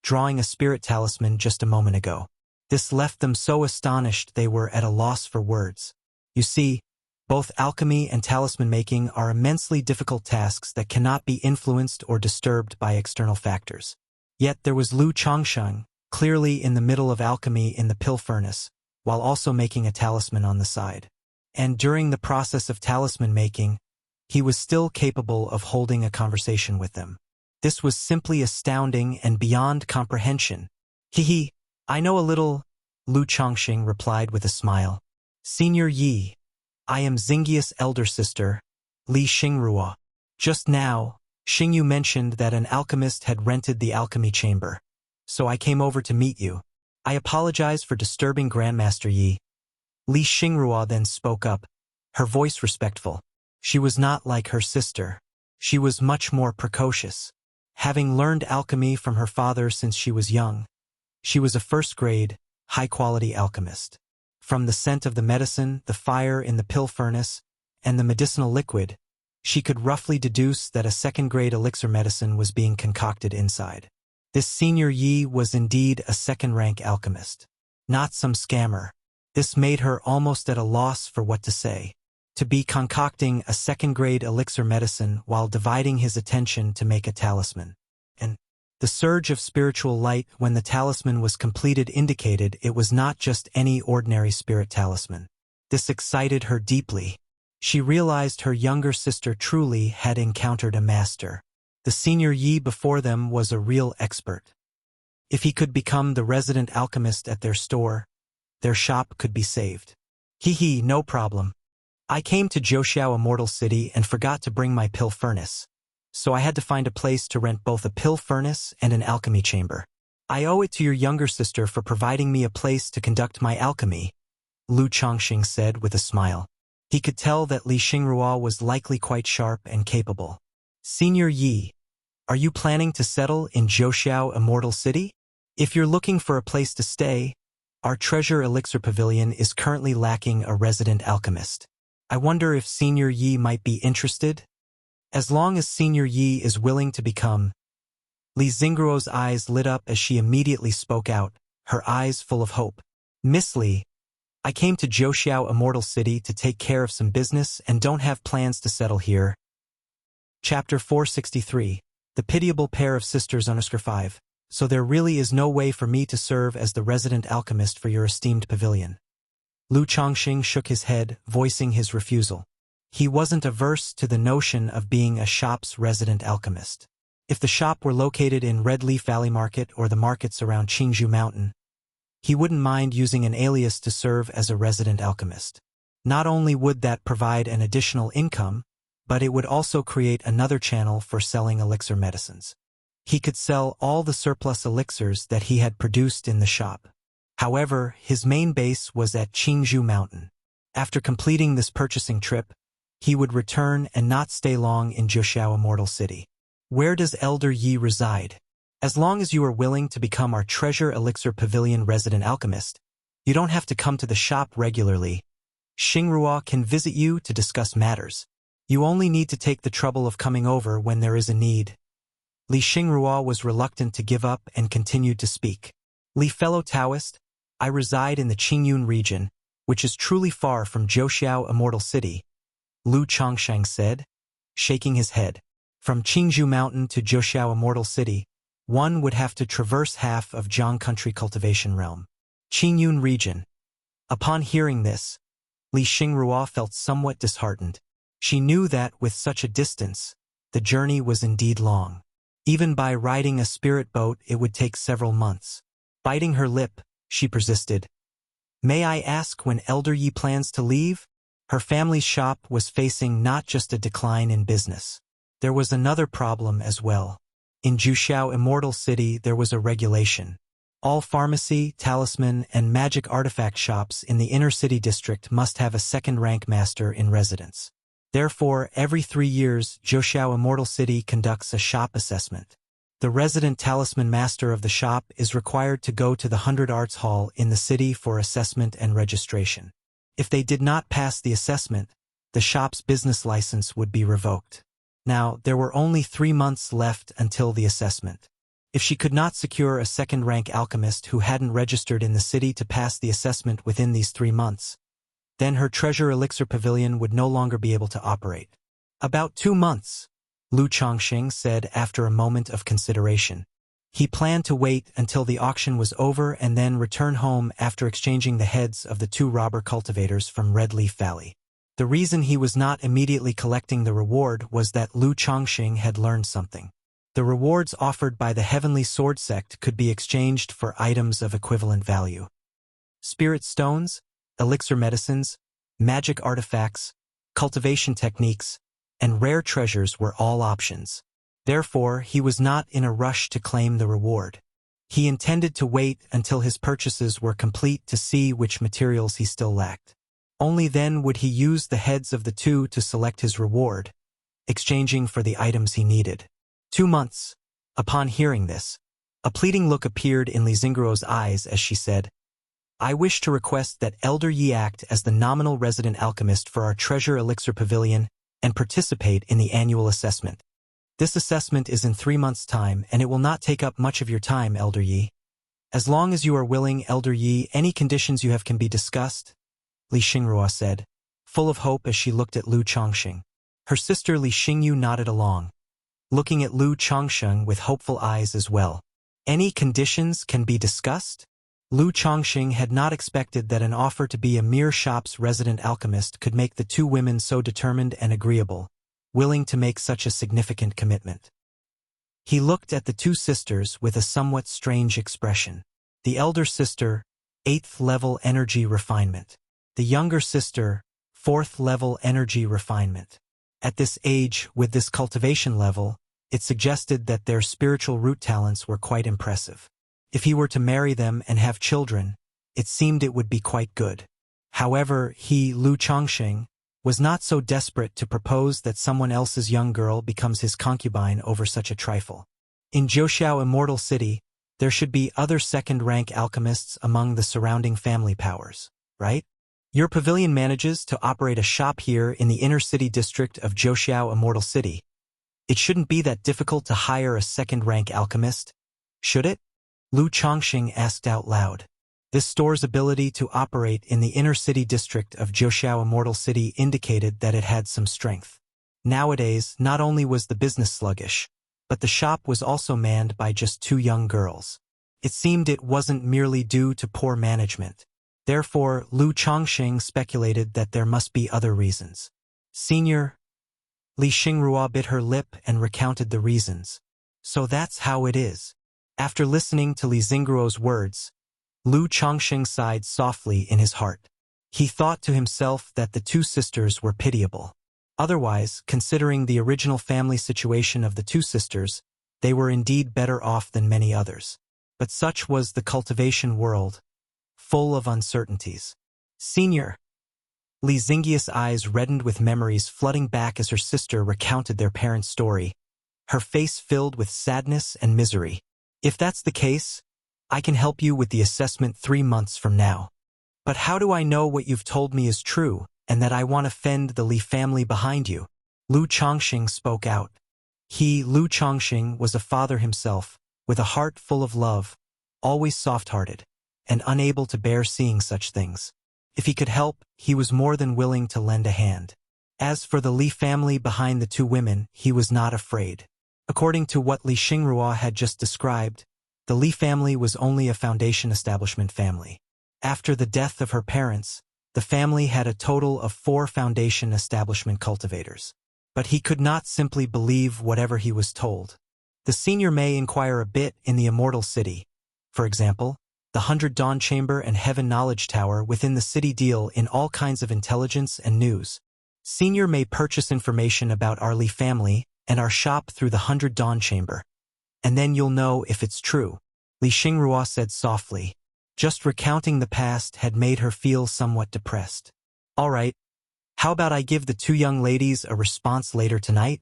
Speaker 1: drawing a spirit talisman just a moment ago. This left them so astonished they were at a loss for words. You see, both alchemy and talisman making are immensely difficult tasks that cannot be influenced or disturbed by external factors. Yet there was Lu Changsheng, clearly in the middle of alchemy in the pill furnace, while also making a talisman on the side. And during the process of talisman making, he was still capable of holding a conversation with them. This was simply astounding and beyond comprehension. He, I know a little, Lu Changxing replied with a smile. Senior Yi, I am Xingyi's elder sister, Li Xingrua. Just now, Xingyu mentioned that an alchemist had rented the alchemy chamber, so I came over to meet you. I apologize for disturbing Grandmaster Yi. Li Xingrua then spoke up, her voice respectful. She was not like her sister. She was much more precocious. Having learned alchemy from her father since she was young, she was a first-grade, high-quality alchemist. From the scent of the medicine, the fire in the pill furnace, and the medicinal liquid, she could roughly deduce that a second-grade elixir medicine was being concocted inside. This Senior Yi was indeed a second-rank alchemist, not some scammer. This made her almost at a loss for what to say. To be concocting a second-grade elixir medicine while dividing his attention to make a talisman. And the surge of spiritual light when the talisman was completed indicated it was not just any ordinary spirit talisman. This excited her deeply. She realized her younger sister truly had encountered a master. The Senior Yi before them was a real expert. If he could become the resident alchemist at their store, their shop could be saved. No problem. I came to Zhouxiao Immortal City and forgot to bring my pill furnace, so I had to find a place to rent both a pill furnace and an alchemy chamber. I owe it to your younger sister for providing me a place to conduct my alchemy, Lu Changxing said with a smile. He could tell that Li Xingrua was likely quite sharp and capable. Senior Yi, are you planning to settle in Zhouxiao Immortal City? If you're looking for a place to stay, our Treasure Elixir Pavilion is currently lacking a resident alchemist. I wonder if Senior Yi might be interested? As long as Senior Yi is willing to become. Li Xingruo's eyes lit up as she immediately spoke out, her eyes full of hope. Miss Li, I came to Zhouxiao Immortal City to take care of some business and don't have plans to settle here. Chapter 463, The Pitiable Pair of Sisters _5. So there really is no way for me to serve as the resident alchemist for your esteemed pavilion. Lu Changxing shook his head, voicing his refusal. He wasn't averse to the notion of being a shop's resident alchemist. If the shop were located in Red Leaf Valley Market or the markets around Qingzhou Mountain, he wouldn't mind using an alias to serve as a resident alchemist. Not only would that provide an additional income, but it would also create another channel for selling elixir medicines. He could sell all the surplus elixirs that he had produced in the shop. However, his main base was at Qingzhou Mountain. After completing this purchasing trip, he would return and not stay long in Zhouxiao Immortal City. Where does Elder Yi reside? As long as you are willing to become our Treasure Elixir Pavilion resident alchemist, you don't have to come to the shop regularly. Xingrua can visit you to discuss matters. You only need to take the trouble of coming over when there is a need. Li Xingrua was reluctant to give up and continued to speak. Li, fellow Taoist, I reside in the Qingyun region, which is truly far from Zhouxiao Immortal City, Lu Changsheng said, shaking his head. From Qingzhou Mountain to Zhouxiao Immortal City, one would have to traverse half of Jiang Country Cultivation Realm. Qingyun region. Upon hearing this, Li Xingrua felt somewhat disheartened. She knew that, with such a distance, the journey was indeed long. Even by riding a spirit boat it would take several months. Biting her lip, she persisted. May I ask when Elder Yi plans to leave? Her family's shop was facing not just a decline in business. There was another problem as well. In Zhouxiao Immortal City there was a regulation. All pharmacy, talisman, and magic artifact shops in the inner city district must have a second-rank master in residence. Therefore, every 3 years, Zhouxiao Immortal City conducts a shop assessment. The resident talisman master of the shop is required to go to the 100 Arts Hall in the city for assessment and registration. If they did not pass the assessment, the shop's business license would be revoked. Now, there were only 3 months left until the assessment. If she could not secure a second-rank alchemist who hadn't registered in the city to pass the assessment within these 3 months, then her treasure elixir pavilion would no longer be able to operate. About 2 months, Lu Chongqing said after a moment of consideration. He planned to wait until the auction was over and then return home after exchanging the heads of the 2 robber cultivators from Red Leaf Valley. The reason he was not immediately collecting the reward was that Lu Chongqing had learned something. The rewards offered by the Heavenly Sword Sect could be exchanged for items of equivalent value. Spirit stones, elixir medicines, magic artifacts, cultivation techniques, and rare treasures were all options. Therefore, he was not in a rush to claim the reward. He intended to wait until his purchases were complete to see which materials he still lacked. Only then would he use the heads of the 2 to select his reward, exchanging for the items he needed. 2 months. Upon hearing this, a pleading look appeared in Li Xingruo's eyes as she said, "I wish to request that Elder Yi act as the nominal resident alchemist for our treasure elixir pavilion and participate in the annual assessment. This assessment is in 3 months' time, and it will not take up much of your time, Elder Yi. As long as you are willing, Elder Yi, any conditions you have can be discussed," Li Xingruo said, full of hope as she looked at Lu Chongqing. Her sister Li Xingyu nodded along, looking at Lu Chongqing with hopeful eyes as well. Any conditions can be discussed? Lu Chongqing had not expected that an offer to be a mere shop's resident alchemist could make the 2 women so determined and agreeable, willing to make such a significant commitment. He looked at the 2 sisters with a somewhat strange expression. The elder sister, 8th level energy refinement. The younger sister, 4th level energy refinement. At this age, with this cultivation level, it suggested that their spiritual root talents were quite impressive. If he were to marry them and have children, it seemed it would be quite good. However, he, Lu Chongqing, was not so desperate to propose that someone else's young girl becomes his concubine over such a trifle. In Zhouxiao Immortal City, there should be other second-rank alchemists among the surrounding family powers, right? Your pavilion manages to operate a shop here in the inner city district of Zhouxiao Immortal City. It shouldn't be that difficult to hire a second-rank alchemist, should it? Lu Chongqing asked out loud. This store's ability to operate in the inner city district of Zhouxiao Immortal City indicated that it had some strength. Nowadays, not only was the business sluggish, but the shop was also manned by just 2 young girls. It seemed it wasn't merely due to poor management. Therefore, Lu Chongqing speculated that there must be other reasons. Senior, Li Xingruo bit her lip and recounted the reasons. So that's how it is. After listening to Li Xingruo's words, Lu Chongqing sighed softly in his heart. He thought to himself that the 2 sisters were pitiable. Otherwise, considering the original family situation of the 2 sisters, they were indeed better off than many others. But such was the cultivation world, full of uncertainties. Senior, Li Xingyi's eyes reddened with memories flooding back as her sister recounted their parents' story, her face filled with sadness and misery. If that's the case, I can help you with the assessment 3 months from now. But how do I know what you've told me is true, and that I want to fend the Li family behind you? Lu Chongqing spoke out. He, Lu Chongqing, was a father himself, with a heart full of love, always soft-hearted, and unable to bear seeing such things. If he could help, he was more than willing to lend a hand. As for the Li family behind the 2 women, he was not afraid. According to what Li Xingruo had just described, the Li family was only a foundation establishment family. After the death of her parents, the family had a total of 4 foundation establishment cultivators. But he could not simply believe whatever he was told. The senior may inquire a bit in the Immortal City. For example, the 100 Dawn Chamber and Heaven Knowledge Tower within the city deal in all kinds of intelligence and news. Senior may purchase information about our Li family and our shop through the 100 Dawn Chamber. And then you'll know if it's true, Li Xingruo said softly. Just recounting the past had made her feel somewhat depressed. All right, how about I give the 2 young ladies a response later tonight?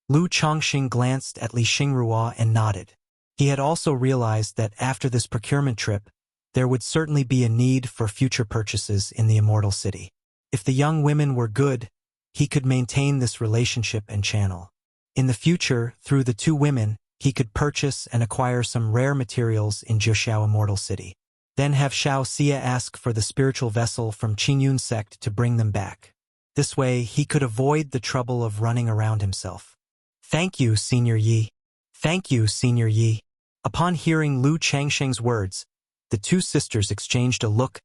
Speaker 1: Lu Chongqing glanced at Li Xingruo and nodded. He had also realized that after this procurement trip, there would certainly be a need for future purchases in the Immortal City. If the young women were good, he could maintain this relationship and channel. In the future, through the two women, he could purchase and acquire some rare materials in Zhoushan Immortal City. Then have Xiao Xia ask for the spiritual vessel from Qingyun sect to bring them back. This way, he could avoid the trouble of running around himself. Thank you, Senior Yi. Thank you, Senior Yi. Upon hearing Lu Changsheng's words, the two sisters exchanged a look,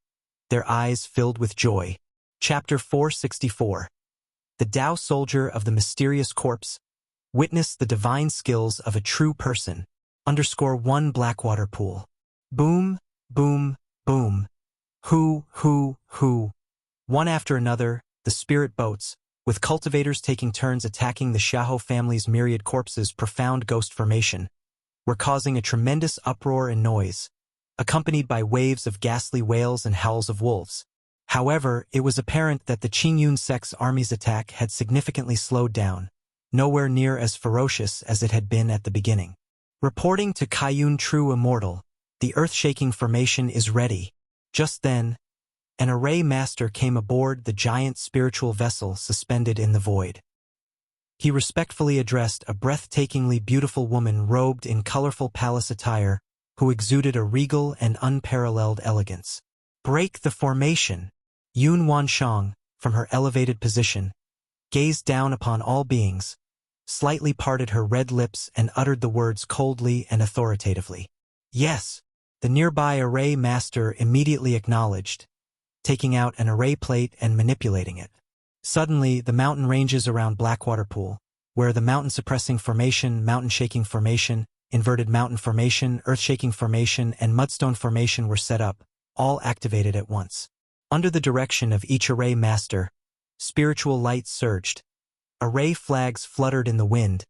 Speaker 1: their eyes filled with joy. Chapter 464. The Tao soldier of the mysterious corpse. Witness the divine skills of a true person. _1 Blackwater Pool. Boom, boom, boom. Hoo, hoo, hoo. One after another, the spirit boats, with cultivators taking turns attacking the Xiahou family's myriad corpses' profound ghost formation, were causing a tremendous uproar and noise, accompanied by waves of ghastly wails and howls of wolves. However, it was apparent that the Qingyun sect's army's attack had significantly slowed down, nowhere near as ferocious as it had been at the beginning. Reporting to Kaiyun True Immortal, the earth-shaking formation is ready. Just then, an array master came aboard the giant spiritual vessel suspended in the void. He respectfully addressed a breathtakingly beautiful woman robed in colorful palace attire who exuded a regal and unparalleled elegance. Break the formation. Yun Wanshang, from her elevated position, gazed down upon all beings, slightly parted her red lips and uttered the words coldly and authoritatively. Yes, the nearby array master immediately acknowledged, taking out an array plate and manipulating it. Suddenly, the mountain ranges around Blackwater Pool, where the mountain-suppressing formation, mountain-shaking formation, inverted mountain formation, earth-shaking formation, and mudstone formation were set up, all activated at once. Under the direction of each array master, spiritual light surged. Array flags fluttered in the wind,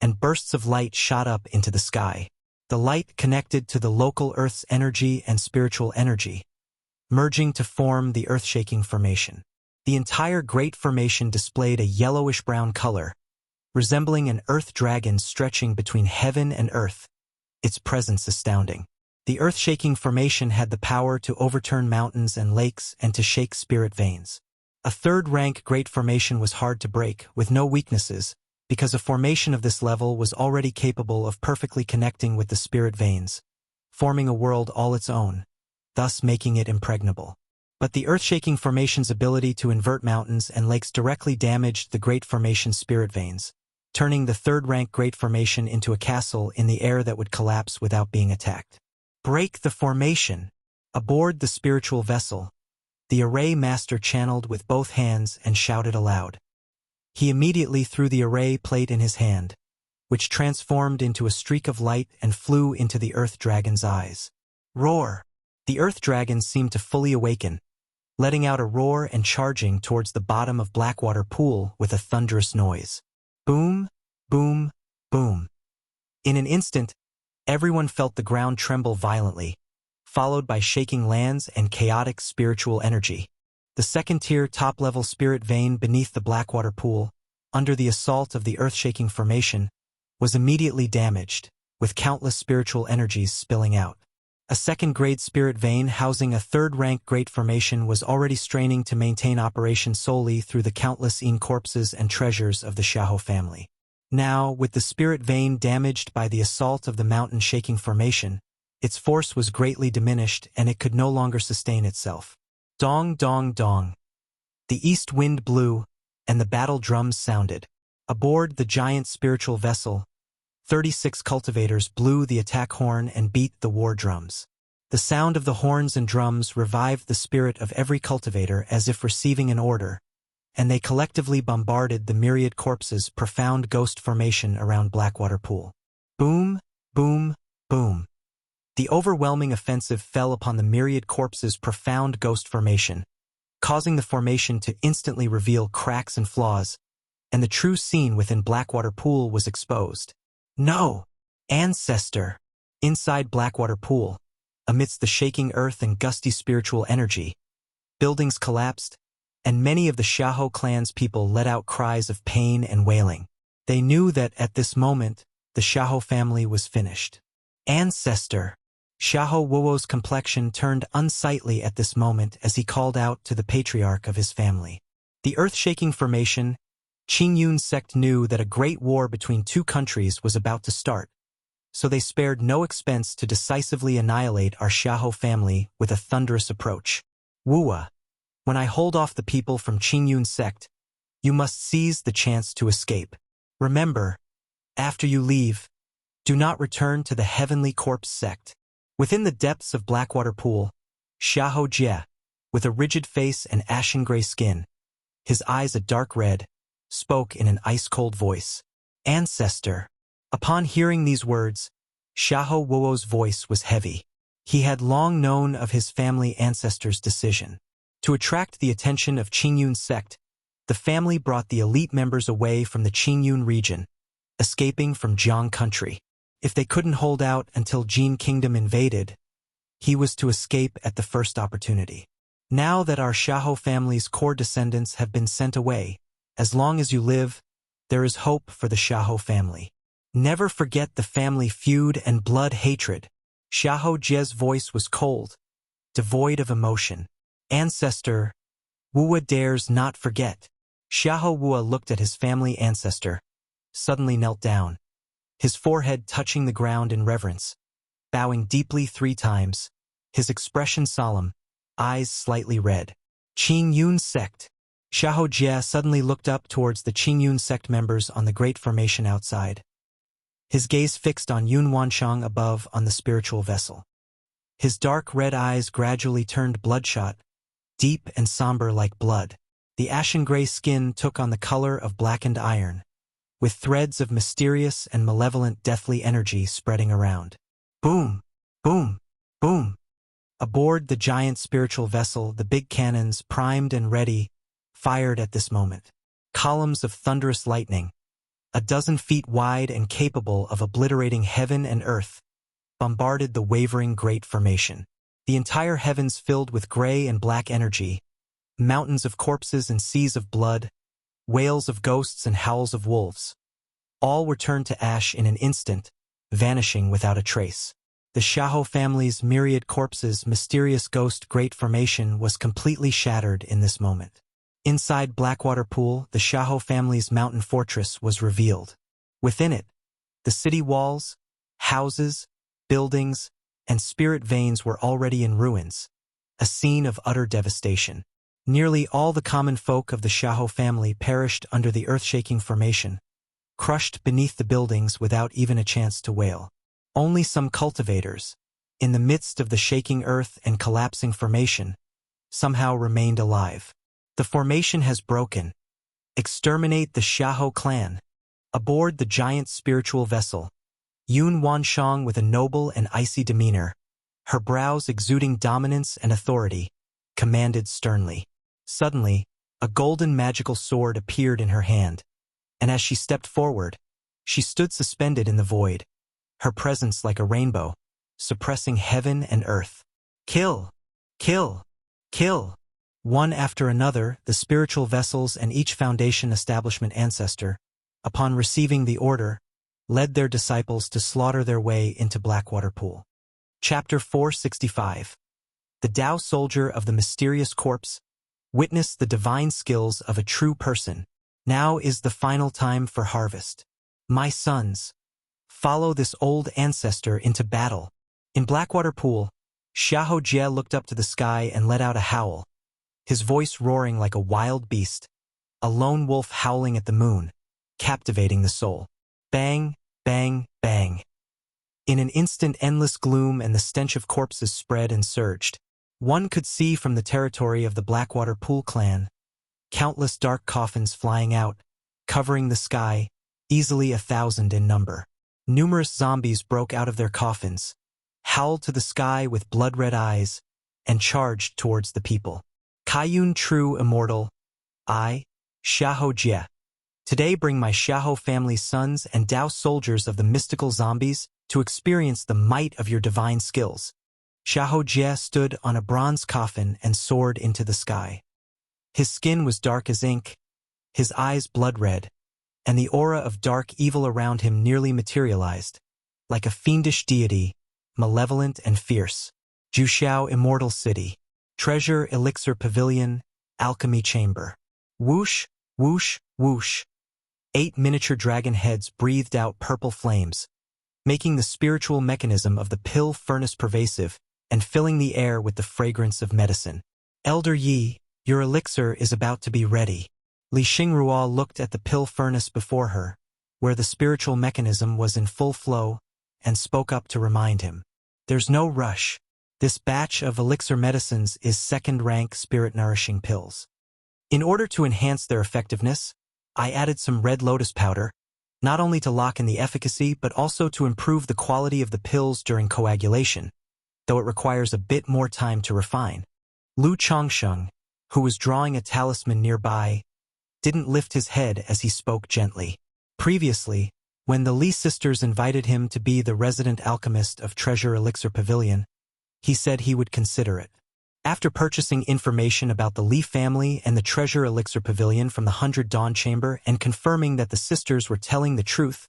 Speaker 1: and bursts of light shot up into the sky. The light connected to the local Earth's energy and spiritual energy, merging to form the earth-shaking formation. The entire great formation displayed a yellowish-brown color, resembling an earth dragon stretching between heaven and earth, its presence astounding. The earth-shaking formation had the power to overturn mountains and lakes and to shake spirit veins. A third-rank great formation was hard to break, with no weaknesses, because a formation of this level was already capable of perfectly connecting with the spirit veins, forming a world all its own, thus making it impregnable. But the earth-shaking formation's ability to invert mountains and lakes directly damaged the great formation's spirit veins, turning the third-rank great formation into a castle in the air that would collapse without being attacked. Break the formation. Aboard the spiritual vessel, the array master channeled with both hands and shouted aloud. He immediately threw the array plate in his hand, which transformed into a streak of light and flew into the earth dragon's eyes. Roar! The earth dragon seemed to fully awaken, letting out a roar and charging towards the bottom of Blackwater Pool with a thunderous noise. Boom, boom, boom. In an instant, everyone felt the ground tremble violently, followed by shaking lands and chaotic spiritual energy. The second-tier top-level spirit vein beneath the Blackwater Pool, under the assault of the earth-shaking formation, was immediately damaged, with countless spiritual energies spilling out. A second-grade spirit vein housing a third-rank great formation was already straining to maintain operation solely through the countless corpses and treasures of the Xiahou family. Now, with the spirit vein damaged by the assault of the mountain-shaking formation, its force was greatly diminished and it could no longer sustain itself. Dong, dong, dong. The east wind blew, and the battle drums sounded. Aboard the giant spiritual vessel, 36 cultivators blew the attack horn and beat the war drums. The sound of the horns and drums revived the spirit of every cultivator as if receiving an order, and they collectively bombarded the myriad corpses' profound ghost formation around Blackwater Pool. Boom, boom, boom. The overwhelming offensive fell upon the myriad corpses' profound ghost formation, causing the formation to instantly reveal cracks and flaws, and the true scene within Blackwater Pool was exposed. No! Ancestor! Inside Blackwater Pool, amidst the shaking earth and gusty spiritual energy, buildings collapsed, and many of the Xiahou clan's people let out cries of pain and wailing. They knew that at this moment, the Xiahou family was finished. Ancestor. Xiahou Wuo's complexion turned unsightly at this moment as he called out to the patriarch of his family. The earth-shaking formation, Qingyun sect knew that a great war between two countries was about to start, so they spared no expense to decisively annihilate our Xiahou family with a thunderous approach. Wuo, when I hold off the people from Qingyun sect, you must seize the chance to escape. Remember, after you leave, do not return to the Heavenly Corpse sect. Within the depths of Blackwater Pool, Xiahou Jie, with a rigid face and ashen-gray skin, his eyes a dark red, spoke in an ice-cold voice. Ancestor. Upon hearing these words, Xiahou Wuo's voice was heavy. He had long known of his family ancestor's decision. To attract the attention of Qingyun sect, the family brought the elite members away from the Qingyun region, escaping from Jiang country. If they couldn't hold out until Jin Kingdom invaded, he was to escape at the first opportunity. Now that our Xiahou family's core descendants have been sent away, as long as you live, there is hope for the Xiahou family. Never forget the family feud and blood hatred. Xiahou Jie's voice was cold, devoid of emotion. Ancestor, Wuo dares not forget. Xiahou Wuo looked at his family ancestor, suddenly knelt down, his forehead touching the ground in reverence, bowing deeply 3 times, his expression solemn, eyes slightly red. Qingyun sect. Xiahou Jie suddenly looked up towards the Qingyun sect members on the great formation outside, his gaze fixed on Yun Wanshang above on the spiritual vessel. His dark red eyes gradually turned bloodshot, deep and somber like blood. The ashen-gray skin took on the color of blackened iron, with threads of mysterious and malevolent deathly energy spreading around. Boom! Boom! Boom! Aboard the giant spiritual vessel, the big cannons, primed and ready, fired at this moment. Columns of thunderous lightning, 12 feet wide and capable of obliterating heaven and earth, bombarded the wavering great formation. The entire heavens filled with gray and black energy, mountains of corpses and seas of blood, wails of ghosts and howls of wolves. All were turned to ash in an instant, vanishing without a trace. The Xiahou family's myriad corpses' mysterious ghost great formation was completely shattered in this moment. Inside Blackwater Pool, the Xiahou family's mountain fortress was revealed. Within it, the city walls, houses, buildings, and spirit veins were already in ruins, a scene of utter devastation. Nearly all the common folk of the Xiahou family perished under the earth-shaking formation, crushed beneath the buildings without even a chance to wail. Only some cultivators, in the midst of the shaking earth and collapsing formation, somehow remained alive. The formation has broken. Exterminate the Xiahou clan. Aboard the giant spiritual vessel, Yun Wanshang with a noble and icy demeanor, her brows exuding dominance and authority, commanded sternly. Suddenly, a golden magical sword appeared in her hand, and as she stepped forward, she stood suspended in the void, her presence like a rainbow, suppressing heaven and earth. Kill! Kill! Kill! One after another, the spiritual vessels and each foundation establishment ancestor, upon receiving the order, led their disciples to slaughter their way into Blackwater Pool. Chapter 465. The Tao soldier of the mysterious corpse, witness the divine skills of a true person. Now is the final time for harvest. My sons, follow this old ancestor into battle. In Blackwater Pool, Xiahou Jie looked up to the sky and let out a howl, his voice roaring like a wild beast, a lone wolf howling at the moon, captivating the soul. Bang, bang, bang. In an instant, endless gloom and the stench of corpses spread and surged. One could see from the territory of the Blackwater Pool clan, countless dark coffins flying out, covering the sky, easily 1,000 in number. Numerous zombies broke out of their coffins, howled to the sky with blood-red eyes, and charged towards the people. Kaiyun true immortal, I, Xiahou Jie, today bring my Xiahou family's sons and Tao soldiers of the mystical zombies to experience the might of your divine skills. Xiahou Jie stood on a bronze coffin and soared into the sky. His skin was dark as ink, his eyes blood-red, and the aura of dark evil around him nearly materialized, like a fiendish deity, malevolent and fierce. Juxiao Immortal City. Treasure Elixir Pavilion, Alchemy Chamber. Whoosh, whoosh, whoosh. 8 miniature dragon heads breathed out purple flames, making the spiritual mechanism of the pill furnace pervasive and filling the air with the fragrance of medicine. Elder Yi, your elixir is about to be ready. Li Xingruo looked at the pill furnace before her, where the spiritual mechanism was in full flow, and spoke up to remind him. There's no rush. This batch of elixir medicines is second-rank spirit-nourishing pills. In order to enhance their effectiveness, I added some red lotus powder, not only to lock in the efficacy but also to improve the quality of the pills during coagulation, though it requires a bit more time to refine. Lu Chongsheng, who was drawing a talisman nearby, didn't lift his head as he spoke gently. Previously, when the Li sisters invited him to be the resident alchemist of Treasure Elixir Pavilion, he said he would consider it. After purchasing information about the Li family and the Treasure Elixir Pavilion from the 100 Dawn Chamber and confirming that the sisters were telling the truth,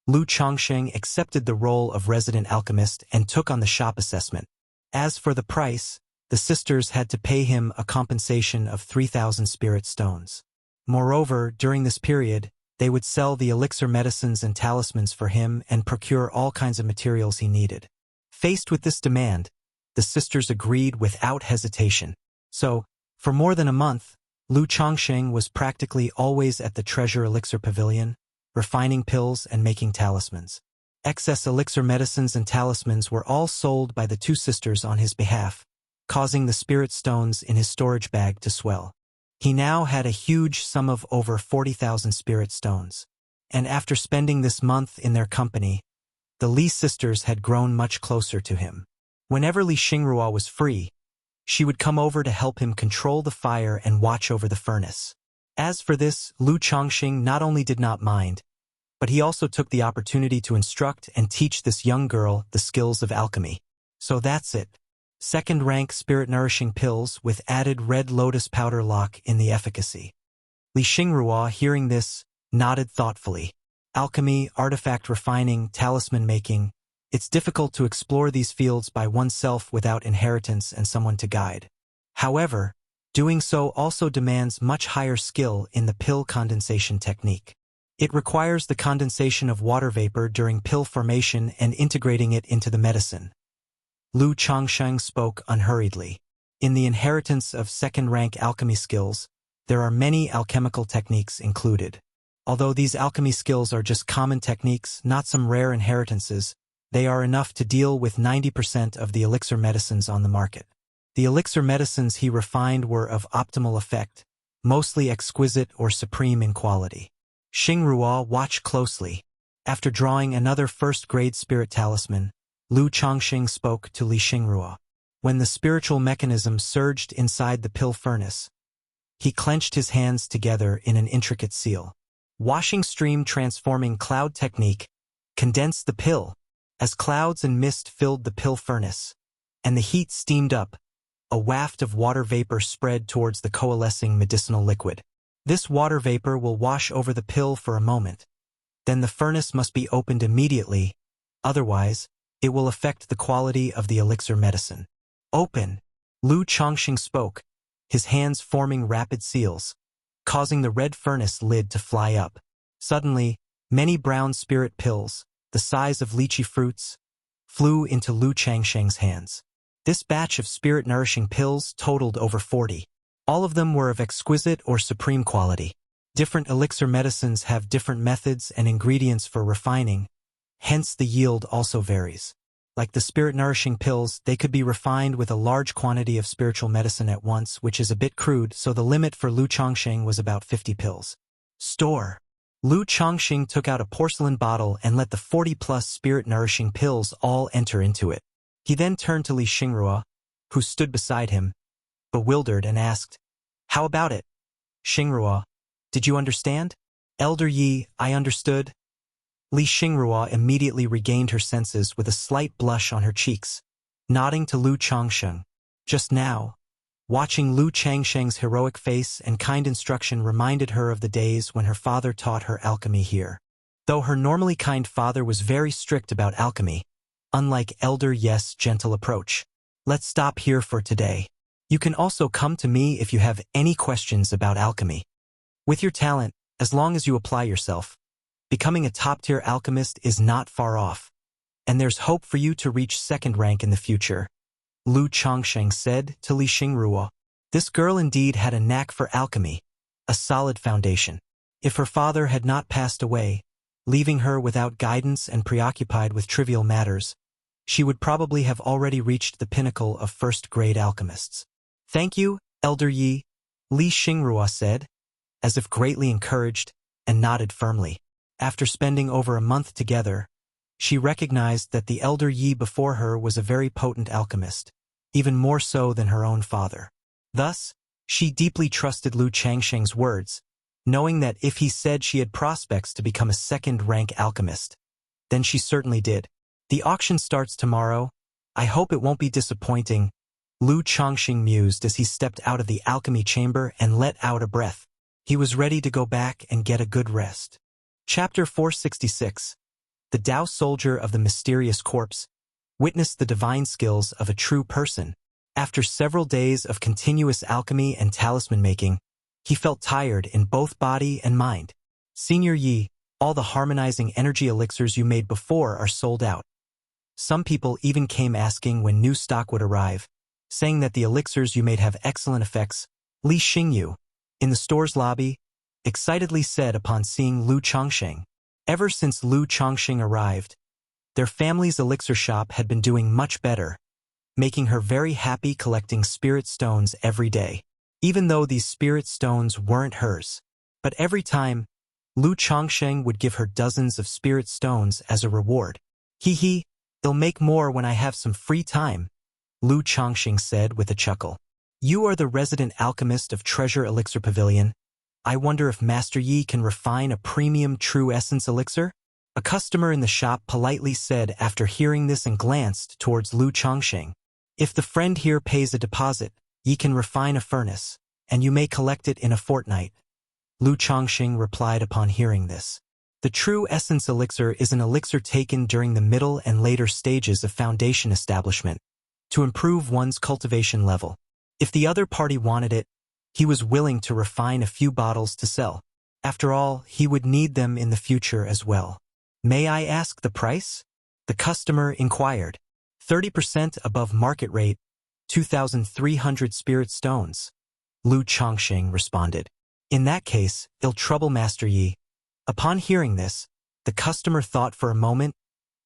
Speaker 1: Lu Chongsheng accepted the role of resident alchemist and took on the shop assessment. As for the price, the sisters had to pay him a compensation of 3,000 spirit stones. Moreover, during this period, they would sell the elixir medicines and talismans for him and procure all kinds of materials he needed. Faced with this demand, the sisters agreed without hesitation. So, for more than a month, Lu Chongsheng was practically always at the Treasure Elixir Pavilion, refining pills and making talismans. Excess elixir medicines and talismans were all sold by the two sisters on his behalf, causing the spirit stones in his storage bag to swell. He now had a huge sum of over 40,000 spirit stones. And after spending this month in their company, the Li sisters had grown much closer to him. Whenever Li Xingruo was free, she would come over to help him control the fire and watch over the furnace. As for this, Lu Chongsheng not only did not mind, but he also took the opportunity to instruct and teach this young girl the skills of alchemy. So that's it. Second-rank spirit-nourishing pills with added red lotus powder lock in the efficacy. Li Xingruo, hearing this, nodded thoughtfully. Alchemy, artifact refining, talisman making. It's difficult to explore these fields by oneself without inheritance and someone to guide. However, doing so also demands much higher skill in the pill condensation technique. It requires the condensation of water vapor during pill formation and integrating it into the medicine. Lu Chongsheng spoke unhurriedly. In the inheritance of second-rank alchemy skills, there are many alchemical techniques included. Although these alchemy skills are just common techniques, not some rare inheritances, they are enough to deal with 90% of the elixir medicines on the market. The elixir medicines he refined were of optimal effect, mostly exquisite or supreme in quality. Xingruo watched closely. After drawing another first-grade spirit talisman, Lu Chongsheng spoke to Li Xingruo. When the spiritual mechanism surged inside the pill furnace, he clenched his hands together in an intricate seal. Washing stream transforming cloud technique condensed the pill, as clouds and mist filled the pill furnace, and the heat steamed up, a waft of water vapor spread towards the coalescing medicinal liquid. This water vapor will wash over the pill for a moment. Then the furnace must be opened immediately, otherwise, it will affect the quality of the elixir medicine. Open! Lu Chongsheng spoke, his hands forming rapid seals, causing the red furnace lid to fly up. Suddenly, many brown spirit pills, the size of lychee fruits, flew into Lu Chongsheng's hands. This batch of spirit-nourishing pills totaled over 40. All of them were of exquisite or supreme quality. Different elixir medicines have different methods and ingredients for refining, hence the yield also varies. Like the spirit-nourishing pills, they could be refined with a large quantity of spiritual medicine at once, which is a bit crude, so the limit for Lu Chongsheng was about 50 pills. Store. Lu Chongsheng took out a porcelain bottle and let the 40-plus spirit-nourishing pills all enter into it. He then turned to Li Xingruo, who stood beside him, bewildered, and asked, "How about it?" Xingruo, "Did you understand?" Elder Yi, "I understood." Li Xingruo immediately regained her senses with a slight blush on her cheeks, nodding to Lu Chongsheng. Just now, watching Lu Chongsheng's heroic face and kind instruction reminded her of the days when her father taught her alchemy here. Though her normally kind father was very strict about alchemy, unlike Elder Yes' gentle approach. Let's stop here for today. You can also come to me if you have any questions about alchemy. With your talent, as long as you apply yourself, becoming a top-tier alchemist is not far off, and there's hope for you to reach second rank in the future, Lu Chongsheng said to Li Xingruo. This girl indeed had a knack for alchemy, a solid foundation. If her father had not passed away, leaving her without guidance and preoccupied with trivial matters, she would probably have already reached the pinnacle of first-grade alchemists. Thank you, Elder Yi, Li Xingruo said, as if greatly encouraged, and nodded firmly. After spending over a month together, she recognized that the Elder Yi before her was a very potent alchemist, even more so than her own father. Thus, she deeply trusted Lu Changsheng's words, knowing that if he said she had prospects to become a second-rank alchemist, then she certainly did. The auction starts tomorrow. I hope it won't be disappointing, Lu Chongsheng mused as he stepped out of the alchemy chamber and let out a breath. He was ready to go back and get a good rest. Chapter 466. The Tao Soldier of the Mysterious Corpse witnessed the divine skills of a true person. After several days of continuous alchemy and talisman making, he felt tired in both body and mind. Senior Yi, all the harmonizing energy elixirs you made before are sold out. Some people even came asking when new stock would arrive, saying that the elixirs you made have excellent effects. Li Xingyu, in the store's lobby, excitedly said upon seeing Lu Chongsheng. Ever since Lu Chongsheng arrived, their family's elixir shop had been doing much better, making her very happy collecting spirit stones every day, even though these spirit stones weren't hers. But every time, Lu Chongsheng would give her dozens of spirit stones as a reward. Hee, I'll make more when I have some free time, Lu Chongsheng said with a chuckle. You are the resident alchemist of Treasure Elixir Pavilion. I wonder if Master Yi can refine a premium true essence elixir? A customer in the shop politely said after hearing this and glanced towards Lu Chongsheng. If the friend here pays a deposit, Yi can refine a furnace, and you may collect it in a fortnight. Lu Chongsheng replied upon hearing this. The true essence elixir is an elixir taken during the middle and later stages of foundation establishment, to improve one's cultivation level. If the other party wanted it, he was willing to refine a few bottles to sell. After all, he would need them in the future as well. May I ask the price? The customer inquired. 30% above market rate, 2,300 spirit stones. Lu Chongsheng responded. In that case, it'll trouble Master Yi. Upon hearing this, the customer thought for a moment,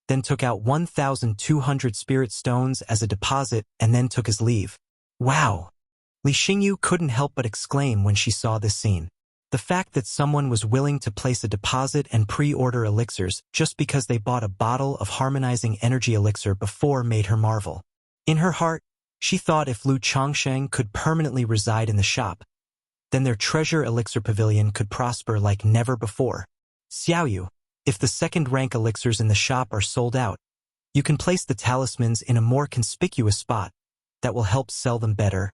Speaker 1: then took out 1,200 spirit stones as a deposit and then took his leave. Wow! Li Xingyu couldn't help but exclaim when she saw this scene. The fact that someone was willing to place a deposit and pre-order elixirs just because they bought a bottle of harmonizing energy elixir before made her marvel. In her heart, she thought if Lu Chongsheng could permanently reside in the shop, then their treasure elixir pavilion could prosper like never before. Xiaoyu, if the second-rank elixirs in the shop are sold out, you can place the talismans in a more conspicuous spot that will help sell them better.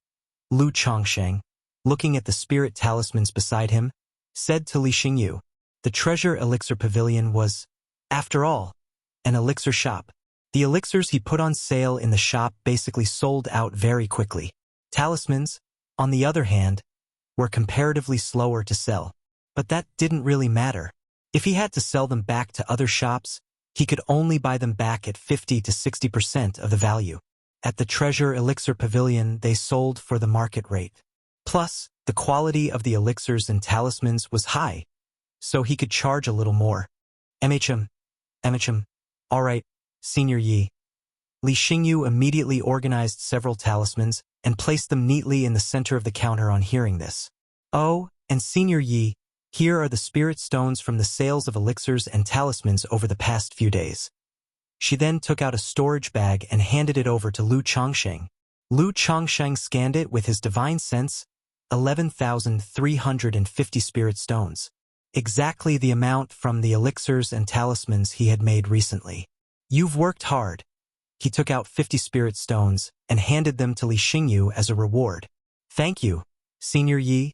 Speaker 1: Lu Chongsheng, looking at the spirit talismans beside him, said to Li Xingyu. The treasure elixir pavilion was, after all, an elixir shop. The elixirs he put on sale in the shop basically sold out very quickly. Talismans, on the other hand, were comparatively slower to sell. But that didn't really matter. If he had to sell them back to other shops, he could only buy them back at 50 to 60% of the value. At the treasure elixir pavilion, they sold for the market rate. Plus, the quality of the elixirs and talismans was high, so he could charge a little more. MHM. All right, Senior Yi. Li Xingyu immediately organized several talismans and placed them neatly in the center of the counter on hearing this. Oh, and Senior Yi, here are the spirit stones from the sales of elixirs and talismans over the past few days. She then took out a storage bag and handed it over to Lu Chongsheng. Lu Chongsheng scanned it with his divine sense, 11,350 spirit stones. Exactly the amount from the elixirs and talismans he had made recently. You've worked hard. He took out 50 spirit stones and handed them to Li Xingyu as a reward. Thank you, Senior Yi.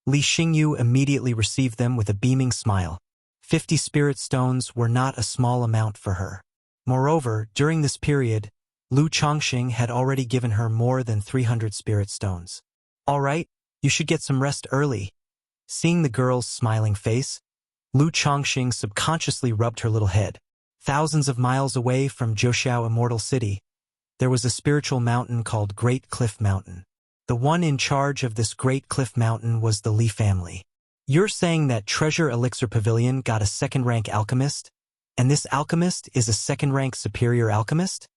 Speaker 1: Li Xingyu immediately received them with a beaming smile. 50 spirit stones were not a small amount for her. Moreover, during this period, Lu Chongqing had already given her more than 300 spirit stones. All right, you should get some rest early. Seeing the girl's smiling face, Lu Chongqing subconsciously rubbed her little head. Thousands of miles away from Zhoushan Immortal City, there was a spiritual mountain called Great Cliff Mountain. The one in charge of this Great Cliff Mountain was the Li family. You're saying that Treasure Elixir Pavilion got a second-rank alchemist? And this alchemist is a second-rank superior alchemist?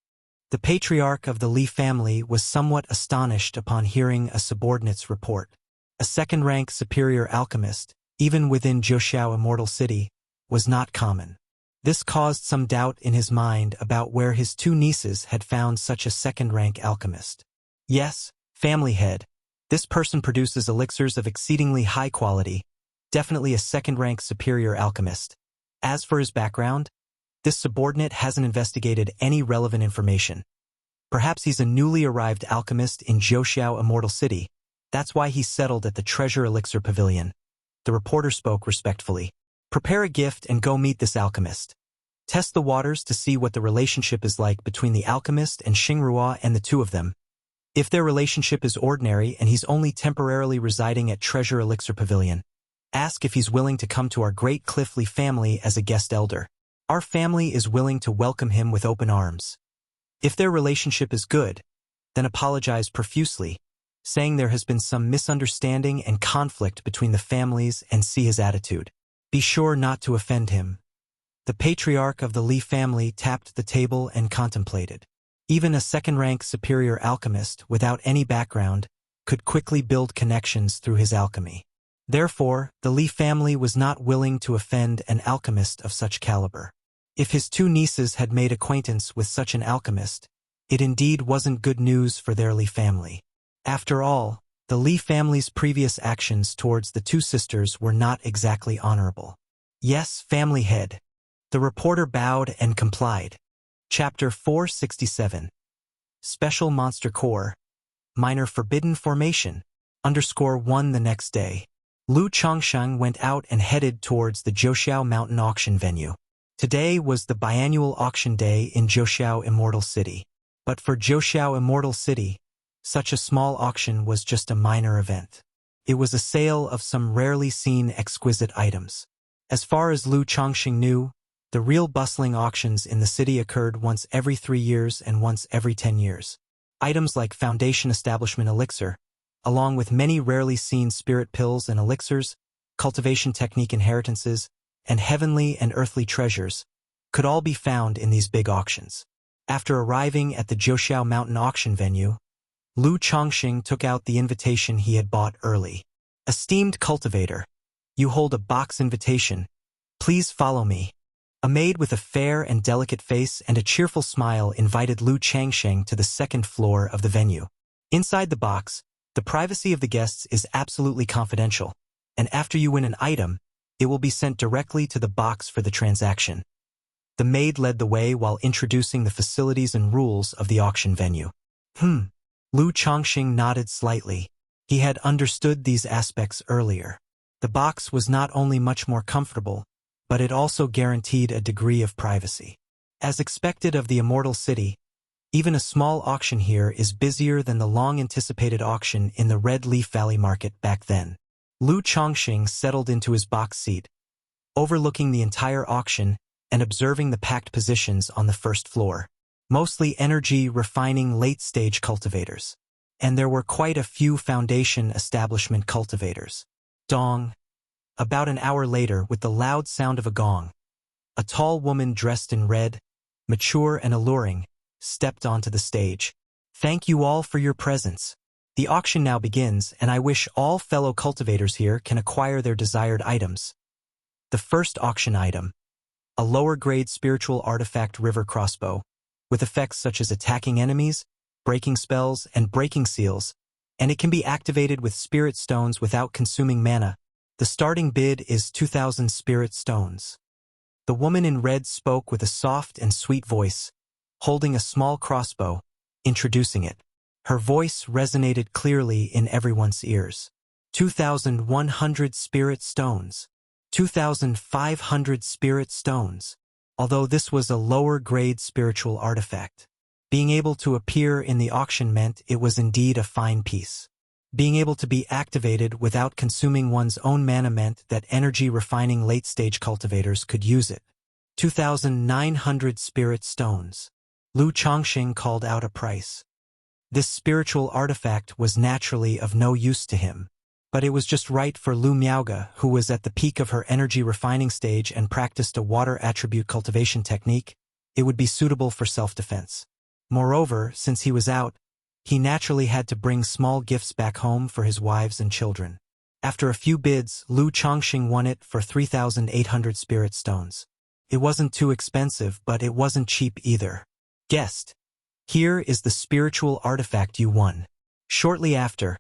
Speaker 1: The patriarch of the Li family was somewhat astonished upon hearing a subordinate's report. A second-rank superior alchemist, even within Zhoushan Immortal City, was not common. This caused some doubt in his mind about where his two nieces had found such a second-rank alchemist. Yes, family head. This person produces elixirs of exceedingly high quality, definitely a second-rank superior alchemist. As for his background, this subordinate hasn't investigated any relevant information. Perhaps he's a newly arrived alchemist in Zhoushan Immortal City. That's why he settled at the Treasure Elixir Pavilion. The reporter spoke respectfully. Prepare a gift and go meet this alchemist. Test the waters to see what the relationship is like between the alchemist and Xingrua and the two of them. If their relationship is ordinary and he's only temporarily residing at Treasure Elixir Pavilion, ask if he's willing to come to our Great Cliffley family as a guest elder. Our family is willing to welcome him with open arms. If their relationship is good, then apologize profusely, saying there has been some misunderstanding and conflict between the families and see his attitude. Be sure not to offend him. The patriarch of the Li family tapped the table and contemplated. Even a second-rank superior alchemist without any background could quickly build connections through his alchemy. Therefore, the Li family was not willing to offend an alchemist of such caliber. If his two nieces had made acquaintance with such an alchemist, it indeed wasn't good news for their Li family. After all, the Li family's previous actions towards the two sisters were not exactly honorable. Yes, family head. The reporter bowed and complied. Chapter 467. Special Monster Core. Minor Forbidden Formation. _1 The next day, Lu Chongqing went out and headed towards the Zhoushan Mountain auction venue. Today was the biannual auction day in Zhoushan Immortal City. But for Zhoushan Immortal City, such a small auction was just a minor event. It was a sale of some rarely seen exquisite items. As far as Lu Chongqing knew, the real bustling auctions in the city occurred once every 3 years and once every 10 years. Items like Foundation Establishment Elixir, along with many rarely seen spirit pills and elixirs, cultivation technique inheritances, and heavenly and earthly treasures, could all be found in these big auctions. After arriving at the Zhoushan Mountain auction venue, Lu Chongqing took out the invitation he had bought early. Esteemed cultivator, you hold a box invitation. Please follow me. A maid with a fair and delicate face and a cheerful smile invited Lu Chongqing to the second floor of the venue. Inside the box, the privacy of the guests is absolutely confidential, and after you win an item, it will be sent directly to the box for the transaction. The maid led the way while introducing the facilities and rules of the auction venue. Lu Chongqing nodded slightly. He had understood these aspects earlier. The box was not only much more comfortable, but it also guaranteed a degree of privacy. As expected of the Immortal City, even a small auction here is busier than the long-anticipated auction in the Red Leaf Valley Market back then. Lu Chongqing settled into his box seat, overlooking the entire auction and observing the packed positions on the first floor. Mostly energy-refining late-stage cultivators. And there were quite a few foundation establishment cultivators. Dong. About an hour later, with the loud sound of a gong, a tall woman dressed in red, mature and alluring, stepped onto the stage. Thank you all for your presence. The auction now begins, and I wish all fellow cultivators here can acquire their desired items. The first auction item, a lower-grade spiritual artifact river crossbow, with effects such as attacking enemies, breaking spells, and breaking seals, and it can be activated with spirit stones without consuming mana. The starting bid is 2,000 spirit stones. The woman in red spoke with a soft and sweet voice, holding a small crossbow, introducing it. Her voice resonated clearly in everyone's ears. 2,100 spirit stones. 2,500 spirit stones. although this was a lower-grade spiritual artifact. Being able to appear in the auction meant it was indeed a fine piece. Being able to be activated without consuming one's own mana meant that energy-refining late-stage cultivators could use it. 2,900 spirit stones. Lu Chongqing called out a price. This spiritual artifact was naturally of no use to him, but it was just right for Lu Miaoge, who was at the peak of her energy-refining stage and practiced a water attribute cultivation technique. It would be suitable for self-defense. Moreover, since he was out, he naturally had to bring small gifts back home for his wives and children. After a few bids, Lu Chongqing won it for 3,800 spirit stones. It wasn't too expensive, but it wasn't cheap either. Guest. Here is the spiritual artifact you won. Shortly after,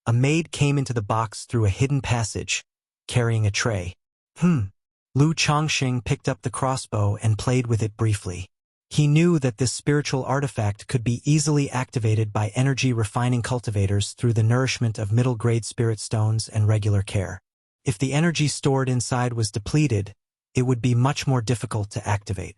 Speaker 1: a maid came into the box through a hidden passage, carrying a tray. Lu Chongqing picked up the crossbow and played with it briefly. He knew that this spiritual artifact could be easily activated by energy-refining cultivators through the nourishment of middle-grade spirit stones and regular care. If the energy stored inside was depleted, it would be much more difficult to activate.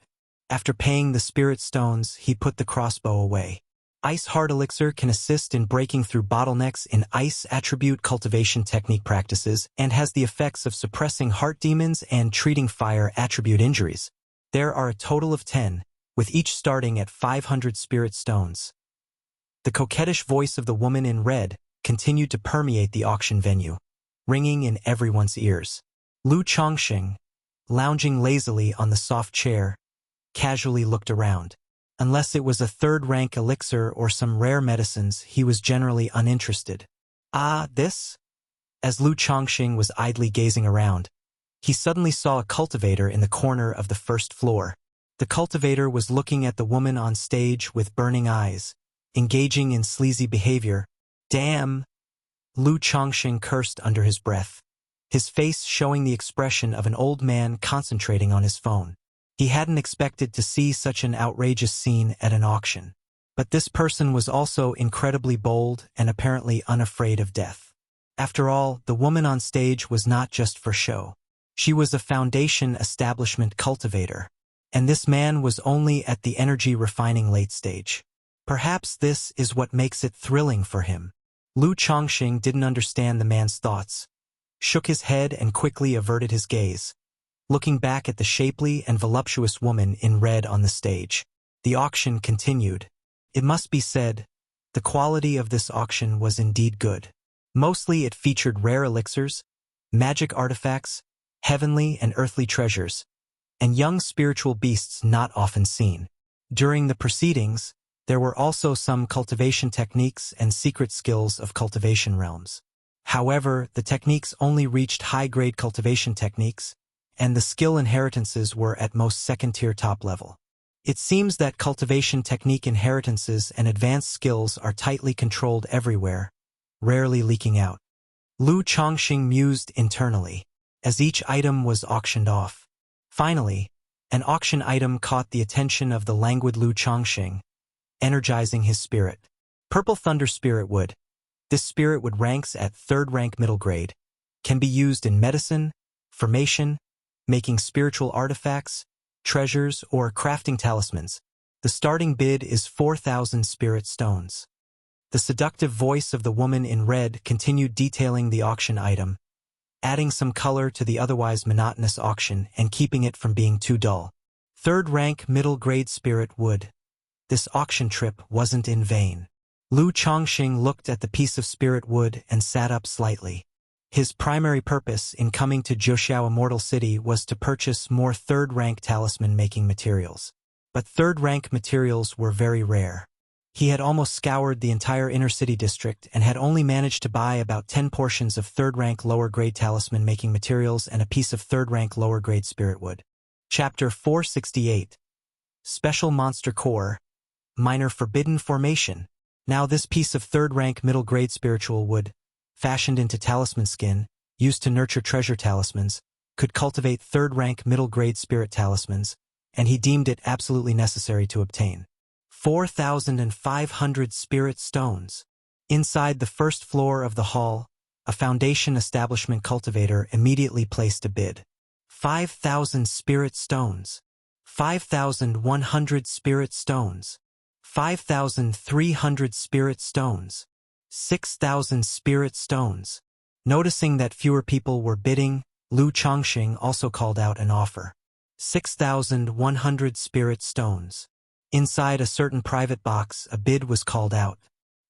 Speaker 1: After paying the spirit stones, he put the crossbow away. Ice Heart Elixir can assist in breaking through bottlenecks in ice attribute cultivation technique practices and has the effects of suppressing heart demons and treating fire attribute injuries. There are a total of 10, with each starting at 500 spirit stones. The coquettish voice of the woman in red continued to permeate the auction venue, ringing in everyone's ears. Lu Chongqing, lounging lazily on the soft chair, casually looked around. Unless it was a third-rank elixir or some rare medicines, he was generally uninterested. This? As Lu Chongqing was idly gazing around, he suddenly saw a cultivator in the corner of the first floor. The cultivator was looking at the woman on stage with burning eyes, engaging in sleazy behavior. Damn! Lu Chongqing cursed under his breath, his face showing the expression of an old man concentrating on his phone. He hadn't expected to see such an outrageous scene at an auction. But this person was also incredibly bold and apparently unafraid of death. After all, the woman on stage was not just for show. She was a foundation establishment cultivator. And this man was only at the energy-refining late stage. Perhaps this is what makes it thrilling for him. Lu Chongqing didn't understand the man's thoughts, shook his head and quickly averted his gaze, looking back at the shapely and voluptuous woman in red on the stage. The auction continued. It must be said, the quality of this auction was indeed good. Mostly it featured rare elixirs, magic artifacts, heavenly and earthly treasures, and young spiritual beasts not often seen. During the proceedings, there were also some cultivation techniques and secret skills of cultivation realms. However, the techniques only reached high-grade cultivation techniques, and the skill inheritances were at most second-tier top level. It seems that cultivation technique inheritances and advanced skills are tightly controlled everywhere, rarely leaking out. Lu Chongqing mused internally, as each item was auctioned off. Finally, an auction item caught the attention of the languid Lu Chongqing, energizing his spirit. Purple Thunder Spirit Wood. This spirit wood ranks at 3rd rank middle grade, can be used in medicine, formation, making spiritual artifacts, treasures, or crafting talismans. The starting bid is 4,000 spirit stones. The seductive voice of the woman in red continued detailing the auction item, adding some color to the otherwise monotonous auction and keeping it from being too dull. 3rd rank middle grade spirit wood. This auction trip wasn't in vain. Lu Chongqing looked at the piece of spirit wood and sat up slightly. His primary purpose in coming to Wuxia Immortal City was to purchase more 3rd rank talisman-making materials. But 3rd rank materials were very rare. He had almost scoured the entire inner city district and had only managed to buy about 10 portions of 3rd rank lower grade talisman-making materials and a piece of 3rd rank lower grade spirit wood. Chapter 468. Special Monster Core. Minor Forbidden Formation. Now this piece of 3rd rank middle grade spiritual wood, fashioned into talisman skin, used to nurture treasure talismans, could cultivate 3rd rank middle grade spirit talismans, and he deemed it absolutely necessary to obtain. 4,500 spirit stones. Inside the first floor of the hall, a foundation establishment cultivator immediately placed a bid. 5,000 spirit stones. 5,100 spirit stones, 5,300 spirit stones, 6,000 spirit stones. Noticing that fewer people were bidding, Lu Chongqing also called out an offer. 6,100 spirit stones. Inside a certain private box, a bid was called out.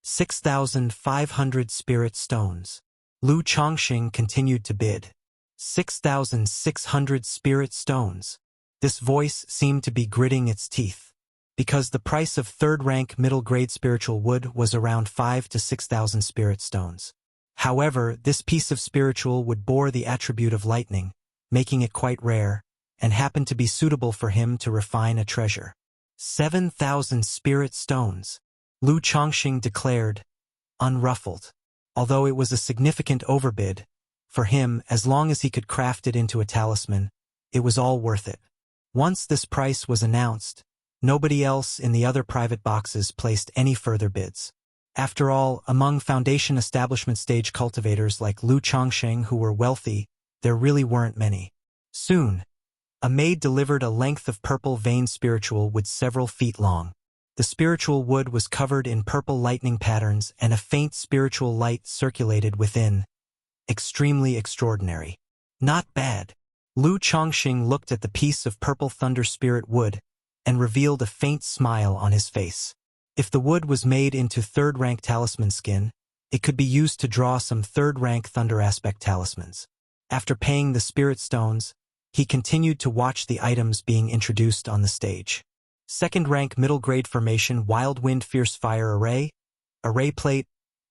Speaker 1: 6,500 spirit stones. Lu Chongqing continued to bid. 6,600 spirit stones. This voice seemed to be gritting its teeth, because the price of third-rank middle-grade spiritual wood was around 5,000 to 6,000 spirit stones. However, this piece of spiritual wood bore the attribute of lightning, making it quite rare, and happened to be suitable for him to refine a treasure. 7,000 spirit stones. Lu Chongqing declared, unruffled. Although it was a significant overbid, for him, as long as he could craft it into a talisman, it was all worth it. Once this price was announced, nobody else in the other private boxes placed any further bids. After all, among foundation establishment stage cultivators like Lu Chongqing who were wealthy, there really weren't many. Soon, a maid delivered a length of purple veined spiritual wood several feet long. The spiritual wood was covered in purple lightning patterns and a faint spiritual light circulated within. Extremely extraordinary. Not bad. Lu Chongqing looked at the piece of purple thunder spirit wood and revealed a faint smile on his face. If the wood was made into third-rank talisman skin, it could be used to draw some third-rank thunder aspect talismans. After paying the spirit stones, he continued to watch the items being introduced on the stage. Second-rank middle-grade formation Wild Wind Fierce Fire Array, Array Plate,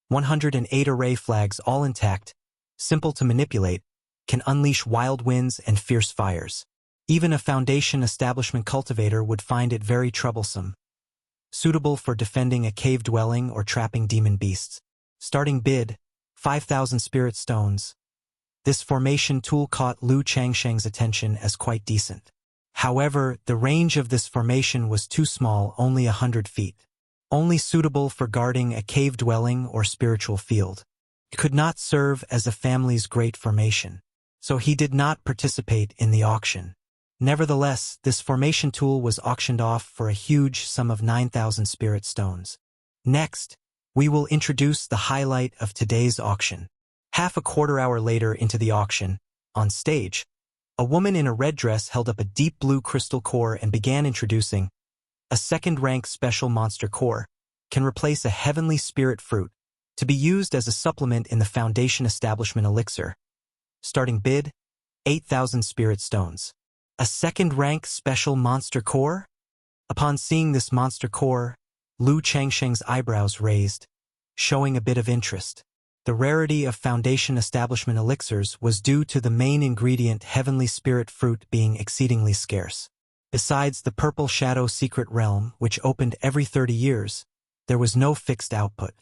Speaker 1: 108 array flags all intact, simple to manipulate, can unleash wild winds and fierce fires. Even a foundation establishment cultivator would find it very troublesome. Suitable for defending a cave dwelling or trapping demon beasts. Starting bid, 5,000 spirit stones. This formation tool caught Lu Chongqing's attention as quite decent. However, the range of this formation was too small, only 100 feet. Only suitable for guarding a cave dwelling or spiritual field. It could not serve as a family's great formation, so he did not participate in the auction. Nevertheless, this formation tool was auctioned off for a huge sum of 9,000 spirit stones. Next, we will introduce the highlight of today's auction. Half a quarter hour later into the auction, on stage, a woman in a red dress held up a deep blue crystal core and began introducing a second-rank special monster core, can replace a heavenly spirit fruit, to be used as a supplement in the foundation establishment elixir. Starting bid, 8,000 spirit stones. A second-rank special monster core? Upon seeing this monster core, Lu Chongqing's eyebrows raised, showing a bit of interest. The rarity of foundation establishment elixirs was due to the main ingredient heavenly spirit fruit being exceedingly scarce. Besides the purple shadow secret realm, which opened every 30 years, there was no fixed output.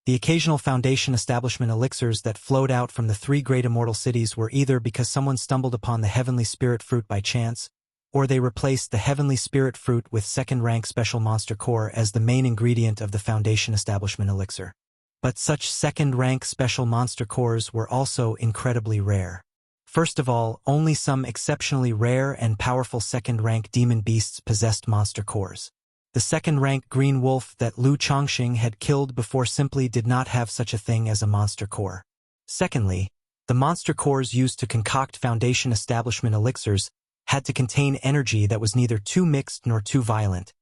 Speaker 1: The occasional foundation establishment elixirs that flowed out from the three great immortal cities were either because someone stumbled upon the heavenly spirit fruit by chance, or they replaced the heavenly spirit fruit with second-rank special monster core as the main ingredient of the foundation establishment elixir. But such second-rank special monster cores were also incredibly rare. First of all, only some exceptionally rare and powerful second-rank demon beasts possessed monster cores. The second-rank green wolf that Lu Chongqing had killed before simply did not have such a thing as a monster core. Secondly, the monster cores used to concoct foundation establishment elixirs had to contain energy that was neither too mixed nor too violent,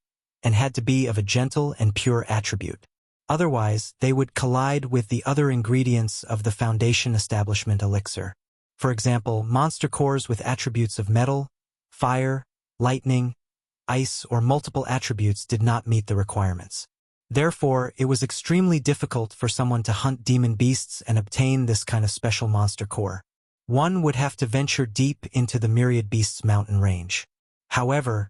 Speaker 1: and had to be of a gentle and pure attribute. Otherwise, they would collide with the other ingredients of the foundation establishment elixir. For example, monster cores with attributes of metal, fire, lightning, ice, or multiple attributes did not meet the requirements. Therefore, it was extremely difficult for someone to hunt demon beasts and obtain this kind of special monster core. One would have to venture deep into the Myriad Beasts mountain range. However,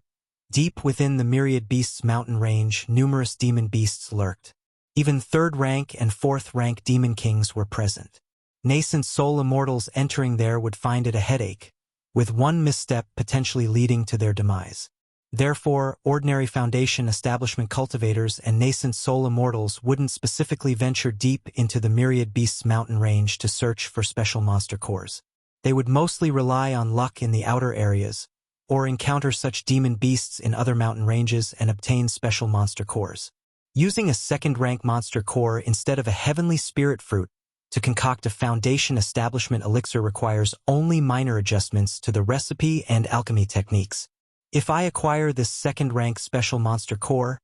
Speaker 1: deep within the Myriad Beasts mountain range, numerous demon beasts lurked. Even third-rank and fourth-rank demon kings were present. Nascent soul immortals entering there would find it a headache, with one misstep potentially leading to their demise. Therefore, ordinary foundation establishment cultivators and nascent soul immortals wouldn't specifically venture deep into the Myriad Beasts mountain range to search for special monster cores. They would mostly rely on luck in the outer areas, or encounter such demon beasts in other mountain ranges and obtain special monster cores. Using a second-rank monster core instead of a heavenly spirit fruit to concoct a foundation establishment elixir requires only minor adjustments to the recipe and alchemy techniques. If I acquire this second-rank special monster core,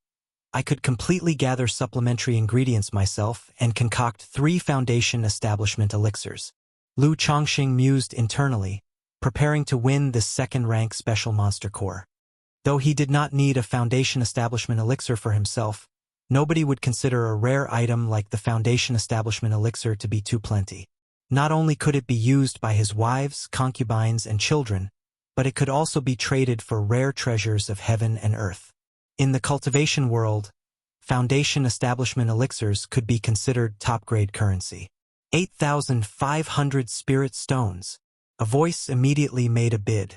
Speaker 1: I could completely gather supplementary ingredients myself and concoct 3 foundation establishment elixirs. Lu Chongqing mused internally, preparing to win this second-rank special monster core. Though he did not need a foundation establishment elixir for himself, nobody would consider a rare item like the foundation establishment elixir to be too plenty. Not only could it be used by his wives, concubines, and children, but it could also be traded for rare treasures of heaven and earth. In the cultivation world, foundation establishment elixirs could be considered top-grade currency. 8,500 spirit stones. A voice immediately made a bid.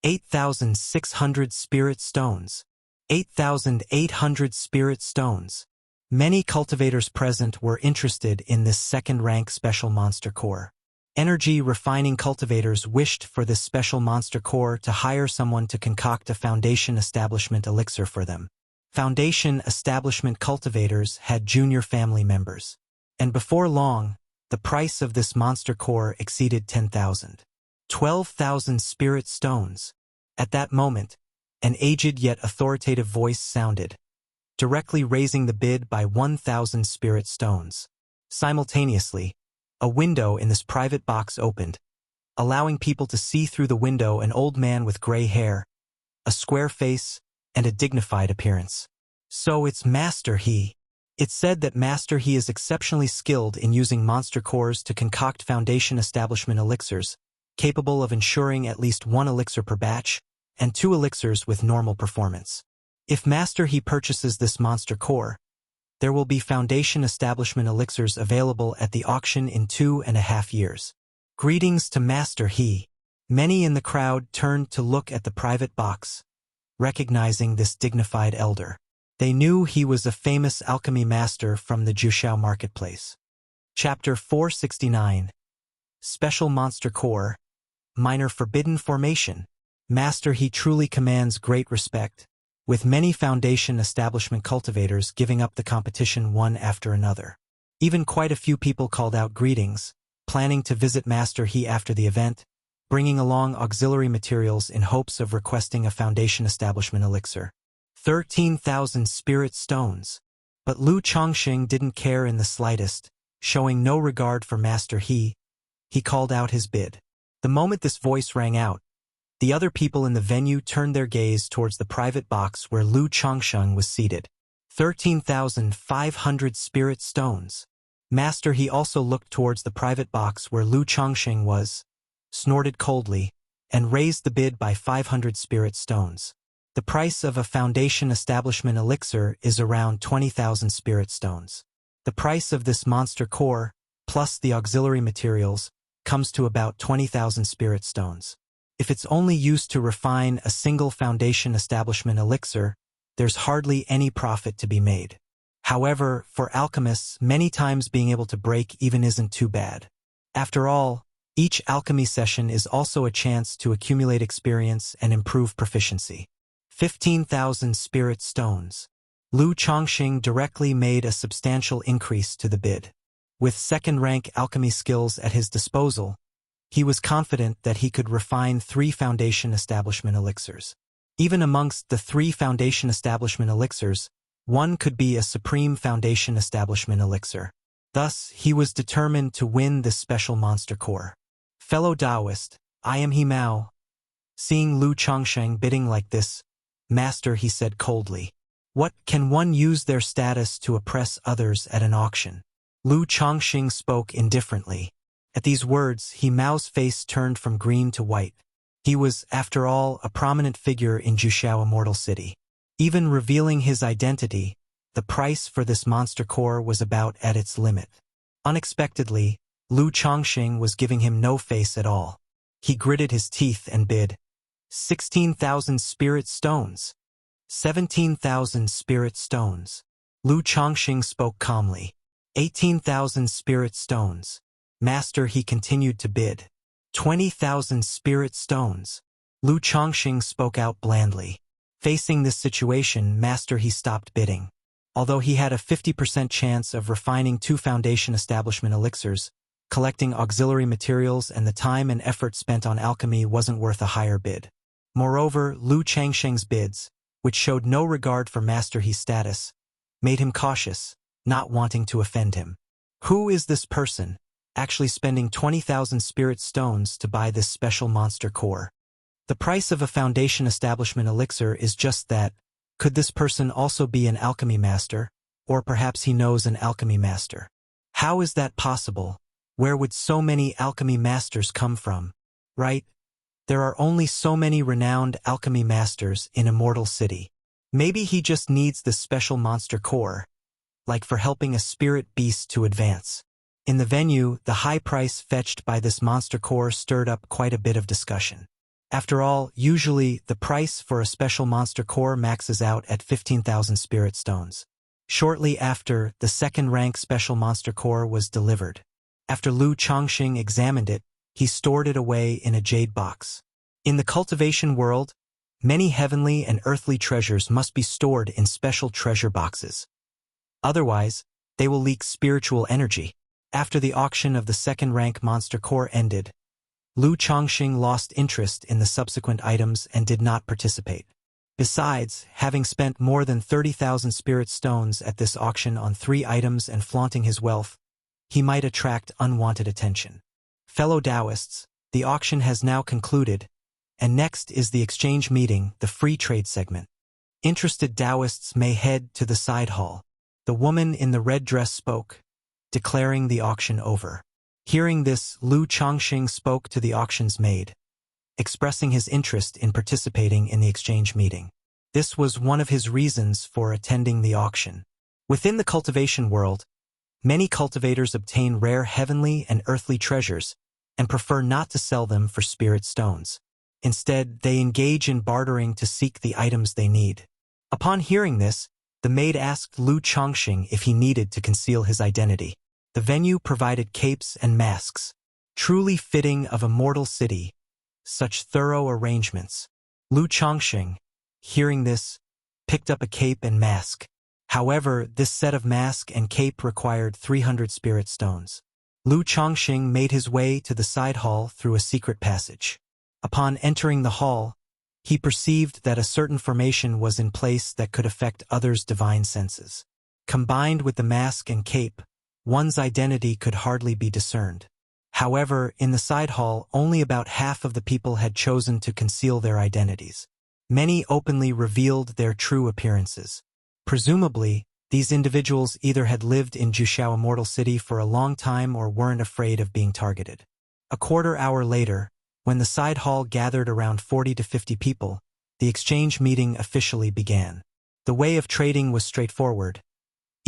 Speaker 1: 8,600 spirit stones. 8,800 spirit stones. Many cultivators present were interested in this second-rank special monster core. Energy refining cultivators wished for this special monster core to hire someone to concoct a foundation establishment elixir for them. Foundation establishment cultivators had junior family members. And before long, the price of this monster core exceeded 10,000. 12,000 spirit stones. At that moment, an aged yet authoritative voice sounded, directly raising the bid by 1,000 spirit stones. Simultaneously, a window in this private box opened, allowing people to see through the window an old man with gray hair, a square face, and a dignified appearance. So it's Master He. It's said that Master He is exceptionally skilled in using monster cores to concoct foundation establishment elixirs, capable of ensuring at least 1 elixir per batch, and 2 elixirs with normal performance. If Master He purchases this monster core, there will be foundation establishment elixirs available at the auction in 2.5 years. Greetings to Master He. Many in the crowd turned to look at the private box, recognizing this dignified elder. They knew he was a famous alchemy master from the Juxiao marketplace. Chapter 469. Special Monster Core. Minor Forbidden Formation. Master He truly commands great respect, with many foundation establishment cultivators giving up the competition one after another. Even quite a few people called out greetings, planning to visit Master He after the event, bringing along auxiliary materials in hopes of requesting a foundation establishment elixir. 13,000 spirit stones. But Lu Chongqing didn't care in the slightest, showing no regard for Master He. He called out his bid. The moment this voice rang out, the other people in the venue turned their gaze towards the private box where Lu Chongqing was seated. 13,500 spirit stones. Master He also looked towards the private box where Lu Chongqing was, snorted coldly, and raised the bid by 500 spirit stones. The price of a foundation establishment elixir is around 20,000 spirit stones. The price of this monster core, plus the auxiliary materials, comes to about 20,000 spirit stones. If it's only used to refine a single foundation establishment elixir, there's hardly any profit to be made. However, for alchemists, many times being able to break even isn't too bad. After all, each alchemy session is also a chance to accumulate experience and improve proficiency. 15,000 spirit stones. Lu Chongqing directly made a substantial increase to the bid. With second-rank alchemy skills at his disposal, he was confident that he could refine 3 foundation establishment elixirs. Even amongst the 3 foundation establishment elixirs, one could be a supreme foundation establishment elixir. Thus, he was determined to win this special monster core. Fellow Taoist, I am He Mao. Seeing Lu Chongqing bidding like this, Master He said coldly, "What can one use their status to oppress others at an auction?" Lu Chongqing spoke indifferently. At these words, He Mao's face turned from green to white. He was, after all, a prominent figure in Juxiao Immortal City. Even revealing his identity, the price for this monster core was about at its limit. Unexpectedly, Lu Chongqing was giving him no face at all. He gritted his teeth and bid, 16,000 spirit stones. 17,000 spirit stones. Lu Chongqing spoke calmly. 18,000 spirit stones. Master He continued to bid. 20,000 spirit stones. Lu Chongqing spoke out blandly. Facing this situation, Master, he stopped bidding. Although he had a 50% chance of refining 2 foundation establishment elixirs, collecting auxiliary materials and the time and effort spent on alchemy wasn't worth a higher bid. Moreover, Lu Changsheng's bids, which showed no regard for Master He's status, made him cautious, not wanting to offend him. Who is this person, actually spending 20,000 spirit stones to buy this special monster core? The price of a foundation establishment elixir is just that. Could this person also be an alchemy master, or perhaps he knows an alchemy master? How is that possible? Where would so many alchemy masters come from? Right? There are only so many renowned alchemy masters in Immortal City. Maybe he just needs this special monster core, like for helping a spirit beast to advance. In the venue, the high price fetched by this monster core stirred up quite a bit of discussion. After all, usually, the price for a special monster core maxes out at 15,000 spirit stones. Shortly after, the second-rank special monster core was delivered. After Lu Chongqing examined it, he stored it away in a jade box. In the cultivation world, many heavenly and earthly treasures must be stored in special treasure boxes. Otherwise, they will leak spiritual energy. After the auction of the second-rank monster core ended, Lu Chongqing lost interest in the subsequent items and did not participate. Besides, having spent more than 30,000 spirit stones at this auction on 3 items and flaunting his wealth, he might attract unwanted attention. Fellow Taoists, the auction has now concluded, and next is the exchange meeting, the free trade segment. Interested Taoists may head to the side hall. The woman in the red dress spoke, declaring the auction over. Hearing this, Lu Chongqing spoke to the auction's maid, expressing his interest in participating in the exchange meeting. This was one of his reasons for attending the auction. Within the cultivation world, many cultivators obtain rare heavenly and earthly treasures and prefer not to sell them for spirit stones. Instead, they engage in bartering to seek the items they need. Upon hearing this, the maid asked Lu Chongqing if he needed to conceal his identity. The venue provided capes and masks, truly fitting of Immortal City. Such thorough arrangements. Lu Chongqing, hearing this, picked up a cape and mask. However, this set of mask and cape required 300 spirit stones. Lu Chongqing made his way to the side hall through a secret passage. Upon entering the hall, he perceived that a certain formation was in place that could affect others' divine senses. Combined with the mask and cape, one's identity could hardly be discerned. However, in the side hall, only about half of the people had chosen to conceal their identities. Many openly revealed their true appearances. Presumably, these individuals either had lived in Wuxia Immortal City for a long time or weren't afraid of being targeted. A quarter hour later, when the side hall gathered around 40 to 50 people, the exchange meeting officially began. The way of trading was straightforward.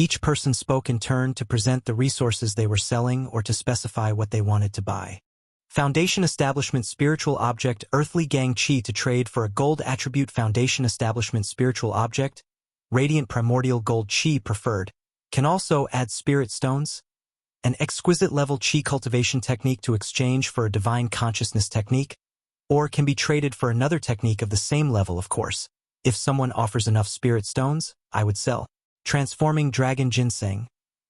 Speaker 1: Each person spoke in turn to present the resources they were selling or to specify what they wanted to buy. Foundation Establishment Spiritual Object Earthly Gang Qi to trade for a Gold Attribute Foundation Establishment Spiritual Object Radiant Primordial Gold Qi preferred. Can also add Spirit Stones. An exquisite level Qi cultivation technique to exchange for a Divine Consciousness technique, or can be traded for another technique of the same level, of course. If someone offers enough Spirit Stones, I would sell. Transforming Dragon Ginseng,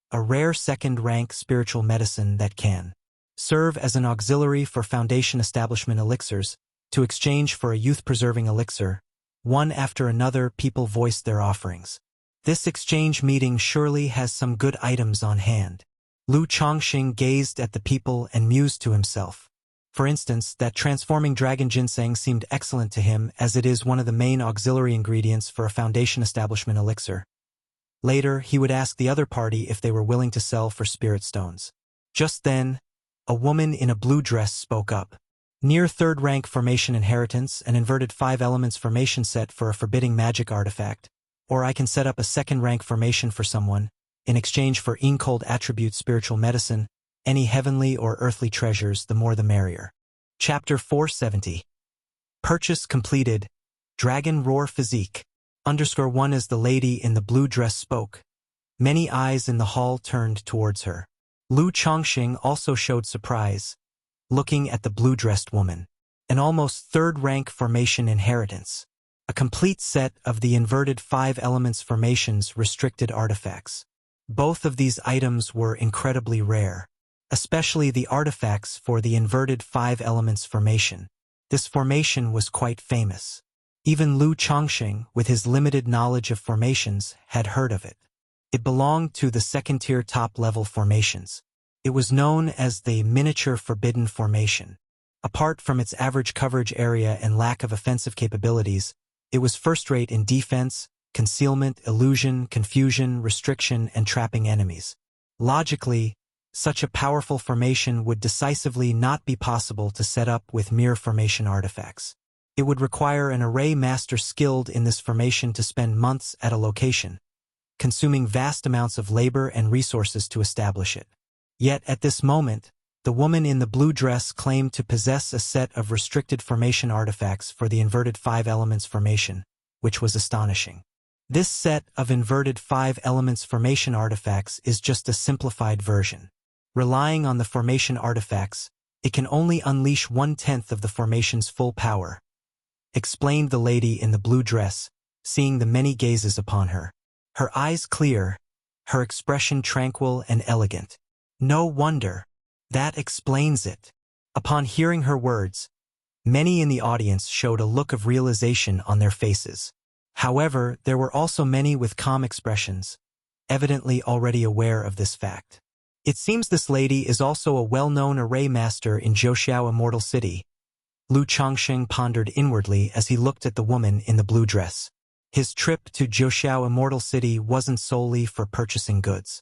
Speaker 1: a rare second-rank spiritual medicine that can serve as an auxiliary for Foundation Establishment elixirs, to exchange for a youth-preserving elixir. One after another, people voiced their offerings. This exchange meeting surely has some good items on hand. Lu Chongqing gazed at the people and mused to himself. For instance, that transforming dragon ginseng seemed excellent to him, as it is one of the main auxiliary ingredients for a Foundation Establishment elixir. Later, he would ask the other party if they were willing to sell for spirit stones. Just then, a woman in a blue dress spoke up. Near third-rank formation inheritance, an inverted 5 elements formation set for a forbidding magic artifact, or I can set up a second-rank formation for someone, in exchange for Incold attribute spiritual medicine, any heavenly or earthly treasures, the more the merrier. Chapter 470. Purchase completed. Dragon Roar Physique. _1 as the lady in the blue dress spoke. Many eyes in the hall turned towards her. Lu Chongqing also showed surprise, looking at the blue-dressed woman. an almost third-rank formation inheritance, a complete set of the inverted 5 elements formations restricted artifacts. Both of these items were incredibly rare, especially the artifacts for the inverted 5 elements formation. This formation was quite famous. Even Lu Chongqing, with his limited knowledge of formations, had heard of it. It belonged to the second-tier top-level formations. It was known as the miniature forbidden formation. Apart from its average coverage area and lack of offensive capabilities, it was first-rate in defense, concealment, illusion, confusion, restriction, and trapping enemies. Logically, such a powerful formation would decisively not be possible to set up with mere formation artifacts. It would require an array master skilled in this formation to spend months at a location, consuming vast amounts of labor and resources to establish it. Yet at this moment, the woman in the blue dress claimed to possess a set of restricted formation artifacts for the inverted 5 elements formation, which was astonishing. This set of inverted 5 elements formation artifacts is just a simplified version. Relying on the formation artifacts, it can only unleash 1/10 of the formation's full power, explained the lady in the blue dress, seeing the many gazes upon her. Her eyes clear, her expression tranquil and elegant. No wonder. That explains it. Upon hearing her words, many in the audience showed a look of realization on their faces. However, there were also many with calm expressions, evidently already aware of this fact. It seems this lady is also a well-known array master in Zhouxiao Immortal City. Lu Chongqing pondered inwardly as he looked at the woman in the blue dress. His trip to Zhouxiao Immortal City wasn't solely for purchasing goods.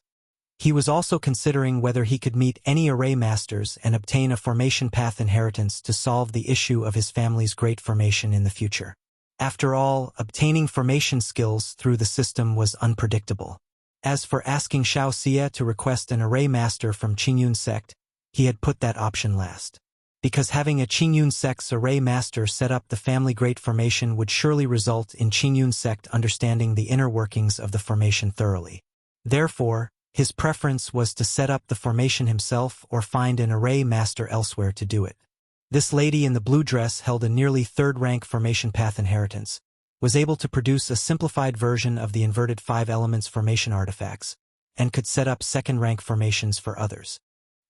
Speaker 1: He was also considering whether he could meet any array masters and obtain a formation path inheritance to solve the issue of his family's great formation in the future. After all, obtaining formation skills through the system was unpredictable. As for asking Xiao Xie to request an array master from Qingyun sect, he had put that option last. Because having a Qingyun sect's array master set up the family great formation would surely result in Qingyun sect understanding the inner workings of the formation thoroughly. Therefore, his preference was to set up the formation himself or find an array master elsewhere to do it. This lady in the blue dress held a nearly third-rank formation path inheritance, was able to produce a simplified version of the inverted 5 elements formation artifacts, and could set up second-rank formations for others.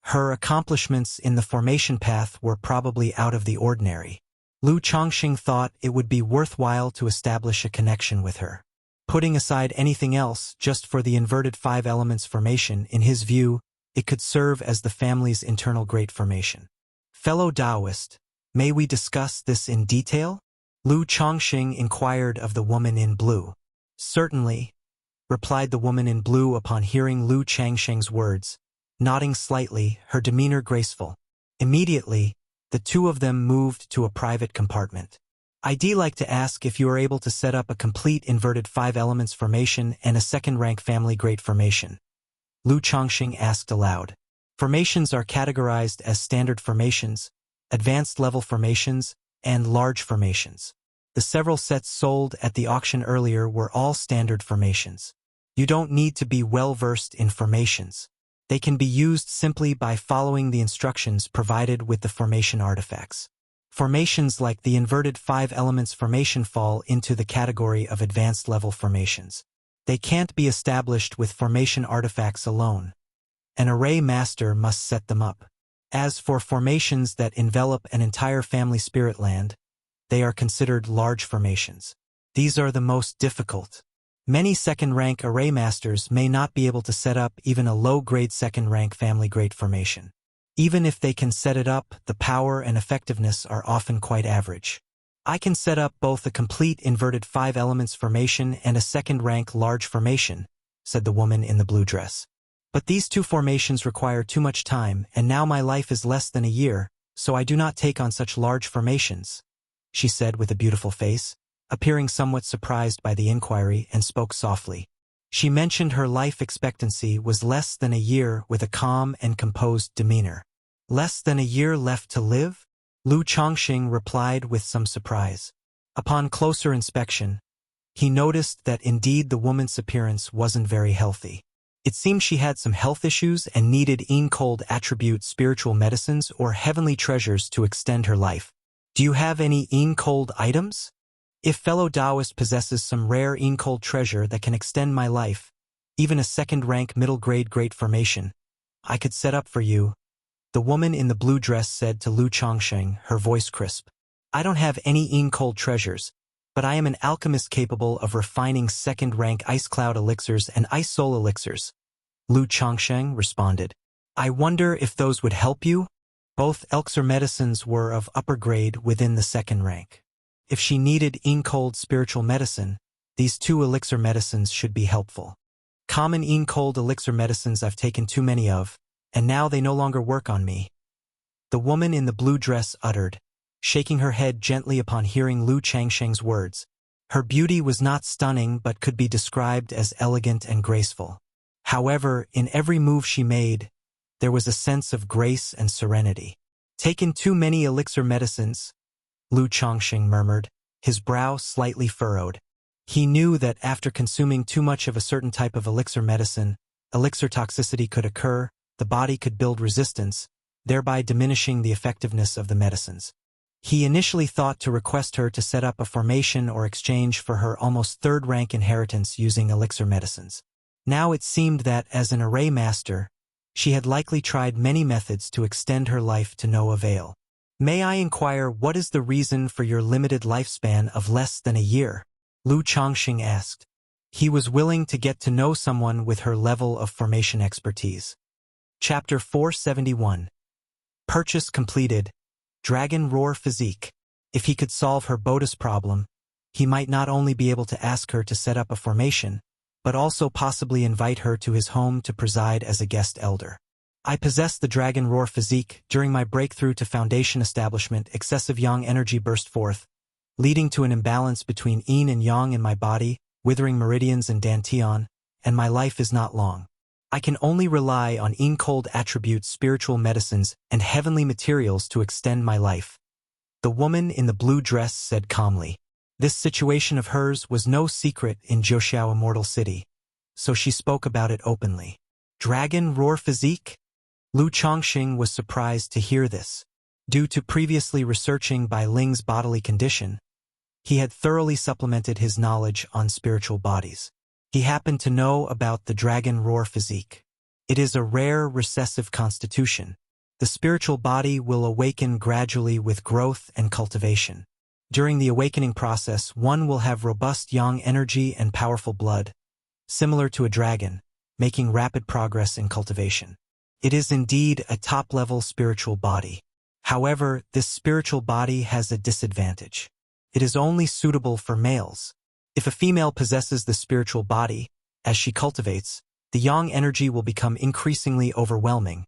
Speaker 1: Her accomplishments in the formation path were probably out of the ordinary. Lu Chongqing thought it would be worthwhile to establish a connection with her. Putting aside anything else just for the inverted 5 elements formation, in his view, it could serve as the family's internal great formation. Fellow Taoist, may we discuss this in detail? Lu Chongqing inquired of the woman in blue. Certainly, replied the woman in blue upon hearing Lu Chongqing's words, nodding slightly, her demeanor graceful. Immediately, the two of them moved to a private compartment. I'd like to ask if you are able to set up a complete inverted 5 elements formation and a second-rank family great formation. Lu Chongqing asked aloud. Formations are categorized as standard formations, advanced level formations, and large formations. The several sets sold at the auction earlier were all standard formations. You don't need to be well-versed in formations. They can be used simply by following the instructions provided with the formation artifacts. Formations like the inverted 5 elements formation fall into the category of advanced level formations. They can't be established with formation artifacts alone. An array master must set them up. As for formations that envelop an entire family spirit land, they are considered large formations. These are the most difficult. Many second-rank array masters may not be able to set up even a low-grade second-rank family great formation. Even if they can set it up, the power and effectiveness are often quite average. I can set up both a complete inverted 5 elements formation and a second-rank large formation, said the woman in the blue dress. But these two formations require too much time, and now my life is less than a year, so I do not take on such large formations, she said with a beautiful face, appearing somewhat surprised by the inquiry, and spoke softly. She mentioned her life expectancy was less than a year with a calm and composed demeanor. Less than a year left to live? Lu Chongqing replied with some surprise. Upon closer inspection, he noticed that indeed the woman's appearance wasn't very healthy. It seemed she had some health issues and needed cold attribute spiritual medicines or heavenly treasures to extend her life. Do you have any Yin-Cold items? If fellow Taoist possesses some rare Yin-Cold treasure that can extend my life, even a second-rank middle-grade great formation, I could set up for you, the woman in the blue dress said to Lu Chongsheng, her voice crisp. I don't have any Yin-Cold treasures, but I am an alchemist capable of refining second-rank ice cloud elixirs and ice soul elixirs. Lu Chongsheng responded. I wonder if those would help you? Both elixir medicines were of upper grade within the second rank. If she needed Yin-Cold spiritual medicine, these two elixir medicines should be helpful. Common Yin-Cold elixir medicines I've taken too many of, and now they no longer work on me. The woman in the blue dress uttered, shaking her head gently upon hearing Lu Changsheng's words. Her beauty was not stunning but could be described as elegant and graceful. However, in every move she made, there was a sense of grace and serenity. Taken too many elixir medicines, Lu Chongsheng murmured, his brow slightly furrowed. He knew that after consuming too much of a certain type of elixir medicine, elixir toxicity could occur, the body could build resistance, thereby diminishing the effectiveness of the medicines. He initially thought to request her to set up a formation or exchange for her almost third-rank inheritance using elixir medicines. Now it seemed that, as an array master, she had likely tried many methods to extend her life to no avail. May I inquire what is the reason for your limited lifespan of less than a year? Lu Chongsheng asked. He was willing to get to know someone with her level of formation expertise. Chapter 471. Purchase completed. Dragon Roar Physique. If he could solve her Bodis problem, he might not only be able to ask her to set up a formation, but also possibly invite her to his home to preside as a guest elder. I possess the Dragon Roar Physique. During my breakthrough to Foundation establishment, excessive yang energy burst forth, leading to an imbalance between yin and yang in my body, withering meridians and dantian, and my life is not long. I can only rely on yin-cold attributes, spiritual medicines, and heavenly materials to extend my life. The woman in the blue dress said calmly. This situation of hers was no secret in Zhoushan Immortal City, so she spoke about it openly. Dragon Roar Physique? Lu Chongsheng was surprised to hear this. Due to previously researching Bai Ling's bodily condition, he had thoroughly supplemented his knowledge on spiritual bodies. He happened to know about the Dragon Roar Physique. It is a rare recessive constitution. The spiritual body will awaken gradually with growth and cultivation. During the awakening process, one will have robust yang energy and powerful blood, similar to a dragon, making rapid progress in cultivation. It is indeed a top-level spiritual body. However, this spiritual body has a disadvantage. It is only suitable for males. If a female possesses the spiritual body, as she cultivates, the yang energy will become increasingly overwhelming,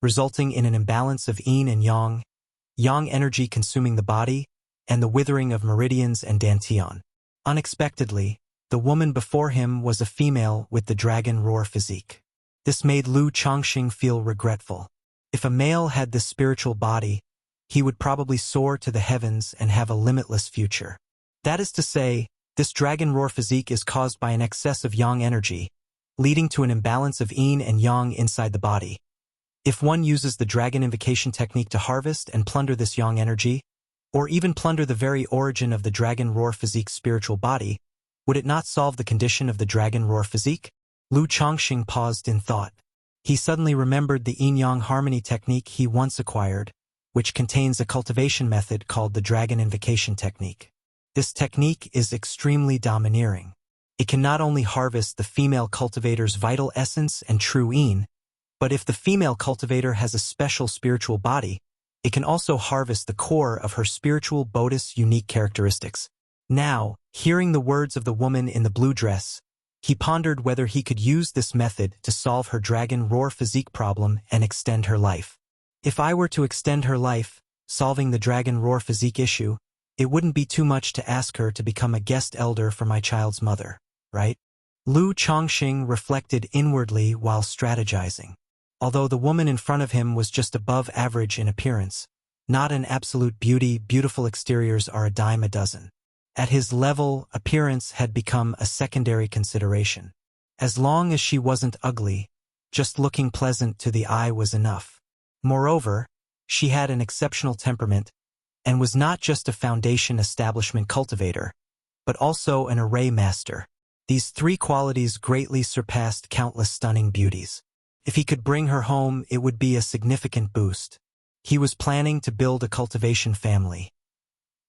Speaker 1: resulting in an imbalance of yin and yang energy consuming the body, and the withering of meridians and dantian. Unexpectedly, the woman before him was a female with the Dragon Roar Physique. This made Lu Chongsheng feel regretful. If a male had this spiritual body, he would probably soar to the heavens and have a limitless future. That is to say, this Dragon Roar Physique is caused by an excess of yang energy, leading to an imbalance of yin and yang inside the body. If one uses the Dragon Invocation technique to harvest and plunder this yang energy, or even plunder the very origin of the Dragon Roar Physique's spiritual body, would it not solve the condition of the Dragon Roar Physique? Lu Chongsheng paused in thought. He suddenly remembered the yin-yang harmony technique he once acquired, which contains a cultivation method called the Dragon Invocation technique. This technique is extremely domineering. It can not only harvest the female cultivator's vital essence and true yin, but if the female cultivator has a special spiritual body, it can also harvest the core of her spiritual Bodhi's unique characteristics. Now, hearing the words of the woman in the blue dress, he pondered whether he could use this method to solve her Dragon Roar Physique problem and extend her life. If I were to extend her life, solving the Dragon Roar Physique issue, it wouldn't be too much to ask her to become a guest elder for my child's mother, right? Lu Chongsheng reflected inwardly while strategizing. Although the woman in front of him was just above average in appearance, not an absolute beauty, beautiful exteriors are a dime a dozen. At his level, appearance had become a secondary consideration. As long as she wasn't ugly, just looking pleasant to the eye was enough. Moreover, she had an exceptional temperament, and was not just a foundation establishment cultivator, but also an array master. These three qualities greatly surpassed countless stunning beauties. If he could bring her home, it would be a significant boost. He was planning to build a cultivation family.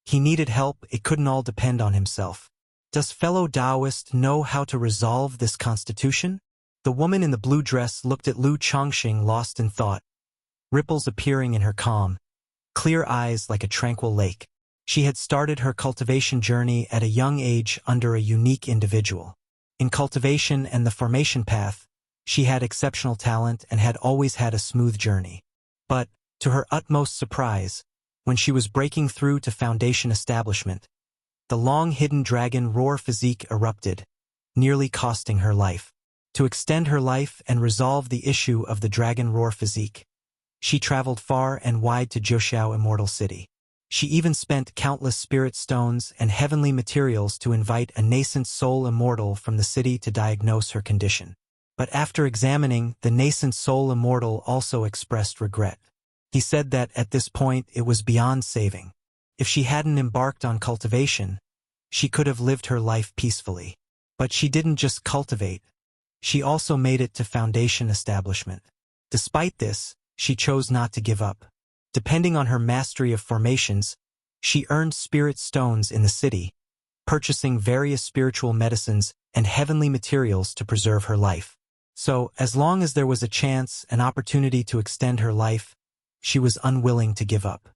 Speaker 1: He needed help, it couldn't all depend on himself. Does fellow Taoist know how to resolve this constitution? The woman in the blue dress looked at Lu Chongqing lost in thought, ripples appearing in her calm, clear eyes like a tranquil lake. She had started her cultivation journey at a young age under a unique individual. In cultivation and the formation path, she had exceptional talent and had always had a smooth journey. But, to her utmost surprise, when she was breaking through to foundation establishment, the long-hidden dragon roar physique erupted, nearly costing her life. To extend her life and resolve the issue of the dragon roar physique, she traveled far and wide to Zhoushan Immortal City. She even spent countless spirit stones and heavenly materials to invite a nascent soul immortal from the city to diagnose her condition. But after examining, the nascent soul immortal also expressed regret. He said that at this point it was beyond saving. If she hadn't embarked on cultivation, she could have lived her life peacefully. But she didn't just cultivate. She also made it to foundation establishment. Despite this, she chose not to give up. Depending on her mastery of formations, she earned spirit stones in the city, purchasing various spiritual medicines and heavenly materials to preserve her life. So, as long as there was a chance, an opportunity to extend her life, she was unwilling to give up.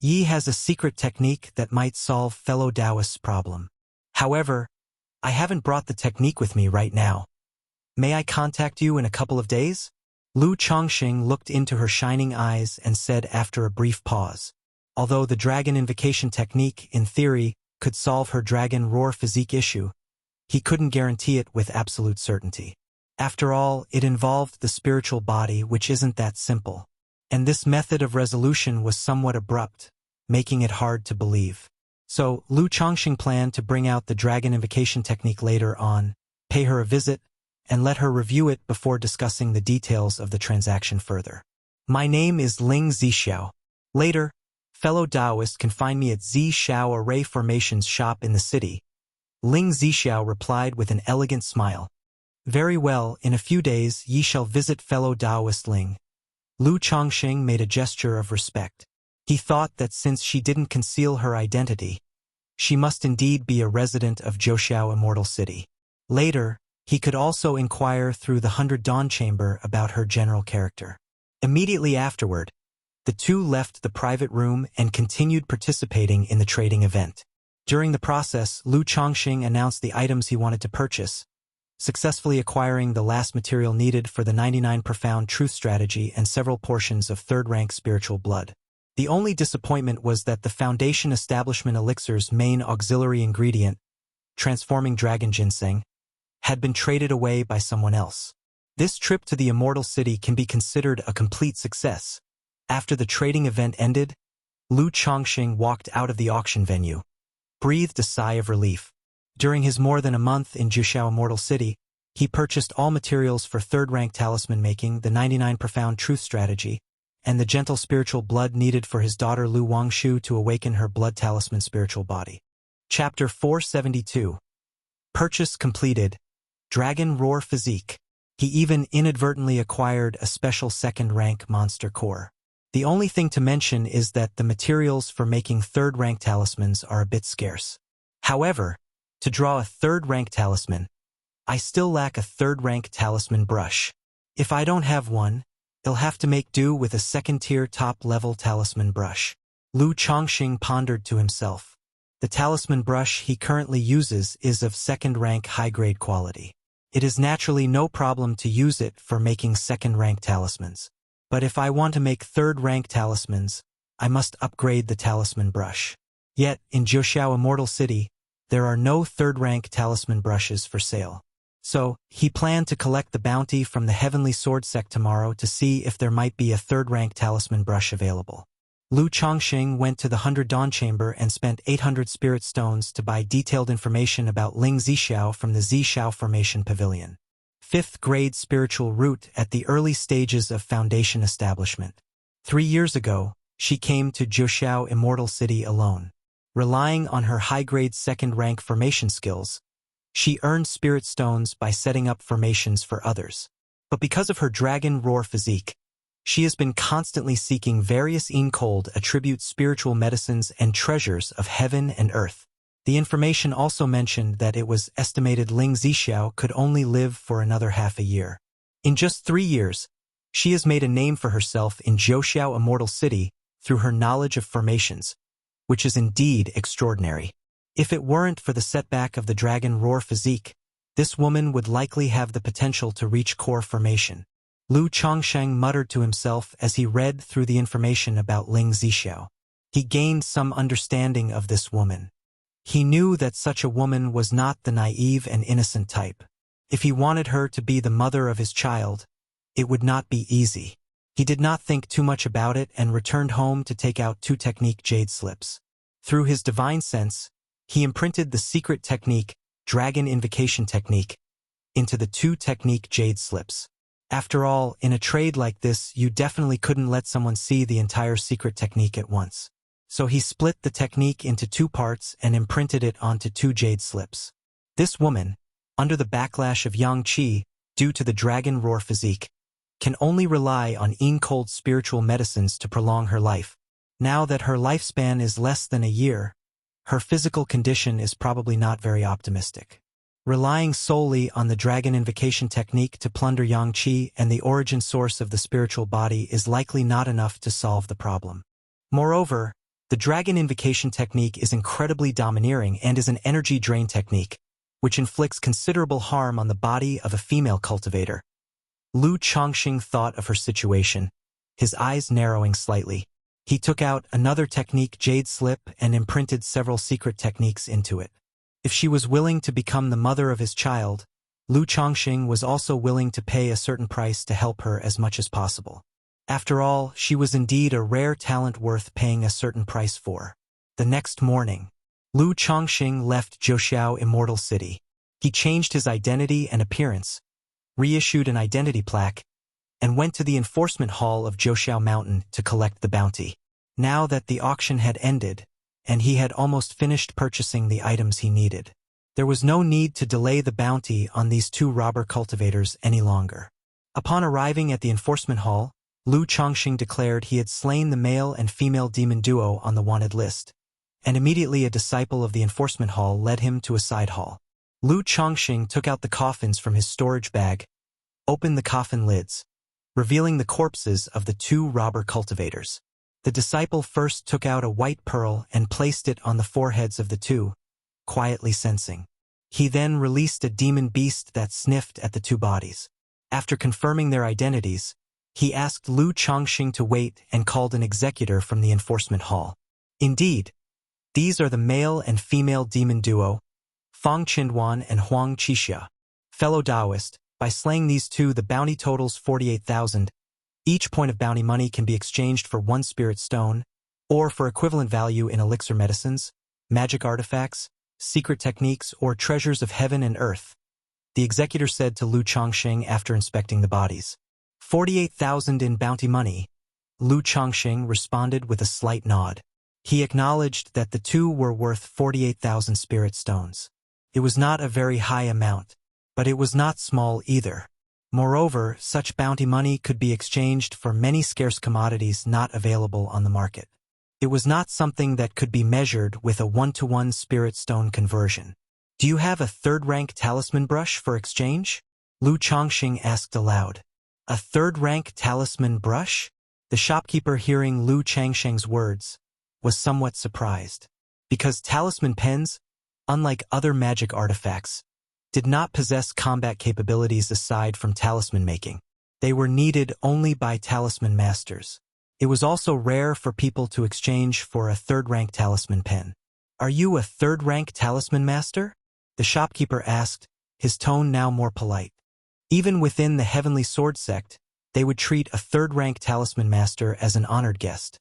Speaker 1: Yi has a secret technique that might solve fellow Taoist's problem. However, I haven't brought the technique with me right now. May I contact you in a couple of days? Lu Chongqing looked into her shining eyes and said after a brief pause. Although the dragon invocation technique, in theory, could solve her dragon roar physique issue, he couldn't guarantee it with absolute certainty. After all, it involved the spiritual body, which isn't that simple. And this method of resolution was somewhat abrupt, making it hard to believe. So, Lu Chongqing planned to bring out the dragon invocation technique later on, pay her a visit, and let her review it before discussing the details of the transaction further. My name is Ling Zixiao. Later, fellow Taoist can find me at Zixiao Array Formations shop in the city. Ling Zixiao replied with an elegant smile. Very well, in a few days ye shall visit fellow Taoist Ling. Lu Chongqing made a gesture of respect. He thought that since she didn't conceal her identity, she must indeed be a resident of Zhoushan Immortal City. Later, he could also inquire through the 100 Dawn Chamber about her general character. Immediately afterward, the two left the private room and continued participating in the trading event. During the process, Lu Chongqing announced the items he wanted to purchase, successfully acquiring the last material needed for the 99 Profound Truth strategy and several portions of third-rank spiritual blood. The only disappointment was that the Foundation Establishment Elixir's main auxiliary ingredient, transforming dragon ginseng, had been traded away by someone else. This trip to the Immortal City can be considered a complete success. After the trading event ended, Lu Chongqing walked out of the auction venue, breathed a sigh of relief. During his more than a month in Zhoushan Immortal City, he purchased all materials for third-rank talisman making, the 99 Profound Truth strategy, and the gentle spiritual blood needed for his daughter Lu Wangshu to awaken her blood talisman spiritual body. Chapter 472. Purchase completed. Dragon Roar Physique. He even inadvertently acquired a special second-rank monster core. The only thing to mention is that the materials for making third-rank talismans are a bit scarce. However, to draw a third-rank talisman, I still lack a third-rank talisman brush. If I don't have one, I'll have to make do with a second-tier top-level talisman brush. Lu Chongqing pondered to himself. The talisman brush he currently uses is of second-rank high-grade quality. It is naturally no problem to use it for making second-rank talismans. But if I want to make third-rank talismans, I must upgrade the talisman brush. Yet, in Zhoushan Immortal City, there are no third-rank talisman brushes for sale. So, he planned to collect the bounty from the Heavenly Sword Sect tomorrow to see if there might be a third-rank talisman brush available. Lu Chongqing went to the 100 Dawn Chamber and spent 800 spirit stones to buy detailed information about Ling Zixiao from the Zixiao Formation Pavilion. 5th grade spiritual root at the early stages of foundation establishment. 3 years ago, she came to Zhoushan Immortal City alone. Relying on her high-grade second-rank formation skills, she earned spirit stones by setting up formations for others. But because of her dragon roar physique, she has been constantly seeking various cold attribute spiritual medicines and treasures of heaven and earth. The information also mentioned that it was estimated Ling Zixiao could only live for another half a year. In just 3 years, she has made a name for herself in Zhoushan Immortal City through her knowledge of formations, which is indeed extraordinary. If it weren't for the setback of the dragon roar physique, this woman would likely have the potential to reach core formation. Lu Chongsheng muttered to himself as he read through the information about Ling Zixiao. He gained some understanding of this woman. He knew that such a woman was not the naive and innocent type. If he wanted her to be the mother of his child, it would not be easy. He did not think too much about it and returned home to take out 2 technique jade slips. Through his divine sense, he imprinted the secret technique, Dragon Invocation Technique, into the 2 technique jade slips. After all, in a trade like this, you definitely couldn't let someone see the entire secret technique at once. So he split the technique into 2 parts and imprinted it onto 2 jade slips. This woman, under the backlash of Yang Qi, due to the dragon roar physique, can only rely on cold spiritual medicines to prolong her life. Now that her lifespan is less than a year, her physical condition is probably not very optimistic. Relying solely on the Dragon Invocation Technique to plunder Yang Qi and the origin source of the spiritual body is likely not enough to solve the problem. Moreover, the Dragon Invocation Technique is incredibly domineering and is an energy drain technique, which inflicts considerable harm on the body of a female cultivator. Lu Chongqing thought of her situation, his eyes narrowing slightly. He took out another technique jade slip and imprinted several secret techniques into it. If she was willing to become the mother of his child, Lu Chongqing was also willing to pay a certain price to help her as much as possible. After all, she was indeed a rare talent worth paying a certain price for. The next morning, Lu Chongqing left Zhoushan Immortal City. He changed his identity and appearance, reissued an identity plaque, and went to the enforcement hall of Zhoushan Mountain to collect the bounty. Now that the auction had ended, and he had almost finished purchasing the items he needed, there was no need to delay the bounty on these 2 robber cultivators any longer. Upon arriving at the enforcement hall, Lu Chongqing declared he had slain the male and female demon duo on the wanted list, and immediately a disciple of the enforcement hall led him to a side hall. Lu Chongqing took out the coffins from his storage bag, opened the coffin lids, revealing the corpses of the 2 robber cultivators. The disciple first took out a white pearl and placed it on the foreheads of the 2, quietly sensing. He then released a demon beast that sniffed at the 2 bodies. After confirming their identities, he asked Lu Chongqing to wait and called an executor from the enforcement hall. Indeed, these are the male and female demon duo, Fang Qinduan and Huang Qixia. Fellow Taoist, by slaying these 2, the bounty totals 48,000. Each point of bounty money can be exchanged for 1 spirit stone, or for equivalent value in elixir medicines, magic artifacts, secret techniques, or treasures of heaven and earth. The executor said to Lu Chongqing after inspecting the bodies. 48,000 in bounty money. Lu Chongqing responded with a slight nod. He acknowledged that the 2 were worth 48,000 spirit stones. It was not a very high amount, but it was not small either. Moreover, such bounty money could be exchanged for many scarce commodities not available on the market. It was not something that could be measured with a 1-to-1 spirit stone conversion. Do you have a 3rd-rank talisman brush for exchange? Lu Chongqing asked aloud. A 3rd-rank talisman brush? The shopkeeper, hearing Lu Chongqing's words, was somewhat surprised. Because talisman pens, unlike other magic artifacts, did not possess combat capabilities aside from talisman making. They were needed only by talisman masters. It was also rare for people to exchange for a 3rd-rank talisman pen. Are you a 3rd-rank talisman master? The shopkeeper asked, his tone now more polite. Even within the Heavenly Sword sect, they would treat a 3rd-rank talisman master as an honored guest,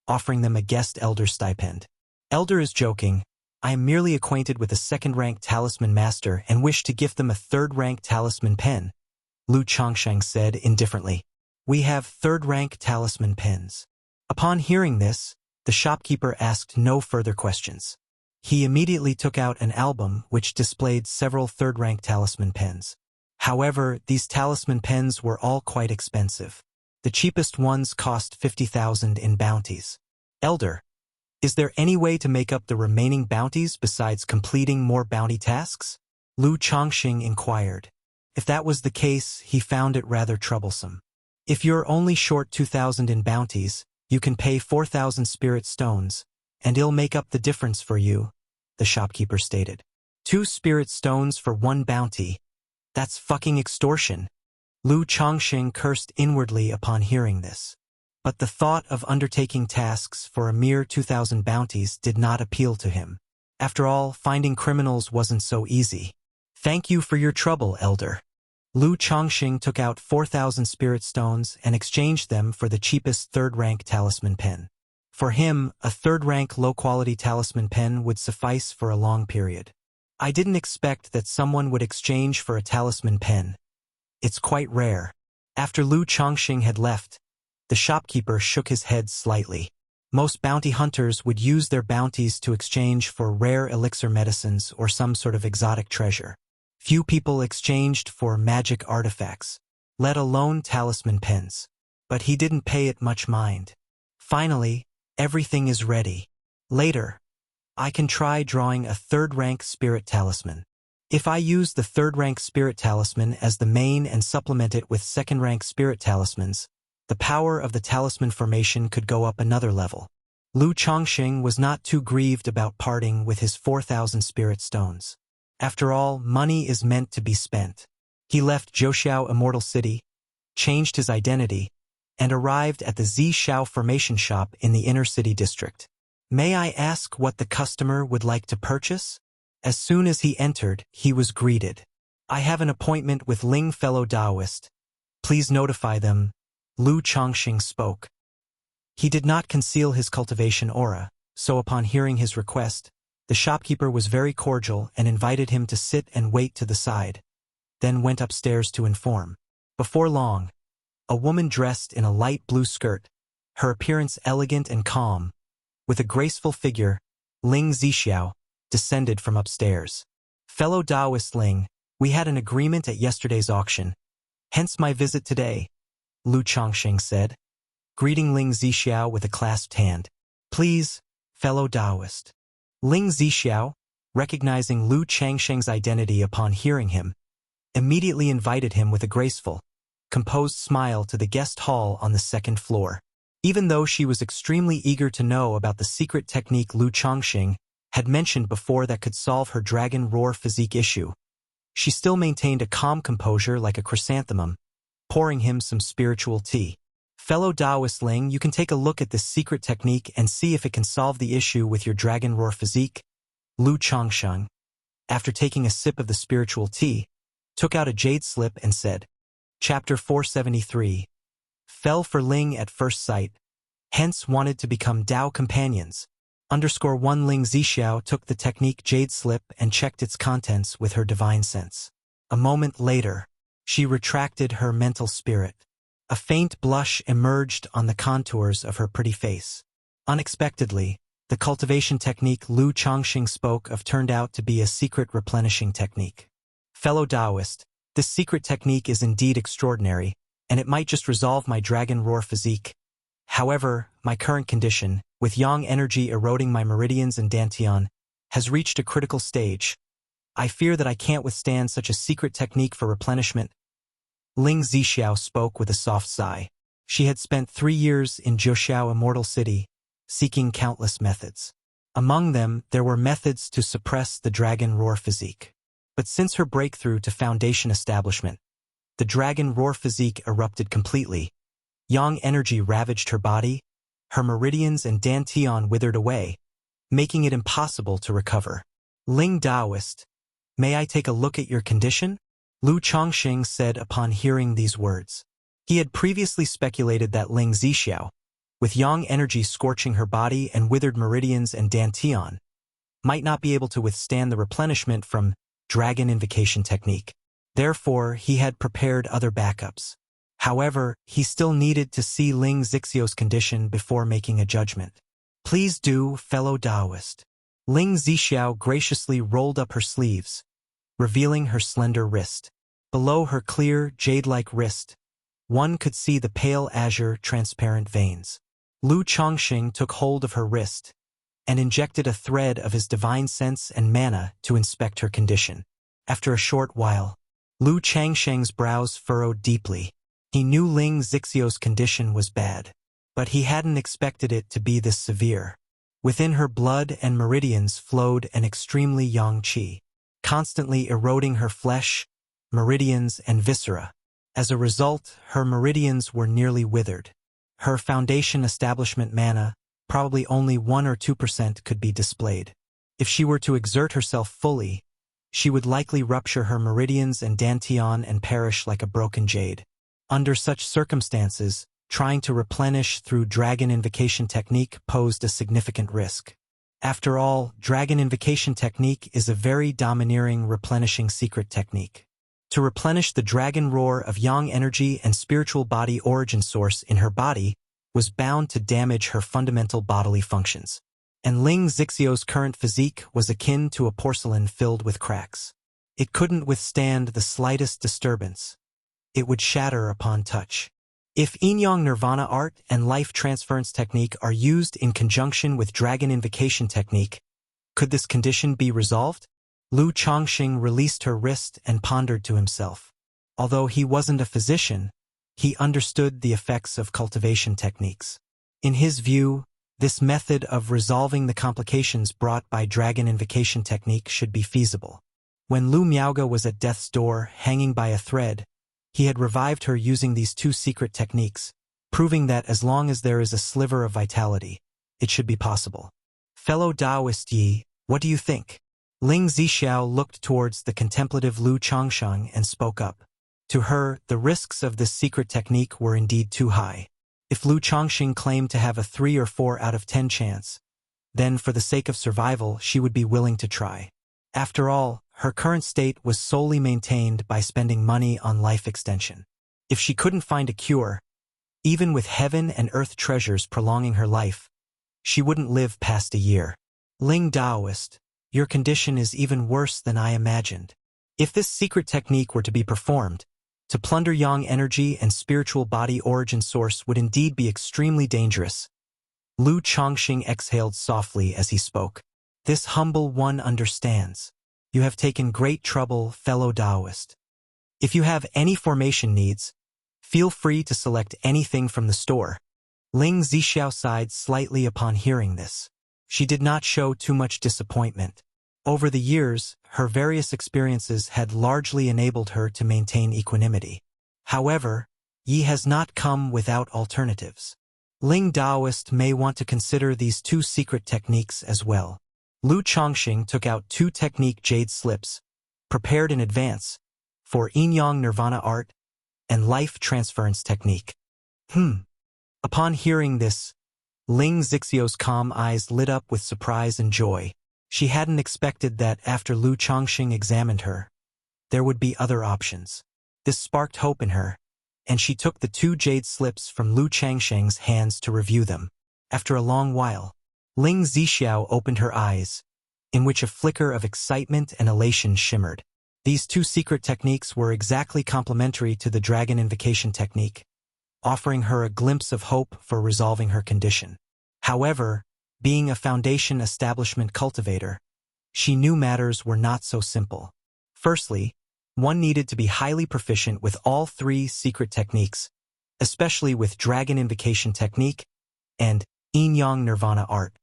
Speaker 1: offering them a guest elder stipend. Elder is joking. I am merely acquainted with a 2nd-rank talisman master and wish to gift them a 3rd-rank talisman pen, Lu Chongqing said indifferently. We have 3rd-rank talisman pens. Upon hearing this, the shopkeeper asked no further questions. He immediately took out an album which displayed several third-rank talisman pens. However, these talisman pens were all quite expensive. The cheapest ones cost 50,000 in bounties. Elder, is there any way to make up the remaining bounties besides completing more bounty tasks? Lu Chongqing inquired. If that was the case, he found it rather troublesome. If you're only short 2,000 in bounties, you can pay 4,000 spirit stones, and it'll make up the difference for you, the shopkeeper stated. 2 spirit stones for 1 bounty. That's fucking extortion. Lu Chongqing cursed inwardly upon hearing this. But the thought of undertaking tasks for a mere 2,000 bounties did not appeal to him. After all, finding criminals wasn't so easy. Thank you for your trouble, Elder. Lu Chongqing took out 4,000 spirit stones and exchanged them for the cheapest third-rank talisman pen. For him, a third-rank low-quality talisman pen would suffice for a long period. I didn't expect that someone would exchange for a talisman pen. It's quite rare. After Lu Chongqing had left, the shopkeeper shook his head slightly. Most bounty hunters would use their bounties to exchange for rare elixir medicines or some sort of exotic treasure. Few people exchanged for magic artifacts, let alone talisman pens. But he didn't pay it much mind. Finally, everything is ready. Later, I can try drawing a third-rank spirit talisman. If I use the third-rank spirit talisman as the main and supplement it with second-rank spirit talismans, the power of the talisman formation could go up another level. Lu Chongqing was not too grieved about parting with his 4,000 spirit stones. After all, money is meant to be spent. He left Zhouxiao Immortal City, changed his identity, and arrived at the Zhixiao Formation Shop in the inner city district. May I ask what the customer would like to purchase? As soon as he entered, he was greeted. I have an appointment with Ling fellow Taoist. Please notify them. Lu Chongqing spoke. He did not conceal his cultivation aura, so upon hearing his request, the shopkeeper was very cordial and invited him to sit and wait to the side, then went upstairs to inform. Before long, a woman dressed in a light blue skirt, her appearance elegant and calm, with a graceful figure, Ling Zhixiao, descended from upstairs. Fellow Taoist Ling, we had an agreement at yesterday's auction, hence my visit today, Lu Chongqing said, greeting Ling Zhixiao with a clasped hand. Please, fellow Taoist. Ling Zhixiao, recognizing Lu Chongqing's identity upon hearing him, immediately invited him with a graceful, composed smile to the guest hall on the 2nd floor. Even though she was extremely eager to know about the secret technique Lu Chongqing had mentioned before that could solve her dragon roar physique issue, she still maintained a calm composure like a chrysanthemum, pouring him some spiritual tea. Fellow Taoist Ling, you can take a look at this secret technique and see if it can solve the issue with your dragon roar physique. Lu Chongqing, after taking a sip of the spiritual tea, took out a jade slip and said, Chapter 473. Fell for Ling at first sight, hence wanted to become Tao companions. _1 Ling Zhixiao took the technique jade slip and checked its contents with her divine sense. A moment later, she retracted her mental spirit. A faint blush emerged on the contours of her pretty face. Unexpectedly, the cultivation technique Lu Chongqing spoke of turned out to be a secret replenishing technique. Fellow Taoist, this secret technique is indeed extraordinary, and it might just resolve my dragon roar physique. However, my current condition, with yang energy eroding my meridians and dantian, has reached a critical stage. I fear that I can't withstand such a secret technique for replenishment. Ling Zhixiao spoke with a soft sigh. She had spent 3 years in Zhouxiao Immortal City, seeking countless methods. Among them, there were methods to suppress the dragon roar physique. But since her breakthrough to foundation establishment, the dragon roar physique erupted completely. Yang energy ravaged her body, her meridians and dantian withered away, making it impossible to recover. Ling Taoist, may I take a look at your condition? Lu Chongqing said upon hearing these words. He had previously speculated that Ling Zhixiao, with yang energy scorching her body and withered meridians and dantian, might not be able to withstand the replenishment from dragon invocation technique. Therefore, he had prepared other backups. However, he still needed to see Ling Zixio's condition before making a judgment. "Please do, fellow Taoist." Ling Zixiao graciously rolled up her sleeves, revealing her slender wrist. Below her clear, jade-like wrist, one could see the pale azure, transparent veins. Lu Chongqing took hold of her wrist and injected a thread of his divine sense and mana to inspect her condition. After a short while, Lu Changsheng's brows furrowed deeply. He knew Ling Zixio's condition was bad, but he hadn't expected it to be this severe. Within her blood and meridians flowed an extremely yang qi, constantly eroding her flesh, meridians, and viscera. As a result, her meridians were nearly withered. Her foundation establishment mana, probably only 1 or 2% could be displayed. If she were to exert herself fully, she would likely rupture her meridians and dantian and perish like a broken jade. Under such circumstances, trying to replenish through dragon invocation technique posed a significant risk. After all, dragon invocation technique is a very domineering replenishing secret technique. To replenish the dragon roar of yang energy and spiritual body origin source in her body was bound to damage her fundamental bodily functions. And Ling Zixio's current physique was akin to a porcelain filled with cracks. It couldn't withstand the slightest disturbance. It would shatter upon touch. If yin-yang nirvana art and life transference technique are used in conjunction with dragon invocation technique, could this condition be resolved? Lu Chongqing released her wrist and pondered to himself. Although he wasn't a physician, he understood the effects of cultivation techniques. In his view, this method of resolving the complications brought by dragon invocation technique should be feasible. When Lu Miaoge was at death's door, hanging by a thread, he had revived her using these two secret techniques, proving that as long as there is a sliver of vitality, it should be possible. Fellow Taoist Yi, what do you think? Ling Zixiao looked towards the contemplative Lu Chongsheng and spoke up. To her, the risks of this secret technique were indeed too high. If Lu Chongqing claimed to have a 3 or 4 out of 10 chance, then for the sake of survival she would be willing to try. After all, her current state was solely maintained by spending money on life extension. If she couldn't find a cure, even with heaven and earth treasures prolonging her life, she wouldn't live past a year. Ling Taoist, your condition is even worse than I imagined. If this secret technique were to be performed, to plunder yang energy and spiritual body origin source would indeed be extremely dangerous. Lu Chongqing exhaled softly as he spoke. This humble one understands. You have taken great trouble, fellow Taoist. If you have any formation needs, feel free to select anything from the store. Ling Zixiao sighed slightly upon hearing this. She did not show too much disappointment. Over the years, her various experiences had largely enabled her to maintain equanimity. However, Yi has not come without alternatives. Ling Taoist may want to consider these two secret techniques as well. Lu Chongqing took out 2 technique jade slips, prepared in advance, for yin-yang nirvana art and life transference technique. Upon hearing this, Ling Zixio's calm eyes lit up with surprise and joy. She hadn't expected that after Lu Chongqing examined her, there would be other options. This sparked hope in her, and she took the 2 jade slips from Lu Changsheng's hands to review them. After a long while, Ling Zixiao opened her eyes, in which a flicker of excitement and elation shimmered. These 2 secret techniques were exactly complementary to the dragon invocation technique, offering her a glimpse of hope for resolving her condition. However, being a foundation establishment cultivator, she knew matters were not so simple. Firstly, one needed to be highly proficient with all 3 secret techniques, especially with dragon invocation technique and yin-yang nirvana art.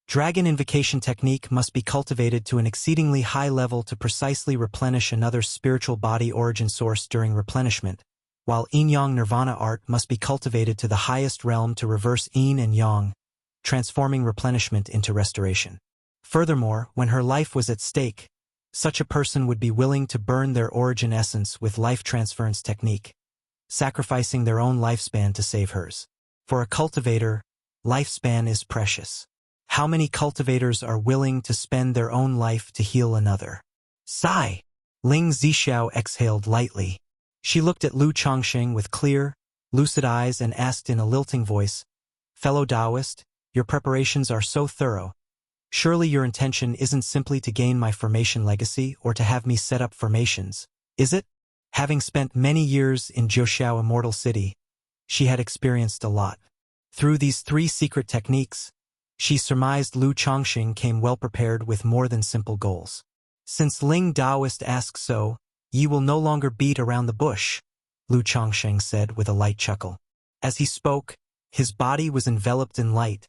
Speaker 1: Dragon invocation technique must be cultivated to an exceedingly high level to precisely replenish another spiritual body origin source during replenishment, while yin-yang nirvana art must be cultivated to the highest realm to reverse yin and yang, transforming replenishment into restoration. Furthermore, when her life was at stake, such a person would be willing to burn their origin essence with life transference technique, sacrificing their own lifespan to save hers. For a cultivator, lifespan is precious. How many cultivators are willing to spend their own life to heal another? Sigh! Ling Zixiao exhaled lightly. She looked at Lu Chongqing with clear, lucid eyes and asked in a lilting voice, "Fellow Taoist, your preparations are so thorough. Surely your intention isn't simply to gain my formation legacy or to have me set up formations, is it?" Having spent many years in Zhoushan Immortal City, she had experienced a lot. Through these 3 secret techniques, she surmised Lu Chongqing came well prepared with more than simple goals. "Since Ling Taoist asks so, ye will no longer beat around the bush," Lu Chongqing said with a light chuckle. As he spoke, his body was enveloped in light,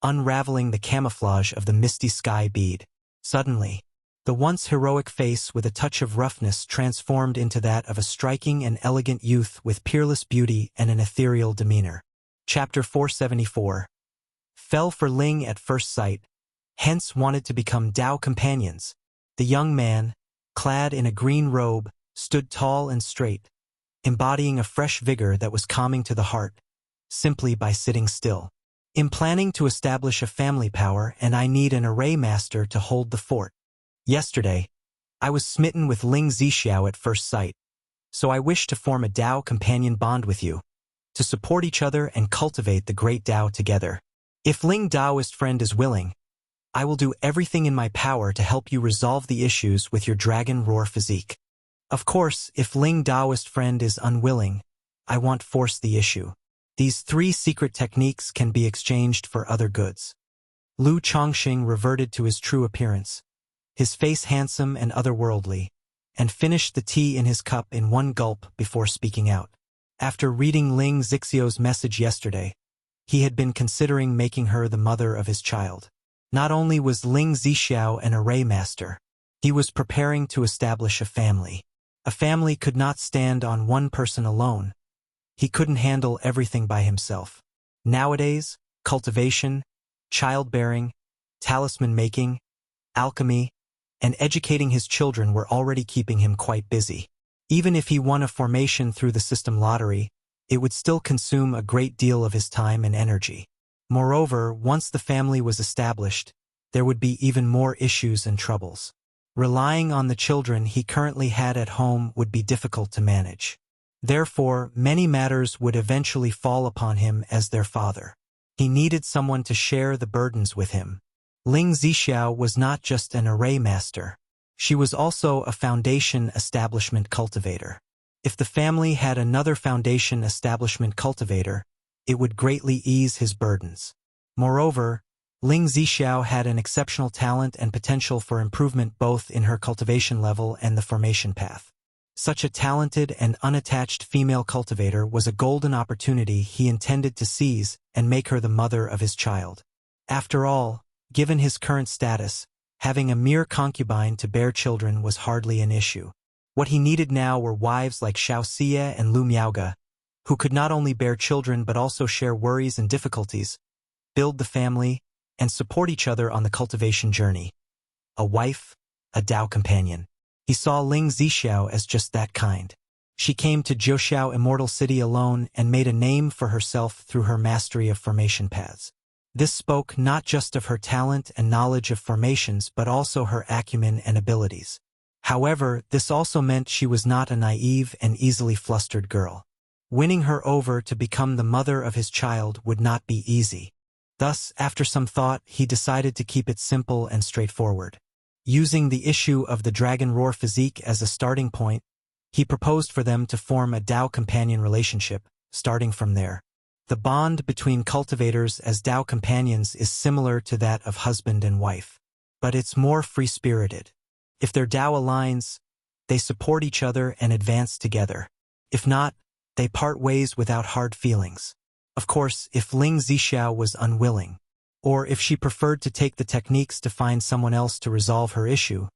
Speaker 1: unraveling the camouflage of the misty sky bead. Suddenly, the once heroic face with a touch of roughness transformed into that of a striking and elegant youth with peerless beauty and an ethereal demeanor. Chapter 474. Fell for Ling at first sight, hence wanted to become Tao companions. The young man, clad in a green robe, stood tall and straight, embodying a fresh vigor that was calming to the heart, simply by sitting still. "I'm planning to establish a family power, and I need an array master to hold the fort. Yesterday, I was smitten with Ling Zixiao at first sight, so I wish to form a Tao companion bond with you, to support each other and cultivate the great Tao together. If Ling Taoist friend is willing, I will do everything in my power to help you resolve the issues with your dragon roar physique. Of course, if Ling Taoist friend is unwilling, I won't force the issue. These 3 secret techniques can be exchanged for other goods." Lu Chongqing reverted to his true appearance, his face handsome and otherworldly, and finished the tea in his cup in one gulp before speaking out. After reading Ling Zixiao's message yesterday, he had been considering making her the mother of his child. Not only was Ling Zixiao an array master, he was preparing to establish a family. A family could not stand on one person alone. He couldn't handle everything by himself. Nowadays, cultivation, childbearing, talisman making, alchemy, and educating his children were already keeping him quite busy. Even if he won a formation through the system lottery, it would still consume a great deal of his time and energy. Moreover, once the family was established, there would be even more issues and troubles. Relying on the children he currently had at home would be difficult to manage. Therefore, many matters would eventually fall upon him as their father. He needed someone to share the burdens with him. Ling Zixiao was not just an array master. She was also a foundation establishment cultivator. If the family had another foundation establishment cultivator, it would greatly ease his burdens. Moreover, Ling Zixiao had an exceptional talent and potential for improvement both in her cultivation level and the formation path. Such a talented and unattached female cultivator was a golden opportunity he intended to seize and make her the mother of his child. After all, given his current status, having a mere concubine to bear children was hardly an issue. What he needed now were wives like Xiao Xie and Lu Miaoge, who could not only bear children but also share worries and difficulties, build the family, and support each other on the cultivation journey. A wife, a Tao companion. He saw Ling Zixiao as just that kind. She came to Zhoushan Immortal City alone and made a name for herself through her mastery of formation paths. This spoke not just of her talent and knowledge of formations but also her acumen and abilities. However, this also meant she was not a naive and easily flustered girl. Winning her over to become the mother of his child would not be easy. Thus, after some thought, he decided to keep it simple and straightforward. Using the issue of the dragon roar physique as a starting point, he proposed for them to form a Tao companion relationship, starting from there. The bond between cultivators as Tao companions is similar to that of husband and wife, but it's more free-spirited. If their Tao aligns, they support each other and advance together. If not, they part ways without hard feelings. Of course, if Ling Zixiao was unwilling, or if she preferred to take the techniques to find someone else to resolve her issue,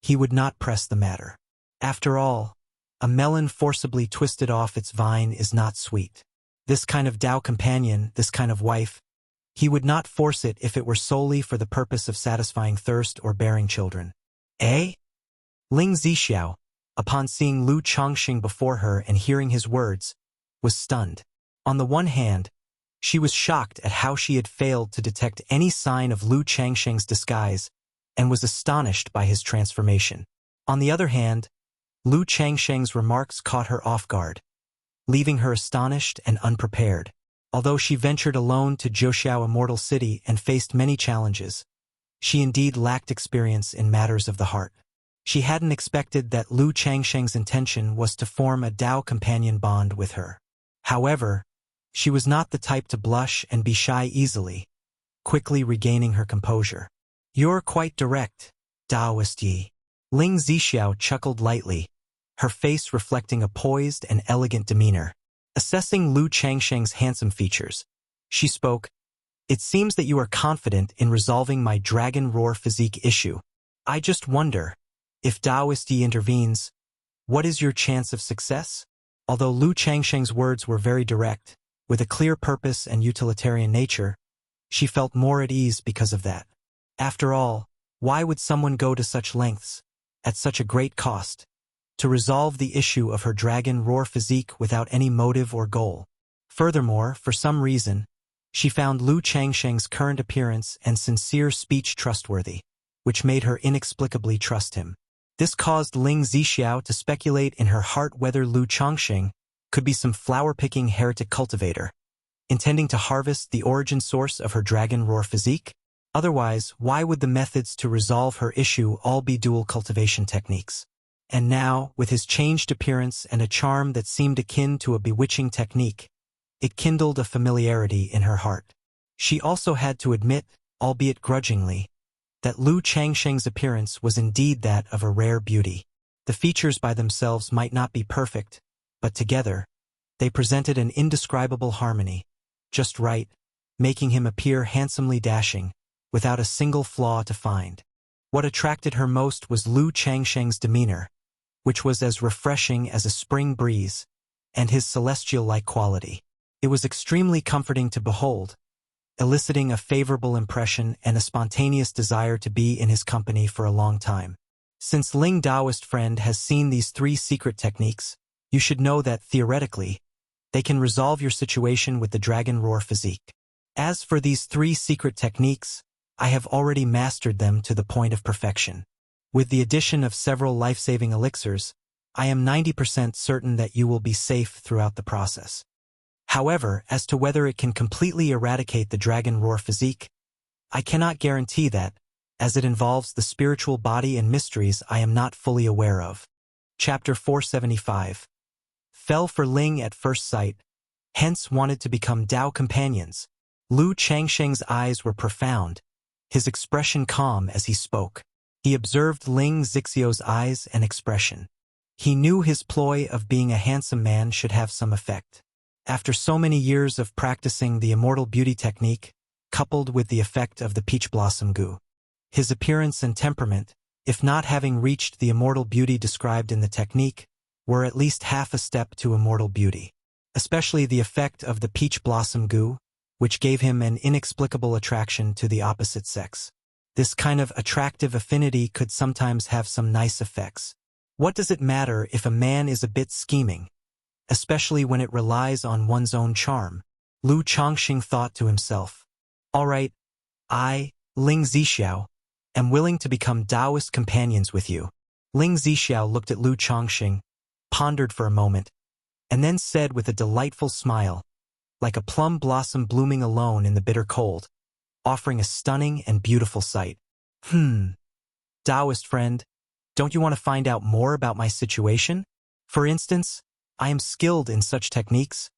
Speaker 1: he would not press the matter. After all, a melon forcibly twisted off its vine is not sweet. This kind of Tao companion, this kind of wife, he would not force it if it were solely for the purpose of satisfying thirst or bearing children. Eh? Ling Zixiao, upon seeing Lu Chongqing before her and hearing his words, was stunned. On the one hand, she was shocked at how she had failed to detect any sign of Lu Chongqing's disguise and was astonished by his transformation. On the other hand, Lu Chongqing's remarks caught her off guard. leaving her astonished and unprepared. Although she ventured alone to Zhoushan Immortal City and faced many challenges, she indeed lacked experience in matters of the heart. She hadn't expected that Lu Changsheng's intention was to form a Dao companion bond with her. However, she was not the type to blush and be shy easily, quickly regaining her composure. "You're quite direct, Taoist Yi." Ling Zixiao chuckled lightly, her face reflecting a poised and elegant demeanor. Assessing Lu Changsheng's handsome features, she spoke, "It seems that you are confident in resolving my dragon roar physique issue. I just wonder, if Taoist Yi intervenes, what is your chance of success?" Although Lu Changsheng's words were very direct, with a clear purpose and utilitarian nature, she felt more at ease because of that. After all, why would someone go to such lengths, at such a great cost, to resolve the issue of her dragon roar physique without any motive or goal? Furthermore, for some reason, she found Lu Changsheng's current appearance and sincere speech trustworthy, which made her inexplicably trust him. This caused Ling Zixiao to speculate in her heart whether Lu Changsheng could be some flower-picking heretic cultivator, intending to harvest the origin source of her dragon roar physique. Otherwise, why would the methods to resolve her issue all be dual cultivation techniques? And now, with his changed appearance and a charm that seemed akin to a bewitching technique, it kindled a familiarity in her heart. She also had to admit, albeit grudgingly, that Lu Changsheng's appearance was indeed that of a rare beauty. The features by themselves might not be perfect, but together, they presented an indescribable harmony, just right, making him appear handsomely dashing, without a single flaw to find. What attracted her most was Lu Changsheng's demeanor, which was as refreshing as a spring breeze, and his celestial-like quality. It was extremely comforting to behold, eliciting a favorable impression and a spontaneous desire to be in his company for a long time. Since Ling Daoist friend has seen these 3 secret techniques, you should know that, theoretically, they can resolve your situation with the dragon roar physique. As for these 3 secret techniques, I have already mastered them to the point of perfection. With the addition of several life-saving elixirs, I am 90% certain that you will be safe throughout the process. However, as to whether it can completely eradicate the dragon roar physique, I cannot guarantee that, as it involves the spiritual body and mysteries I am not fully aware of. Chapter 475. Fell for Ling at first sight, hence wanted to become Dao companions. Lu Changsheng's eyes were profound, his expression calm as he spoke. He observed Ling Zixiao's eyes and expression. He knew his ploy of being a handsome man should have some effect. After so many years of practicing the immortal beauty technique, coupled with the effect of the peach blossom goo, his appearance and temperament, if not having reached the immortal beauty described in the technique, were at least half a step to immortal beauty. Especially the effect of the peach blossom goo, which gave him an inexplicable attraction to the opposite sex. This kind of attractive affinity could sometimes have some nice effects. What does it matter if a man is a bit scheming, especially when it relies on one's own charm? Lu Changsheng thought to himself. All right, I, Ling Zixiao, am willing to become Taoist companions with you. Ling Zixiao looked at Lu Changsheng, pondered for a moment, and then said with a delightful smile, like a plum blossom blooming alone in the bitter cold, offering a stunning and beautiful sight. Taoist friend, don't you want to find out more about my situation? For instance, I am skilled in such techniques.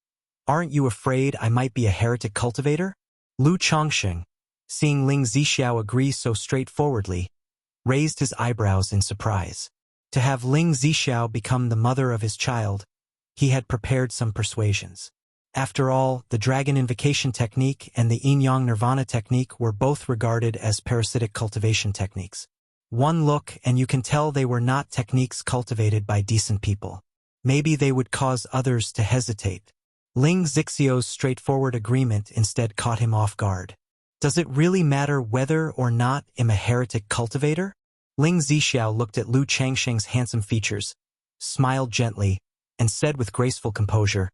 Speaker 1: Aren't you afraid I might be a heretic cultivator? Lu Changsheng, seeing Ling Zixiao agree so straightforwardly, raised his eyebrows in surprise. To have Ling Zixiao become the mother of his child, he had prepared some persuasions. After all, the Dragon Invocation technique and the Yin-Yang Nirvana technique were both regarded as parasitic cultivation techniques. One look and you can tell they were not techniques cultivated by decent people. Maybe they would cause others to hesitate. Ling Zixiao's straightforward agreement instead caught him off guard. Does it really matter whether or not I'm a heretic cultivator? Ling Zixiao looked at Lu Changsheng's handsome features, smiled gently, and said with graceful composure,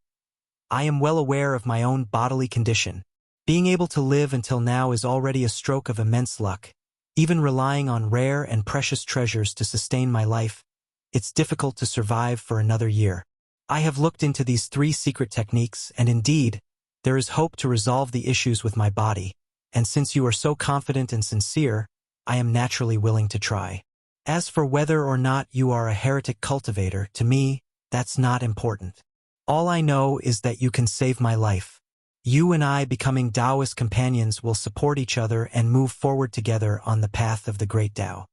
Speaker 1: I am well aware of my own bodily condition. Being able to live until now is already a stroke of immense luck. Even relying on rare and precious treasures to sustain my life, it's difficult to survive for another year. I have looked into these 3 secret techniques, and indeed, there is hope to resolve the issues with my body, and since you are so confident and sincere, I am naturally willing to try. As for whether or not you are a heretic cultivator, to me, that's not important. All I know is that you can save my life. You and I becoming Taoist companions will support each other and move forward together on the path of the great Tao.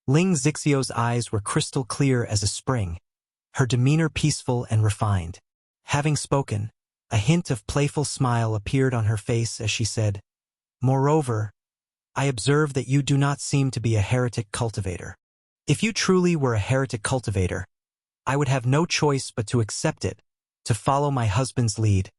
Speaker 1: Ling Xixiu's eyes were crystal clear as a spring, her demeanor peaceful and refined. Having spoken, a hint of playful smile appeared on her face as she said, "Moreover, I observe that you do not seem to be a heretic cultivator. If you truly were a heretic cultivator, I would have no choice but to accept it, to follow my husband's lead."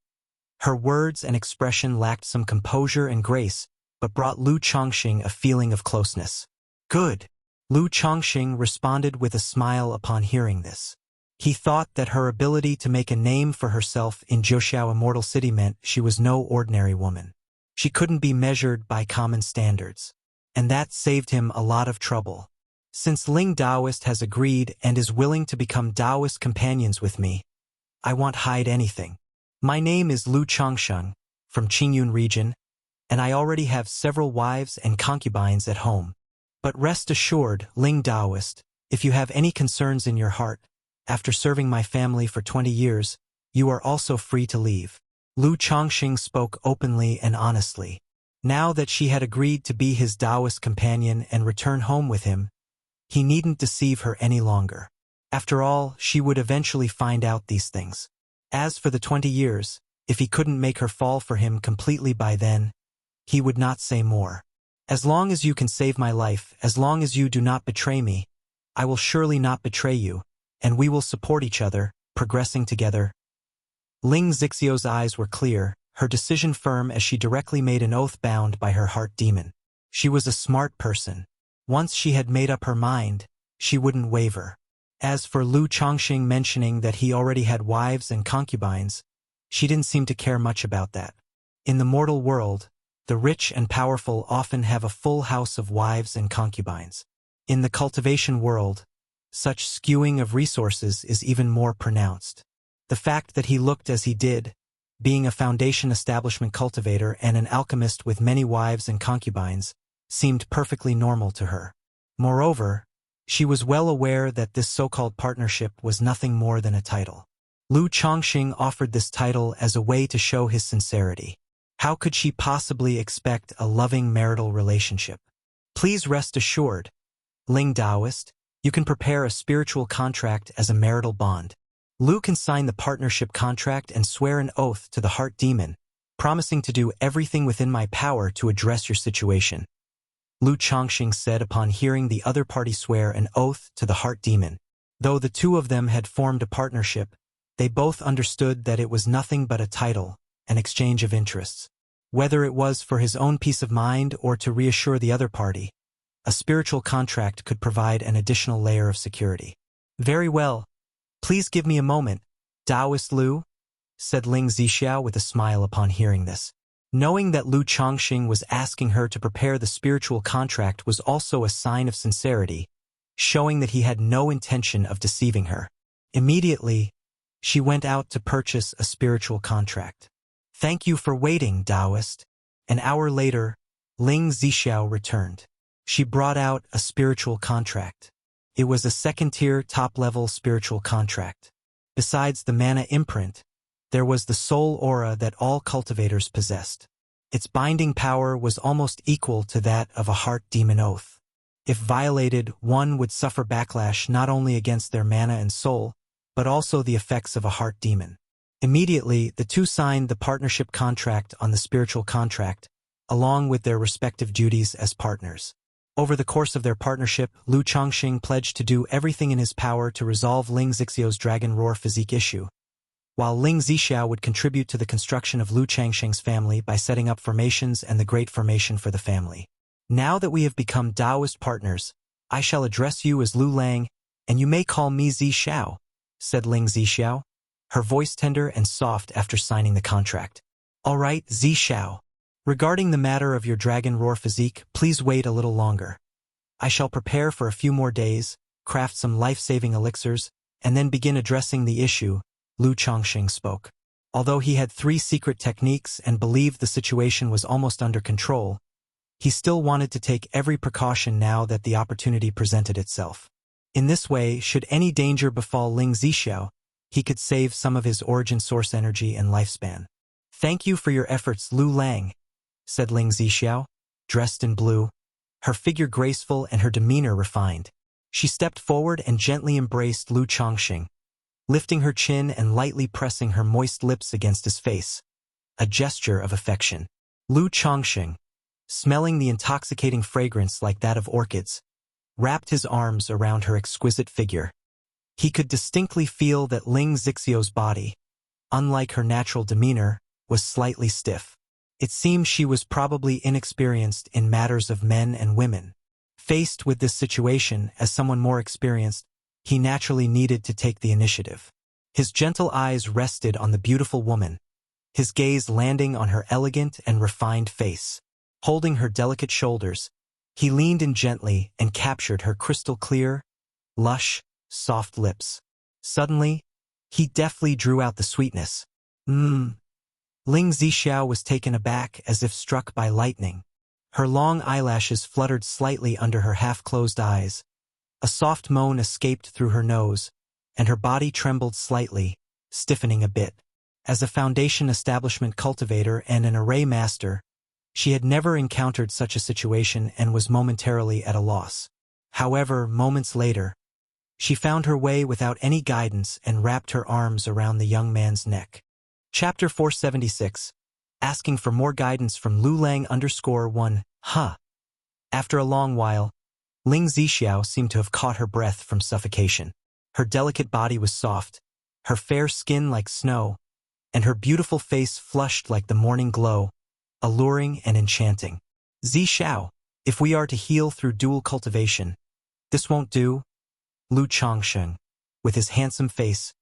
Speaker 1: Her words and expression lacked some composure and grace, but brought Lu Chongqing a feeling of closeness. "Good." Lu Chongqing responded with a smile upon hearing this. He thought that her ability to make a name for herself in Zhoushan Immortal City meant she was no ordinary woman. She couldn't be measured by common standards. And that saved him a lot of trouble. Since Ling Taoist has agreed and is willing to become Taoist companions with me, I won't hide anything. My name is Lu Chongqing, from Qingyun region, and I already have several wives and concubines at home. But rest assured, Ling Taoist, if you have any concerns in your heart, after serving my family for 20 years, you are also free to leave. Lu Chongqing spoke openly and honestly. Now that she had agreed to be his Taoist companion and return home with him, he needn't deceive her any longer. After all, she would eventually find out these things. As for the 20 years, if he couldn't make her fall for him completely by then, he would not say more. As long as you can save my life, as long as you do not betray me, I will surely not betray you, and we will support each other, progressing together. Ling Xixiu's eyes were clear, her decision firm as she directly made an oath bound by her heart demon. She was a smart person. Once she had made up her mind, she wouldn't waver. As for Lu Chongqing mentioning that he already had wives and concubines, she didn't seem to care much about that. In the mortal world, the rich and powerful often have a full house of wives and concubines. In the cultivation world, such skewing of resources is even more pronounced. The fact that he looked as he did, being a foundation establishment cultivator and an alchemist with many wives and concubines, seemed perfectly normal to her. Moreover, she was well aware that this so-called partnership was nothing more than a title. Lu Chongqing offered this title as a way to show his sincerity. How could she possibly expect a loving marital relationship? Please rest assured, Ling Taoist, you can prepare a spiritual contract as a marital bond. Lu can sign the partnership contract and swear an oath to the heart demon, promising to do everything within my power to address your situation. Lu Chongqing said upon hearing the other party swear an oath to the heart demon. Though the two of them had formed a partnership, they both understood that it was nothing but a title, an exchange of interests. Whether it was for his own peace of mind or to reassure the other party, a spiritual contract could provide an additional layer of security. Very well. Please give me a moment, Taoist Lu, said Ling Zixiao with a smile upon hearing this. Knowing that Lu Chongqing was asking her to prepare the spiritual contract was also a sign of sincerity, showing that he had no intention of deceiving her. Immediately, she went out to purchase a spiritual contract. Thank you for waiting, Taoist. An hour later, Ling Zixiao returned. She brought out a spiritual contract. It was a second-tier, top-level spiritual contract. Besides the mana imprint, there was the soul aura that all cultivators possessed. Its binding power was almost equal to that of a heart demon oath. If violated, one would suffer backlash not only against their mana and soul, but also the effects of a heart demon. Immediately, the two signed the partnership contract on the spiritual contract, along with their respective duties as partners. Over the course of their partnership, Lu Chongqing pledged to do everything in his power to resolve Ling Xixiu's dragon roar physique issue, while Ling Zixiao would contribute to the construction of Lu Changsheng's family by setting up formations and the Great Formation for the family. Now that we have become Taoist partners, I shall address you as Lu Lang, and you may call me Zixiao, said Ling Zixiao, her voice tender and soft after signing the contract. All right, Zixiao. Regarding the matter of your dragon roar physique, please wait a little longer. I shall prepare for a few more days, craft some life-saving elixirs, and then begin addressing the issue, Lu Chongqing spoke. Although he had 3 secret techniques and believed the situation was almost under control, he still wanted to take every precaution now that the opportunity presented itself. In this way, should any danger befall Ling Zixiao, he could save some of his origin source energy and lifespan. "Thank you for your efforts, Lu Lang," said Ling Zixiao, dressed in blue, her figure graceful and her demeanor refined. She stepped forward and gently embraced Lu Chongqing, lifting her chin and lightly pressing her moist lips against his face, a gesture of affection. Lu Chongqing, smelling the intoxicating fragrance like that of orchids, wrapped his arms around her exquisite figure. He could distinctly feel that Ling Zixiao's body, unlike her natural demeanor, was slightly stiff. It seemed she was probably inexperienced in matters of men and women. Faced with this situation as someone more experienced, he naturally needed to take the initiative. His gentle eyes rested on the beautiful woman, his gaze landing on her elegant and refined face. Holding her delicate shoulders, he leaned in gently and captured her crystal-clear, lush, soft lips. Suddenly, he deftly drew out the sweetness. Ling Zixiao was taken aback as if struck by lightning. Her long eyelashes fluttered slightly under her half-closed eyes. A soft moan escaped through her nose, and her body trembled slightly, stiffening a bit. As a foundation establishment cultivator and an array master, she had never encountered such a situation and was momentarily at a loss. However, moments later, she found her way without any guidance and wrapped her arms around the young man's neck. Chapter 476, asking for more guidance from Lu Lang _1, After a long while, Ling Zixiao seemed to have caught her breath from suffocation. Her delicate body was soft, her fair skin like snow, and her beautiful face flushed like the morning glow, alluring and enchanting. "Zixiao, if we are to heal through dual cultivation, this won't do?" Lu Chongqing, with his handsome face,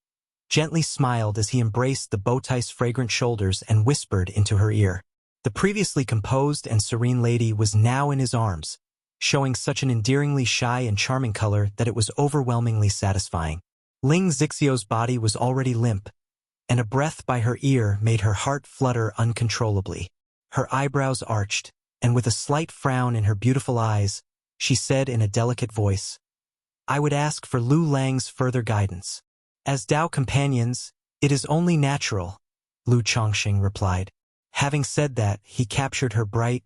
Speaker 1: gently smiled as he embraced the bowtie's fragrant shoulders and whispered into her ear. The previously composed and serene lady was now in his arms, showing such an endearingly shy and charming color that it was overwhelmingly satisfying. Ling Zixiao's body was already limp, and a breath by her ear made her heart flutter uncontrollably. Her eyebrows arched, and with a slight frown in her beautiful eyes, she said in a delicate voice, "I would ask for Lu Lang's further guidance." "As Dao companions, it is only natural," Lu Chongqing replied. Having said that, he captured her bright,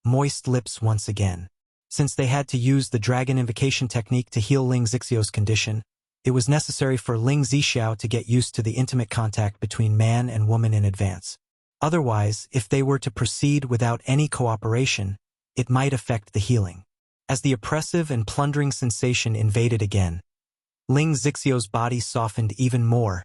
Speaker 1: moist lips once again. Since they had to use the dragon invocation technique to heal Ling Zixiao's condition, it was necessary for Ling Zixiao to get used to the intimate contact between man and woman in advance. Otherwise, if they were to proceed without any cooperation, it might affect the healing. As the oppressive and plundering sensation invaded again, Ling Zixiao's body softened even more,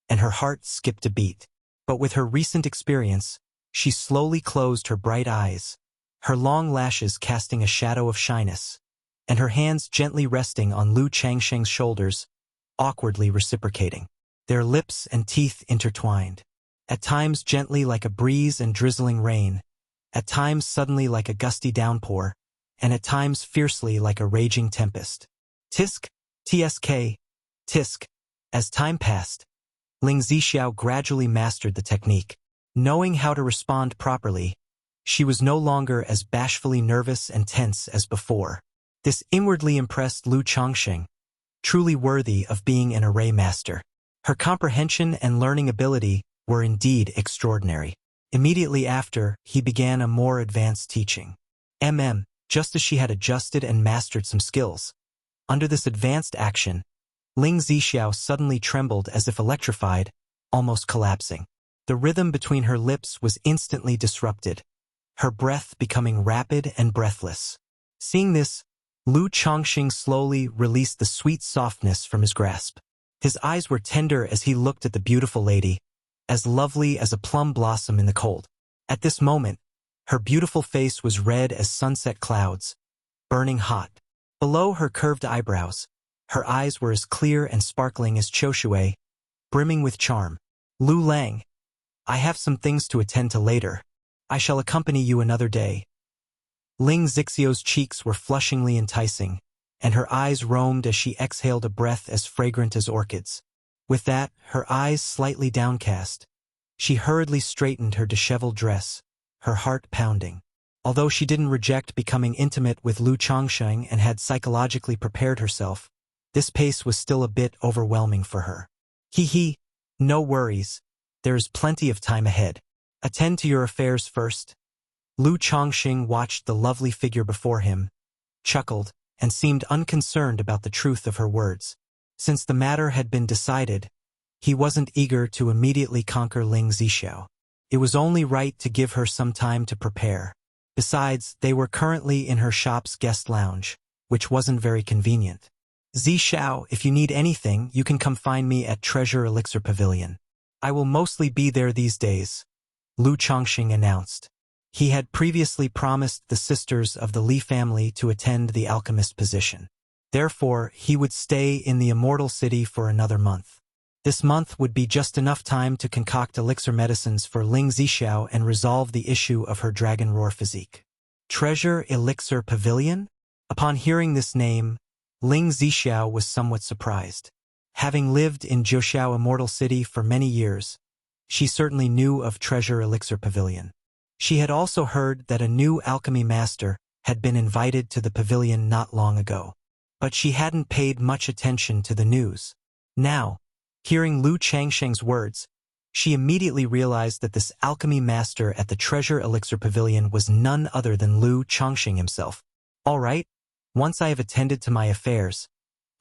Speaker 1: and her heart skipped a beat. But with her recent experience, she slowly closed her bright eyes, her long lashes casting a shadow of shyness, and her hands gently resting on Lu Chongqing's shoulders, awkwardly reciprocating. Their lips and teeth intertwined, at times gently like a breeze and drizzling rain, at times suddenly like a gusty downpour, and at times fiercely like a raging tempest. Tisk, tsk, tisk. As time passed, Ling Zixiao gradually mastered the technique. Knowing how to respond properly, she was no longer as bashfully nervous and tense as before. This inwardly impressed Lu Chongqing, truly worthy of being an array master. Her comprehension and learning ability were indeed extraordinary. Immediately after, he began a more advanced teaching. Just as she had adjusted and mastered some skills. Under this advanced action, Ling Zixiao suddenly trembled as if electrified, almost collapsing. The rhythm between her lips was instantly disrupted, her breath becoming rapid and breathless. Seeing this, Lu Chongqing slowly released the sweet softness from his grasp. His eyes were tender as he looked at the beautiful lady, as lovely as a plum blossom in the cold. At this moment, her beautiful face was red as sunset clouds, burning hot. Below her curved eyebrows, her eyes were as clear and sparkling as Choshui, brimming with charm. "Lu Lang, I have some things to attend to later. I shall accompany you another day." Ling Zixiao's cheeks were flushingly enticing, and her eyes roamed as she exhaled a breath as fragrant as orchids. With that, her eyes slightly downcast, she hurriedly straightened her disheveled dress, her heart pounding. Although she didn't reject becoming intimate with Lu Changsheng and had psychologically prepared herself, this pace was still a bit overwhelming for her. Hee, no worries. There is plenty of time ahead. Attend to your affairs first. Lu Changxing watched the lovely figure before him, chuckled, and seemed unconcerned about the truth of her words. Since the matter had been decided, he wasn't eager to immediately conquer Ling Zixiao. It was only right to give her some time to prepare. Besides, they were currently in her shop's guest lounge, which wasn't very convenient. Zixiao, if you need anything, you can come find me at Treasure Elixir Pavilion. I will mostly be there these days, Lu Changxing announced. He had previously promised the sisters of the Li family to attend the alchemist position. Therefore, he would stay in the Immortal City for another month. This month would be just enough time to concoct elixir medicines for Ling Zixiao and resolve the issue of her dragon roar physique. Treasure Elixir Pavilion? Upon hearing this name, Ling Zixiao was somewhat surprised. Having lived in Zhoushan Immortal City for many years, she certainly knew of Treasure Elixir Pavilion. She had also heard that a new alchemy master had been invited to the pavilion not long ago. But she hadn't paid much attention to the news. Now, hearing Lu Changsheng's words, she immediately realized that this alchemy master at the Treasure Elixir Pavilion was none other than Lu Changsheng himself. All right, once I have attended to my affairs,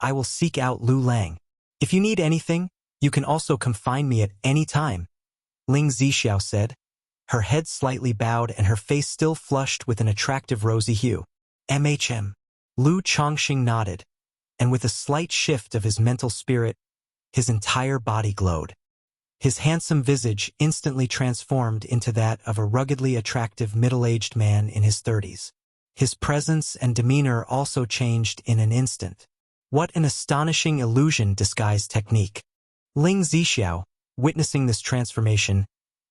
Speaker 1: I will seek out Lu Lang. If you need anything, you can also come find me at any time, Ling Zixiao said, her head slightly bowed and her face still flushed with an attractive rosy hue. Lu Changxing nodded, and with a slight shift of his mental spirit, his entire body glowed. His handsome visage instantly transformed into that of a ruggedly attractive middle-aged man in his 30s. His presence and demeanor also changed in an instant. What an astonishing illusion disguise technique! Ling Zixiao, witnessing this transformation,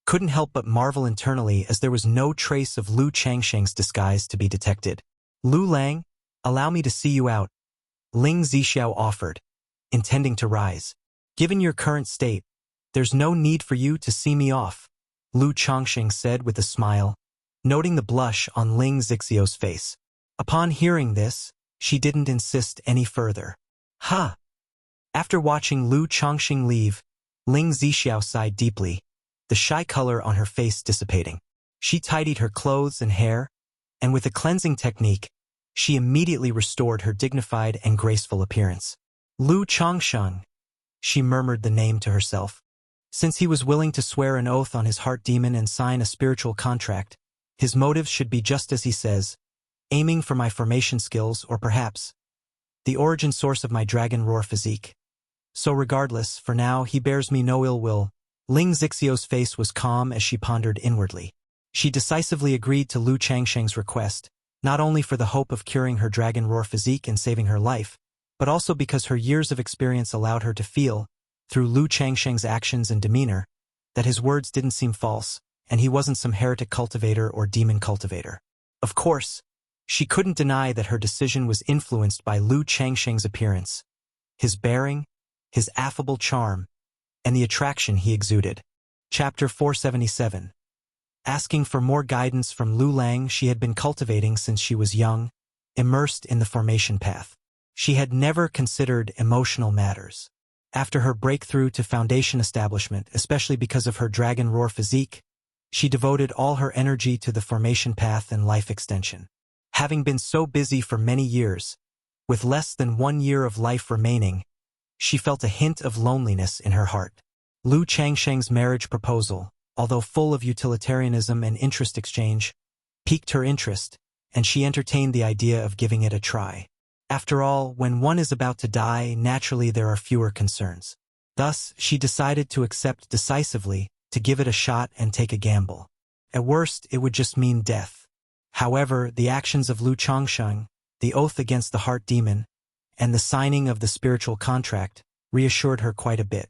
Speaker 1: couldn't help but marvel internally as there was no trace of Lu Changsheng's disguise to be detected. Lu Lang, allow me to see you out, Ling Zixiao offered, intending to rise. Given your current state, there's no need for you to see me off, Lu Changxing said with a smile, noting the blush on Ling Zixiao's face. Upon hearing this, she didn't insist any further. After watching Lu Changxing leave, Ling Zixiao sighed deeply, the shy color on her face dissipating. She tidied her clothes and hair, and with a cleansing technique, she immediately restored her dignified and graceful appearance. Lu Changsheng, she murmured the name to herself. Since he was willing to swear an oath on his heart demon and sign a spiritual contract, his motives should be just as he says, aiming for my formation skills or perhaps the origin source of my dragon roar physique. So regardless, for now he bears me no ill will. Ling Zixiao's face was calm as she pondered inwardly. She decisively agreed to Lu Changsheng's request, not only for the hope of curing her dragon roar physique and saving her life, but also because her years of experience allowed her to feel, through Lu Changsheng's actions and demeanor, that his words didn't seem false, and he wasn't some heretic cultivator or demon cultivator. Of course, she couldn't deny that her decision was influenced by Lu Changsheng's appearance, his bearing, his affable charm, and the attraction he exuded. Chapter 477. Asking for more guidance from Lu Lang she had been cultivating since she was young, immersed in the formation path. She had never considered emotional matters. After her breakthrough to foundation establishment, especially because of her dragon roar physique, she devoted all her energy to the formation path and life extension. Having been so busy for many years, with less than 1 year of life remaining, she felt a hint of loneliness in her heart. Lu Changsheng's marriage proposal, although full of utilitarianism and interest exchange, piqued her interest, and she entertained the idea of giving it a try. After all, when one is about to die, naturally there are fewer concerns. Thus, she decided to accept decisively, to give it a shot and take a gamble. At worst, it would just mean death. However, the actions of Lu Changsheng, the oath against the heart demon, and the signing of the spiritual contract reassured her quite a bit.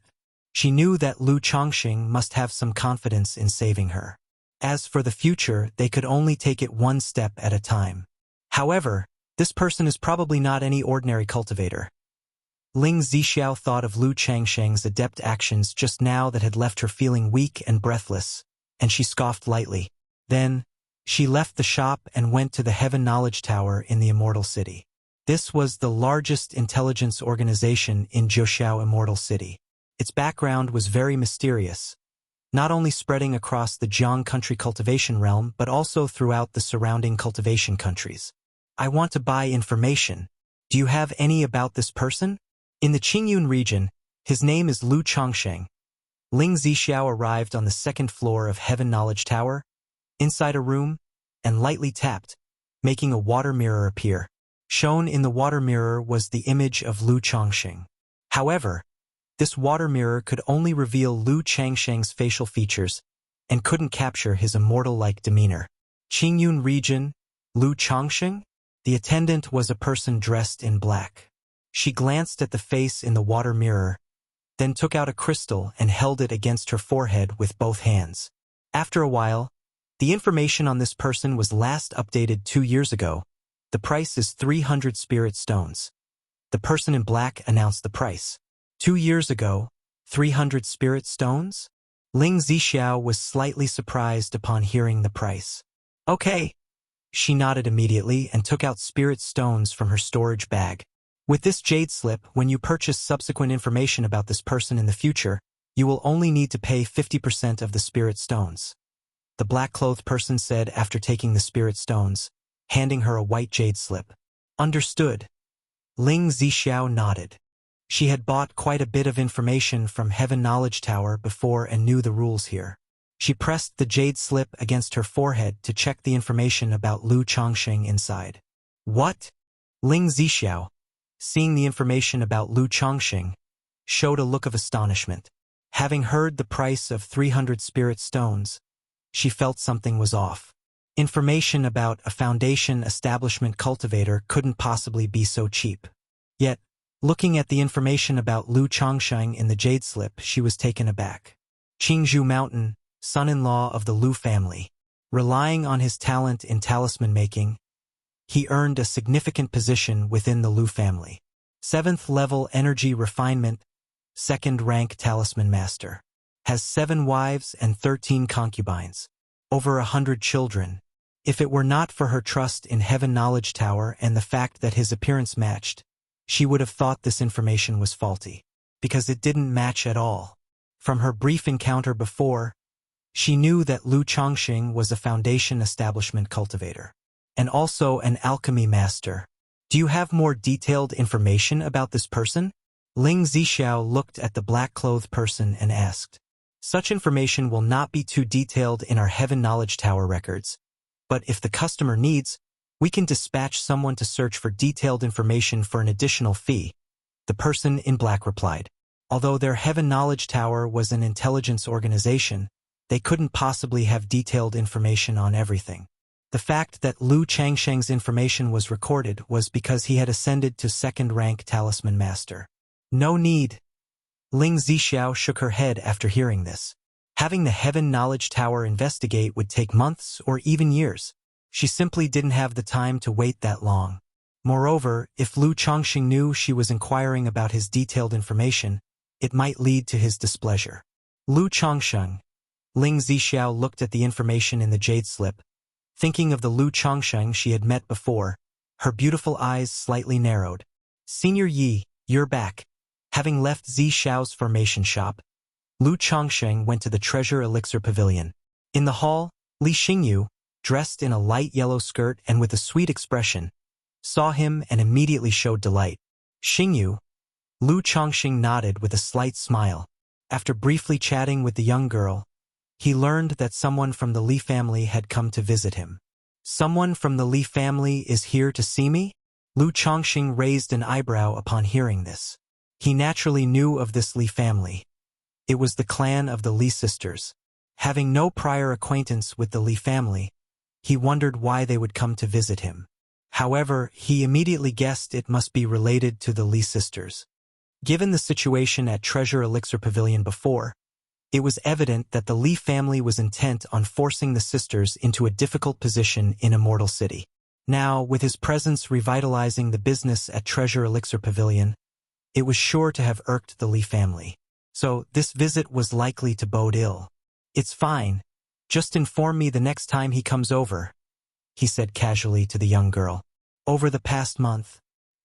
Speaker 1: She knew that Lu Changxing must have some confidence in saving her. As for the future, they could only take it one step at a time. However, this person is probably not any ordinary cultivator. Ling Zixiao thought of Lu Changsheng's adept actions just now that had left her feeling weak and breathless, and she scoffed lightly. Then, she left the shop and went to the Heaven Knowledge Tower in the Immortal City. This was the largest intelligence organization in Zhoushan Immortal City. Its background was very mysterious, not only spreading across the Jiang country cultivation realm but also throughout the surrounding cultivation countries. I want to buy information. Do you have any about this person? In the Qingyun region, his name is Lu Changsheng. Ling Zixiao arrived on the second floor of Heaven Knowledge Tower, inside a room, and lightly tapped, making a water mirror appear. Shown in the water mirror was the image of Lu Changsheng. However, this water mirror could only reveal Lu Changsheng's facial features and couldn't capture his immortal-like demeanor. Qingyun region, Lu Changsheng? The attendant was a person dressed in black. She glanced at the face in the water mirror, then took out a crystal and held it against her forehead with both hands. After a while, the information on this person was last updated 2 years ago. The price is 300 spirit stones. The person in black announced the price. 2 years ago, 300 spirit stones? Ling Zixiao was slightly surprised upon hearing the price. Okay. She nodded immediately and took out spirit stones from her storage bag. With this jade slip, when you purchase subsequent information about this person in the future, you will only need to pay 50% of the spirit stones. The black-clothed person said after taking the spirit stones, handing her a white jade slip. Understood. Ling Zixiao nodded. She had bought quite a bit of information from Heaven Knowledge Tower before and knew the rules here. She pressed the jade slip against her forehead to check the information about Lu Changsheng inside. What? Ling Zixiao, seeing the information about Lu Changsheng, showed a look of astonishment. Having heard the price of 300 spirit stones, she felt something was off. Information about a foundation establishment cultivator couldn't possibly be so cheap. Yet, looking at the information about Lu Changsheng in the jade slip, she was taken aback. Qingzhou Mountain, son-in-law of the Lu family. Relying on his talent in talisman making, he earned a significant position within the Lu family. 7th level energy refinement, 2nd rank talisman master. Has 7 wives and 13 concubines. Over 100 children. If it were not for her trust in Heaven Knowledge Tower and the fact that his appearance matched, she would have thought this information was faulty. Because it didn't match at all. From her brief encounter before, she knew that Lu Changsheng was a foundation establishment cultivator. And also an alchemy master. Do you have more detailed information about this person? Ling Zixiao looked at the black-clothed person and asked. Such information will not be too detailed in our Heaven Knowledge Tower records, but if the customer needs, we can dispatch someone to search for detailed information for an additional fee, the person in black replied. Although their Heaven Knowledge Tower was an intelligence organization, they couldn't possibly have detailed information on everything. The fact that Lu Changsheng's information was recorded was because he had ascended to 2nd rank talisman master. No need. Ling Zixiao shook her head after hearing this. Having the Heaven Knowledge Tower investigate would take months or even years. She simply didn't have the time to wait that long. Moreover, if Lu Changsheng knew she was inquiring about his detailed information, it might lead to his displeasure. Lu Changsheng. Ling Zixiao looked at the information in the jade slip. Thinking of the Lu Changsheng she had met before, her beautiful eyes slightly narrowed. Senior Yi, you're back. Having left Zixiao's formation shop, Lu Changsheng went to the Treasure Elixir Pavilion. In the hall, Li Xingyu, dressed in a light yellow skirt and with a sweet expression, saw him and immediately showed delight. Xingyu. Lu Changsheng nodded with a slight smile. After briefly chatting with the young girl, he learned that someone from the Li family had come to visit him. Someone from the Li family is here to see me? Lu Changsheng raised an eyebrow upon hearing this. He naturally knew of this Li family. It was the clan of the Li sisters. Having no prior acquaintance with the Li family, he wondered why they would come to visit him. However, he immediately guessed it must be related to the Li sisters. Given the situation at Treasure Elixir Pavilion before, it was evident that the Li family was intent on forcing the sisters into a difficult position in Immortal City. Now, with his presence revitalizing the business at Treasure Elixir Pavilion, It was sure to have irked the Li family. So, this visit was likely to bode ill. "It's fine. Just inform me the next time he comes over," he said casually to the young girl. Over the past month,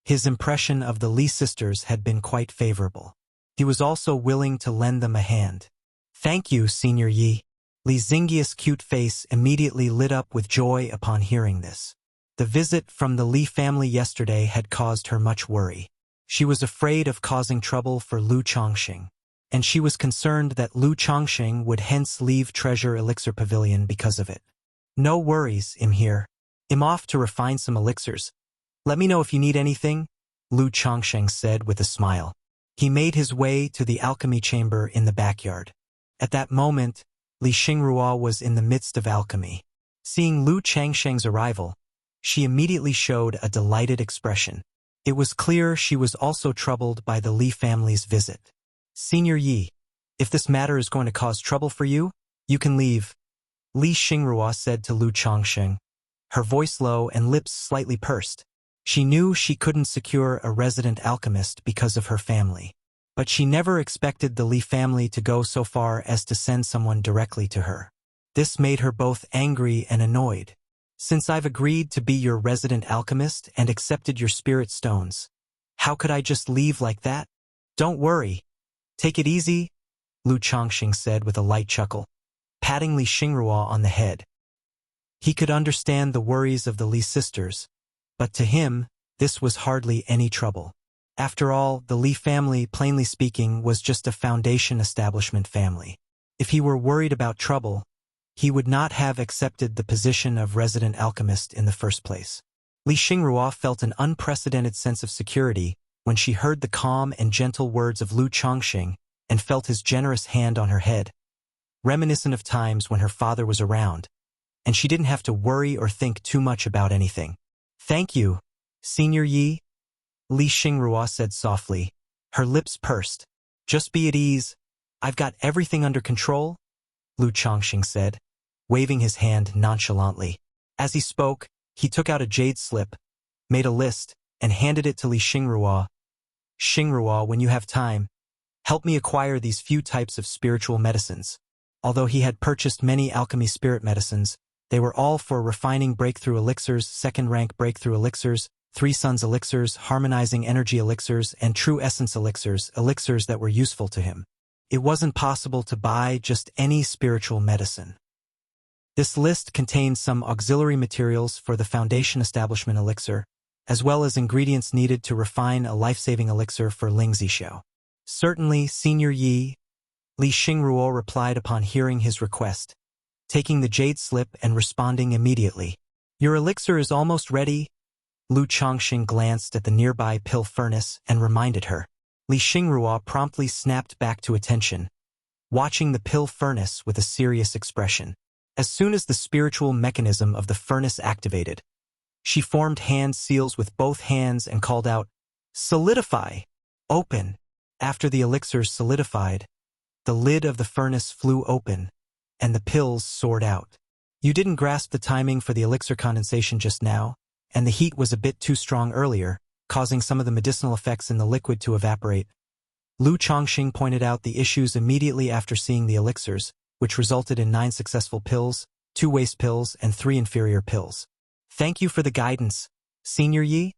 Speaker 1: his impression of the Li sisters had been quite favorable. He was also willing to lend them a hand. "Thank you, Senior Yi." Li Xingyi's cute face immediately lit up with joy upon hearing this. The visit from the Li family yesterday had caused her much worry. She was afraid of causing trouble for Lu Chongqing, and she was concerned that Lu Chongqing would hence leave Treasure Elixir Pavilion because of it. "No worries, I'm here. I'm off to refine some elixirs. Let me know if you need anything," Lu Chongqing said with a smile. He made his way to the alchemy chamber in the backyard. At that moment, Li Xingrua was in the midst of alchemy. Seeing Lu Changsheng's arrival, she immediately showed a delighted expression. It was clear she was also troubled by the Li family's visit. "Senior Yi, if this matter is going to cause trouble for you, you can leave," Li Xingrua said to Lu Chongqing, her voice low and lips slightly pursed. She knew she couldn't secure a resident alchemist because of her family. But she never expected the Li family to go so far as to send someone directly to her. This made her both angry and annoyed. "Since I've agreed to be your resident alchemist and accepted your spirit stones, how could I just leave like that?" "Don't worry. Take it easy," Lu Chongqing said with a light chuckle, patting Li Xingrua on the head. He could understand the worries of the Li sisters, but to him, this was hardly any trouble. After all, the Li family, plainly speaking, was just a foundation establishment family. If he were worried about trouble, he would not have accepted the position of resident alchemist in the first place. Li Xingrua felt an unprecedented sense of security when she heard the calm and gentle words of Lu Chongqing and felt his generous hand on her head, reminiscent of times when her father was around, and she didn't have to worry or think too much about anything. "Thank you, Senior Yi," Li Xingrua said softly, her lips pursed. "Just be at ease. I've got everything under control," Lu Chongqing said, waving his hand nonchalantly. As he spoke, he took out a jade slip, made a list, and handed it to Li Xingrua. "Xingrua, when you have time, help me acquire these few types of spiritual medicines." Although he had purchased many alchemy spirit medicines, they were all for refining breakthrough elixirs, second-rank breakthrough elixirs, Three Suns elixirs, harmonizing energy elixirs, and true essence elixirs, elixirs that were useful to him. It wasn't possible to buy just any spiritual medicine. This list contained some auxiliary materials for the foundation establishment elixir, as well as ingredients needed to refine a life-saving elixir for Ling Zixiao. "Certainly, Senior Yi," Li Xingrua replied upon hearing his request, taking the jade slip and responding immediately. "Your elixir is almost ready." Lu Chongqing glanced at the nearby pill furnace and reminded her. Li Xingrua promptly snapped back to attention, watching the pill furnace with a serious expression. As soon as the spiritual mechanism of the furnace activated, she formed hand seals with both hands and called out, "Solidify! Open!" After the elixirs solidified, the lid of the furnace flew open, and the pills soared out. "You didn't grasp the timing for the elixir condensation just now, and the heat was a bit too strong earlier, causing some of the medicinal effects in the liquid to evaporate." Lu Chongqing pointed out the issues immediately after seeing the elixirs, which resulted in 9 successful pills, 2 waste pills, and 3 inferior pills. "Thank you for the guidance, Senior Yi,"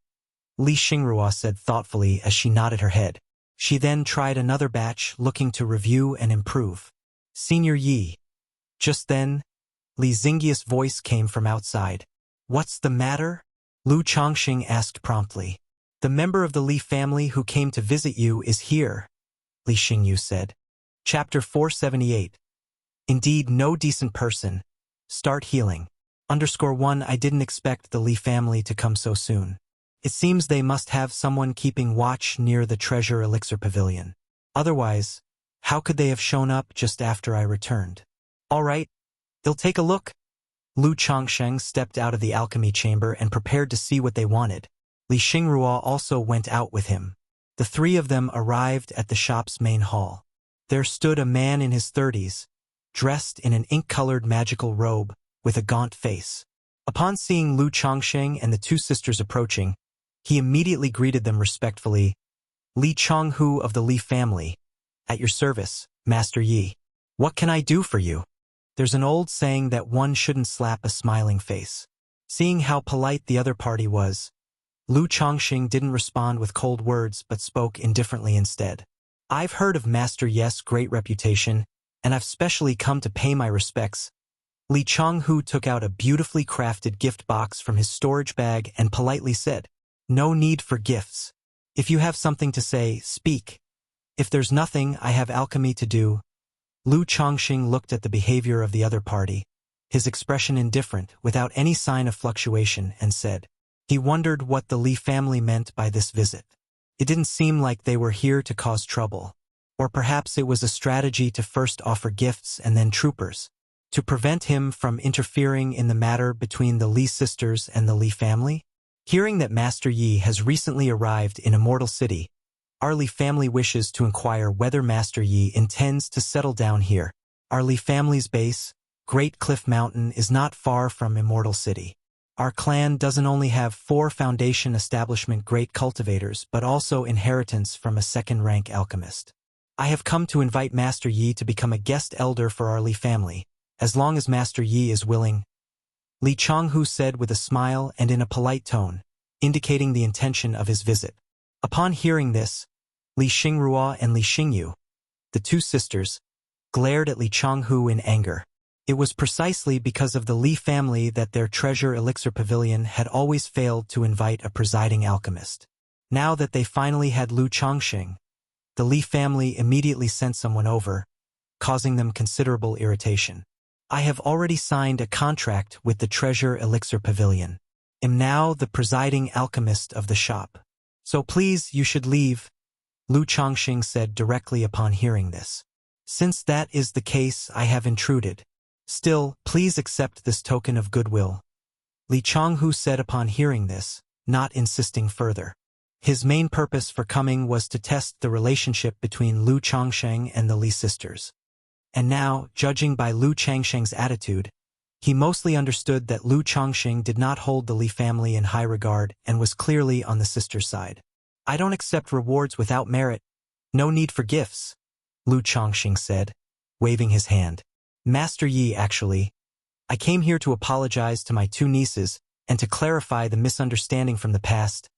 Speaker 1: Li Xingrua said thoughtfully as she nodded her head. She then tried another batch, looking to review and improve. "Senior Yi." Just then, Li Xingyi's voice came from outside. "What's the matter?" Lu Chongqing asked promptly. "The member of the Li family who came to visit you is here," Li Xingyu said. Chapter 478. Indeed, no decent person. Start healing. _1 I didn't expect the Li family to come so soon. It seems they must have someone keeping watch near the Treasure Elixir Pavilion. Otherwise, how could they have shown up just after I returned? All right, they'll take a look. Lu Chongqing stepped out of the alchemy chamber and prepared to see what they wanted. Li Xingrua also went out with him. The 3 of them arrived at the shop's main hall. There stood a man in his 30s, dressed in an ink-colored magical robe, with a gaunt face. Upon seeing Lu Chongqing and the 2 sisters approaching, he immediately greeted them respectfully. Li Chonghu of the Li family. At your service, Master Yi. What can I do for you? There's an old saying that one shouldn't slap a smiling face. Seeing how polite the other party was, Lu Chongxing didn't respond with cold words but spoke indifferently instead. I've heard of Master Yi's great reputation, and I've specially come to pay my respects. Li Chonghu took out a beautifully crafted gift box from his storage bag and politely said, "No need for gifts. If you have something to say, speak. If there's nothing, I have alchemy to do." Lu Chongxing looked at the behavior of the other party, his expression indifferent, without any sign of fluctuation, and said, he wondered what the Li family meant by this visit. It didn't seem like they were here to cause trouble. Or perhaps it was a strategy to first offer gifts and then troopers, to prevent him from interfering in the matter between the Li sisters and the Li family? Hearing that Master Yi has recently arrived in Immortal City, our Li family wishes to inquire whether Master Yi intends to settle down here. Our Li family's base, Great Cliff Mountain, is not far from Immortal City. Our clan doesn't only have 4 foundation establishment great cultivators but also inheritance from a second-rank alchemist. I have come to invite Master Yi to become a guest elder for our Li family, as long as Master Yi is willing. Li Chonghu said with a smile and in a polite tone, indicating the intention of his visit. Upon hearing this, Li Xingrua and Li Xingyu, the 2 sisters, glared at Li Chonghu in anger. It was precisely because of the Li family that their treasure elixir pavilion had always failed to invite a presiding alchemist. Now that they finally had Lu Chongxing, the Li family immediately sent someone over, causing them considerable irritation. I have already signed a contract with the treasure elixir pavilion. Am now the presiding alchemist of the shop. So please, you should leave, Lu Chongxing said directly upon hearing this. Since that is the case, I have intruded. Still, please accept this token of goodwill, Li Chonghu said upon hearing this, not insisting further. His main purpose for coming was to test the relationship between Lu Chongsheng and the Li sisters. And now, judging by Lu Changsheng's attitude, he mostly understood that Lu Chongxing did not hold the Li family in high regard and was clearly on the sister's side. I don't accept rewards without merit. No need for gifts, Lu Chongxing said, waving his hand. Master Yi, actually. I came here to apologize to my 2 nieces and to clarify the misunderstanding from the past.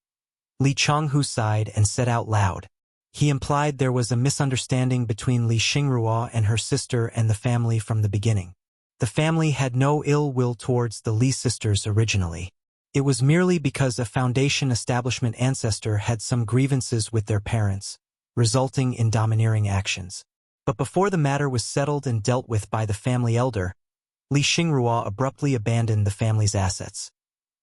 Speaker 1: Li Chonghu sighed and said out loud. He implied there was a misunderstanding between Li Xingrua and her sister and the family from the beginning. The family had no ill will towards the Li sisters originally. It was merely because a foundation establishment ancestor had some grievances with their parents, resulting in domineering actions. But before the matter was settled and dealt with by the family elder, Li Xingrua abruptly abandoned the family's assets,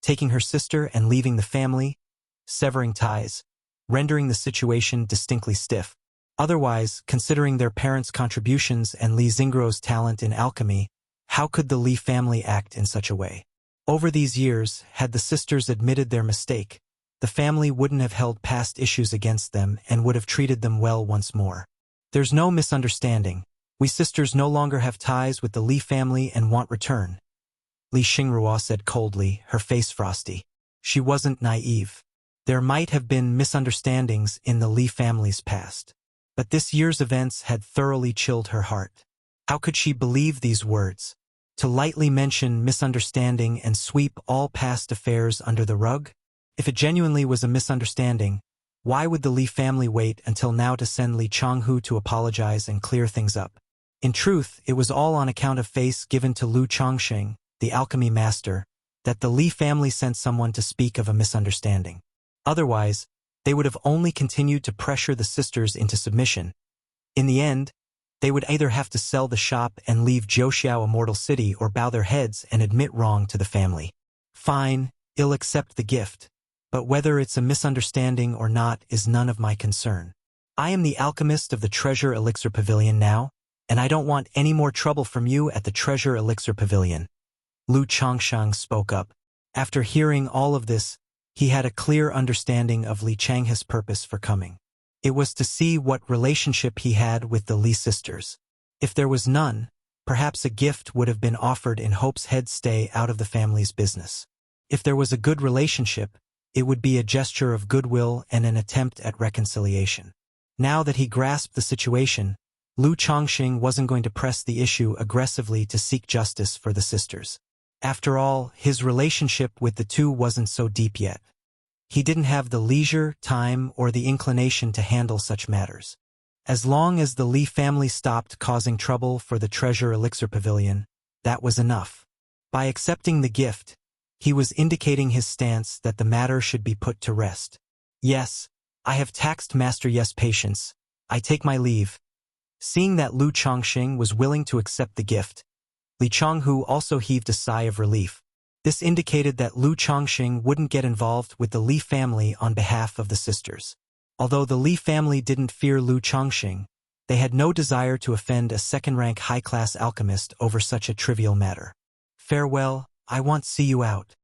Speaker 1: taking her sister and leaving the family, severing ties, rendering the situation distinctly stiff. Otherwise, considering their parents' contributions and Li Xingruo's talent in alchemy, how could the Li family act in such a way? Over these years, had the sisters admitted their mistake, the family wouldn't have held past issues against them and would have treated them well once more. There's no misunderstanding. We sisters no longer have ties with the Li family and want return, Li Xingrua said coldly, her face frosty. She wasn't naive. There might have been misunderstandings in the Li family's past, but this year's events had thoroughly chilled her heart. How could she believe these words? To lightly mention misunderstanding and sweep all past affairs under the rug? If it genuinely was a misunderstanding, why would the Li family wait until now to send Li Chonghu to apologize and clear things up? In truth, it was all on account of face given to Lu Chongxing, the alchemy master, that the Li family sent someone to speak of a misunderstanding. Otherwise, they would have only continued to pressure the sisters into submission. In the end, they would either have to sell the shop and leave Zhouxiao Immortal City or bow their heads and admit wrong to the family. Fine, I'll accept the gift. But whether it's a misunderstanding or not is none of my concern. I am the alchemist of the Treasure Elixir Pavilion now, and I don't want any more trouble from you at the Treasure Elixir Pavilion. Lu Chongshang spoke up. After hearing all of this, he had a clear understanding of Li Changhe's purpose for coming. It was to see what relationship he had with the Li sisters. If there was none, perhaps a gift would have been offered in hopes he'd stay out of the family's business. If there was a good relationship, It would be a gesture of goodwill and an attempt at reconciliation. Now that he grasped the situation, Lu Chongqing wasn't going to press the issue aggressively to seek justice for the sisters. After all, his relationship with the two wasn't so deep yet. He didn't have the leisure, time, or the inclination to handle such matters. As long as the Li family stopped causing trouble for the Treasure Elixir Pavilion, that was enough. By accepting the gift, he was indicating his stance that the matter should be put to rest. Yes, I have taxed Master Yes' patience. I take my leave. Seeing that Lu Chongqing was willing to accept the gift, Li Chonghu also heaved a sigh of relief. This indicated that Lu Chongqing wouldn't get involved with the Li family on behalf of the sisters. Although the Li family didn't fear Lu Chongqing, they had no desire to offend a second-rank high-class alchemist over such a trivial matter. Farewell, I want to see you out.